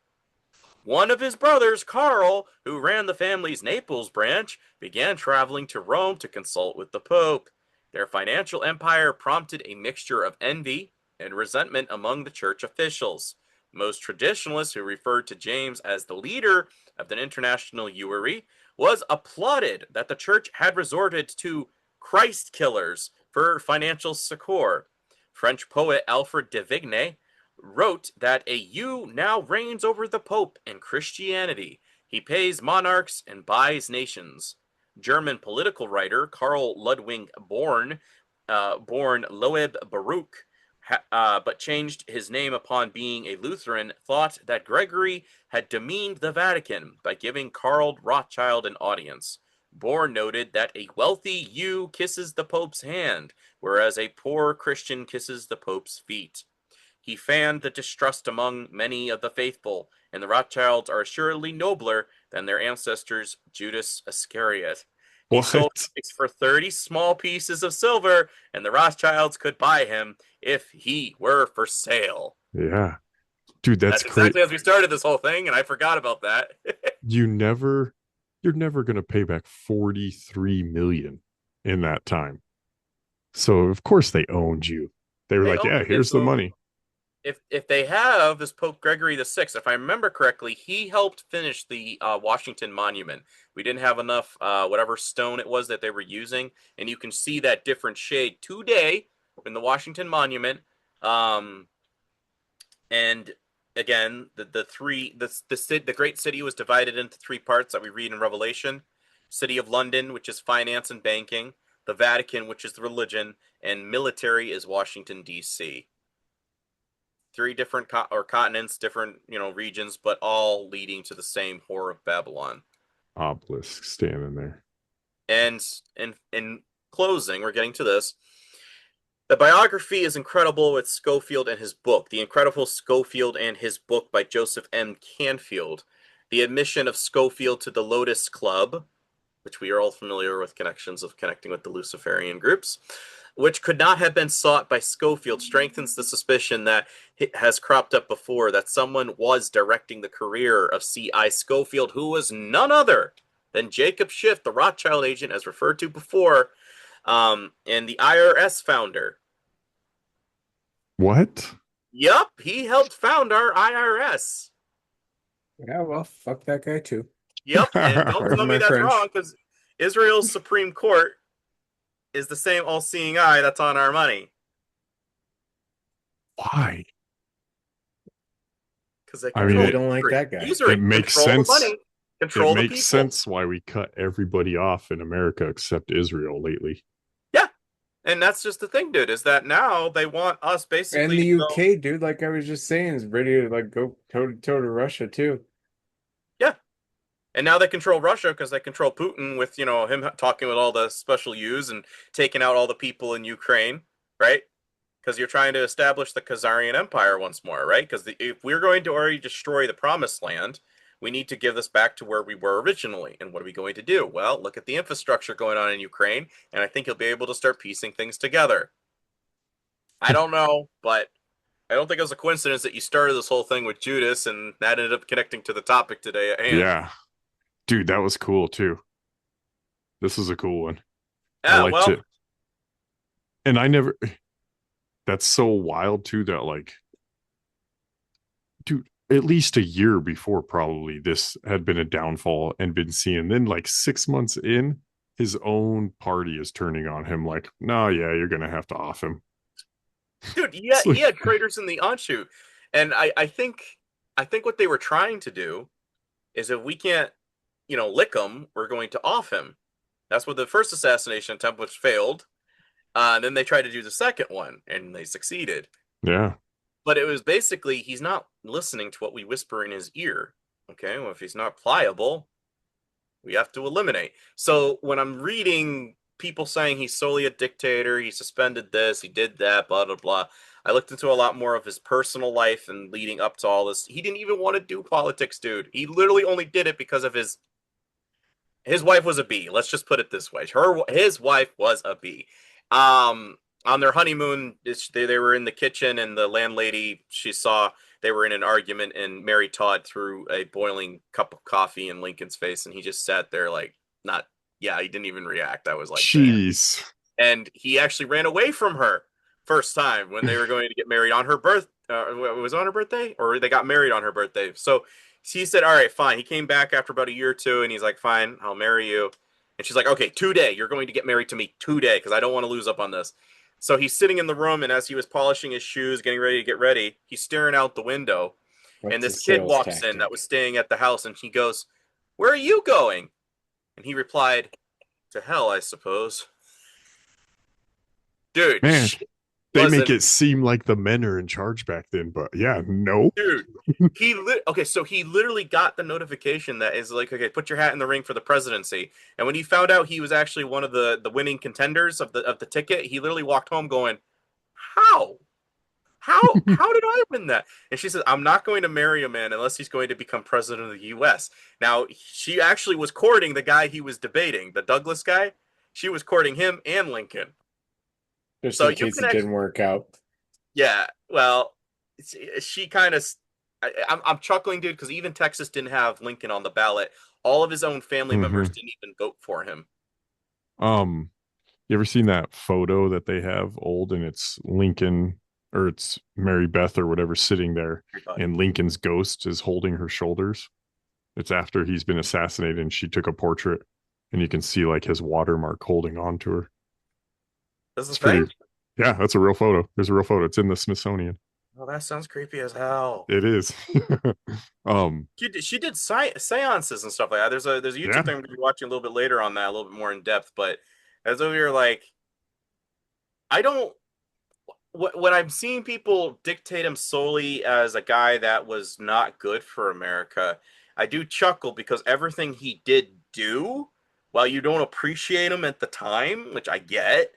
One of his brothers, Karl, who ran the family's Naples branch, began traveling to Rome to consult with the Pope. Their financial empire prompted a mixture of envy and resentment among the church officials. Most traditionalists, who referred to James as the leader of the international Usury, was applauded that the church had resorted to Christ killers for financial succor. French poet Alfred de Vigny wrote that a U now reigns over the Pope and Christianity. He pays monarchs and buys nations. German political writer Karl Ludwig born Loeb Baruch, but changed his name upon being a Lutheran, thought that Gregory had demeaned the Vatican by giving Karl Rothschild an audience. Bohr noted that a wealthy Jew kisses the Pope's hand, whereas a poor Christian kisses the Pope's feet. He fanned the distrust among many of the faithful, and the Rothschilds are assuredly nobler than their ancestors Judas Iscariot. He sold pigs for 30 small pieces of silver, and the Rothschilds could buy him if he were for sale. Yeah. Dude, that's exactly as we started this whole thing, and I forgot about that. You're never going to pay back 43 million in that time. So of course they owned you. They were like, yeah, here's the money. If they have this Pope Gregory VI, if I remember correctly, he helped finish the Washington Monument. We didn't have enough whatever stone it was that they were using, and you can see that different shade today in the Washington Monument. And again, the great city was divided into three parts that we read in Revelation: City of London, which is finance and banking; the Vatican, which is the religion; and military is Washington, D.C. Three different continents, different regions, but all leading to the same Whore of Babylon. Obelisk standing there. And in closing, we're getting to this. The biography is incredible with Schofield and his book, The Incredible Schofield and His Book by Joseph M. Canfield. The admission of Schofield to the Lotus Club, which we are all familiar with connecting with the Luciferian groups, which could not have been sought by Schofield, strengthens the suspicion that has cropped up before, that someone was directing the career of C.I. Schofield, who was none other than Jacob Schiff, the Rothschild agent, as referred to before, and the IRS founder. What? Yup, he helped found our IRS. Yeah, well, fuck that guy too. Yep, and don't tell me that's wrong, because Israel's Supreme Court is the same all-seeing eye that's on our money. Why? Because they don't like that guy. Usury, it makes sense. Money, control it makes sense why we cut everybody off in America except Israel lately. Yeah, and that's just the thing, dude. Is that now they want us basically? And the UK, dude, like I was just saying, is ready to like go toe to toe to Russia too. Yeah. And now they control Russia because they control Putin with, him talking with all the special U's and taking out all the people in Ukraine, right? Because you're trying to establish the Khazarian Empire once more, right? Because if we're going to already destroy the Promised Land, we need to give this back to where we were originally. And what are we going to do? Well, look at the infrastructure going on in Ukraine, and I think you'll be able to start piecing things together. I don't know, but I don't think it was a coincidence that you started this whole thing with Judas, and that ended up connecting to the topic today at hand. Yeah. Dude, that was cool too. This is a cool one. Yeah, I liked it. And that's so wild too that like, dude, at least a year before probably this had been a downfall and been seen. Then like 6 months in, his own party is turning on him like, no, yeah, you're going to have to off him. Dude, yeah, he had traitors in the onshoot. And I think what they were trying to do is if we can't lick him, we're going to off him. That's what the first assassination attempt, which failed. Then they tried to do the second one, and they succeeded. Yeah. But it was basically, he's not listening to what we whisper in his ear. Okay, well, if he's not pliable, we have to eliminate. So when I'm reading people saying he's solely a dictator, he suspended this, he did that, blah, blah, blah, I looked into a lot more of his personal life and leading up to all this. He didn't even want to do politics, dude. He literally only did it because of his His wife was a bee. Let's just put it this way. His wife was a bee. On their honeymoon, they were in the kitchen, and the landlady, she saw they were in an argument, and Mary Todd threw a boiling cup of coffee in Lincoln's face, and he just sat there like, not, yeah, he didn't even react. I was like, jeez. damn. And he actually ran away from her first time when they were going to get married on her was it on her birthday, or they got married on her birthday. So he said, all right, fine. He came back after about a year or two, and he's like, fine, I'll marry you. And she's like, okay, today. You're going to get married to me today, because I don't want to lose up on this. So he's sitting in the room, and as he was polishing his shoes, getting ready to get ready, he's staring out the window. And this kid walks in that was staying at the house, and he goes, where are you going? And he replied, to hell, I suppose. Dude, man, they make it seem like the men are in charge back then, but yeah, no. Dude, so he literally got the notification that is like, okay, put your hat in the ring for the presidency. And when he found out he was actually one of the winning contenders of the ticket, he literally walked home going, how did I win that? And she said, I'm not going to marry a man unless he's going to become president of the US. Now, she actually was courting the guy he was debating, the Douglas guy. She was courting him and Lincoln. Just in case it didn't work out. Yeah, well, she kind of. I'm chuckling, dude, because even Texas didn't have Lincoln on the ballot. All of his own family members didn't even vote for him. You ever seen that photo that they have old, and it's Lincoln, or it's Mary Beth or whatever sitting there, and Lincoln's ghost is holding her shoulders? It's after he's been assassinated, and she took a portrait, and you can see like his watermark holding on to her. That's the thing? Yeah, that's a real photo. There's a real photo. It's in the Smithsonian. Oh, that sounds creepy as hell. It is. She did seances and stuff like that. There's a YouTube thing we're gonna be watching a little bit later on that, a little bit more in depth. But as over here, like, I don't. When I'm seeing people dictate him solely as a guy that was not good for America, I do chuckle, because everything he did do, while you don't appreciate him at the time, which I get.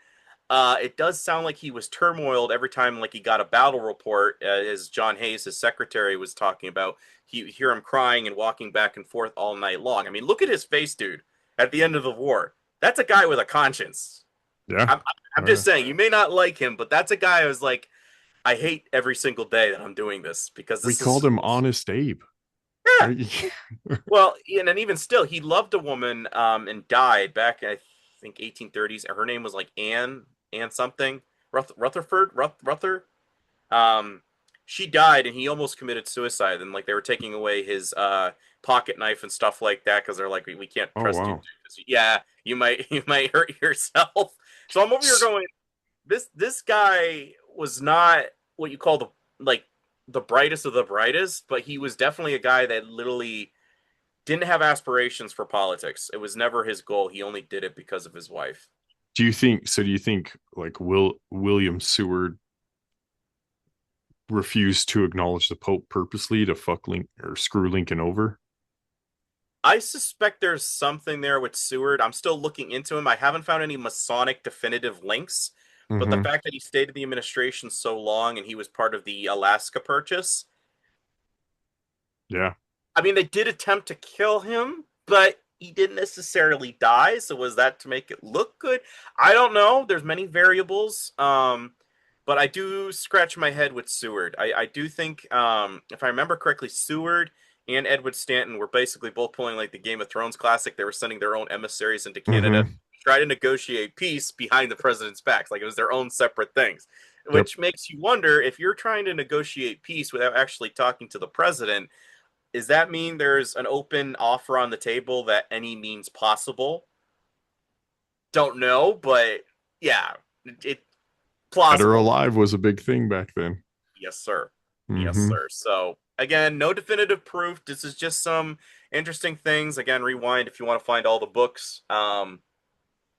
It does sound like he was turmoiled every time, like he got a battle report, as John Hayes, his secretary, was talking about. You hear him crying and walking back and forth all night long. I mean, look at his face, dude, at the end of the war. That's a guy with a conscience. Yeah. I'm just saying, you may not like him, but that's a guy who's like, I hate every single day that I'm doing this, because we called him Honest Abe. Yeah. Well, and even still, he loved a woman and died back in, I think, 1830s. Her name was like Anne something, Rutherford. She died, and he almost committed suicide, and like they were taking away his pocket knife and stuff like that, because they're like, we can't trust you. Yeah, you might hurt yourself. So I'm over here going, this guy was not what you call the brightest of the brightest, but he was definitely a guy that literally didn't have aspirations for politics. It was never his goal. He only did it because of his wife. Do you think like William Seward refused to acknowledge the Pope purposely to fuck or screw Lincoln over? I suspect there's something there with Seward. I'm still looking into him. I haven't found any Masonic definitive links, but the fact that he stayed in the administration so long and he was part of the Alaska Purchase. Yeah. I mean, they did attempt to kill him, but he didn't necessarily die. So was that to make it look good? I don't know. There's many variables. But I do scratch my head with Seward. I do think, if I remember correctly, Seward and Edward Stanton were basically both pulling like the Game of Thrones classic. They were sending their own emissaries into Canada to try to negotiate peace behind the president's backs. Like, it was their own separate things, which makes you wonder, if you're trying to negotiate peace without actually talking to the president, does that mean there's an open offer on the table that any means possible? Don't know, but yeah, it plausible. Dead or alive was a big thing back then. Yes, sir. Yes, sir. So again, no definitive proof. This is just some interesting things. Again, rewind if you want to find all the books.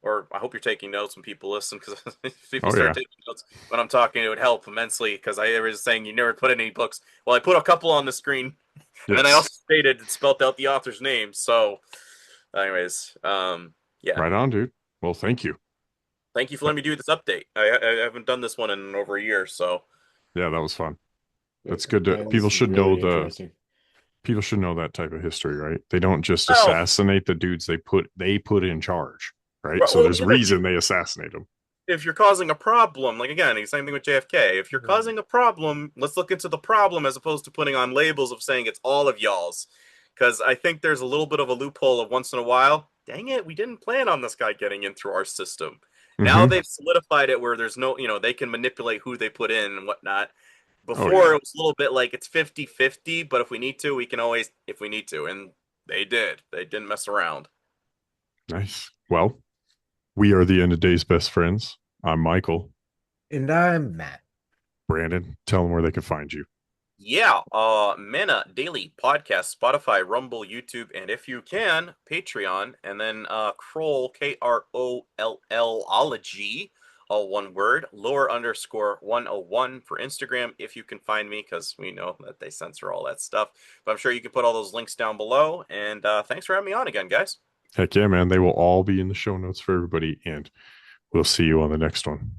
Or I hope you're taking notes when people listen, because if people start taking notes when I'm talking, it would help immensely, because I was saying you never put in any books. Well, I put a couple on the screen, and then I also stated and spelled out the author's name. So anyways, yeah. Right on, dude. Well, thank you. Thank you for letting me do this update. I haven't done this one in over a year, so. Yeah, that was fun. That's good. People should know People should know that type of history, right? They don't just Well, assassinate the dudes they put in charge, right? Well, So there's well, reason they assassinate them. if you're causing a problem, like again, same thing with JFK. If you're causing a problem, let's look into the problem as opposed to putting on labels of saying it's all of y'all's. Because I think there's a little bit of a loophole of once in a while. Dang it, we didn't plan on this guy getting in through our system. Now Mhm. they've solidified it where there's no, they can manipulate who they put in and whatnot. Oh, Before yeah. it was a little bit like it's 50-50, but if we need to, we can always, if we need to. And they did. They didn't mess around. Nice. Well, we are the end of day's best friends. I'm Michael. And I'm Matt. Brandon, tell them where they can find you. Yeah, Mana Daily Podcast, Spotify, Rumble, YouTube, and if you can, Patreon, and then Kroll, Krollology, all one word, _101 for Instagram, if you can find me, because we know that they censor all that stuff. But I'm sure you can put all those links down below, and thanks for having me on again, guys. Heck yeah, man. They will all be in the show notes for everybody, and we'll see you on the next one.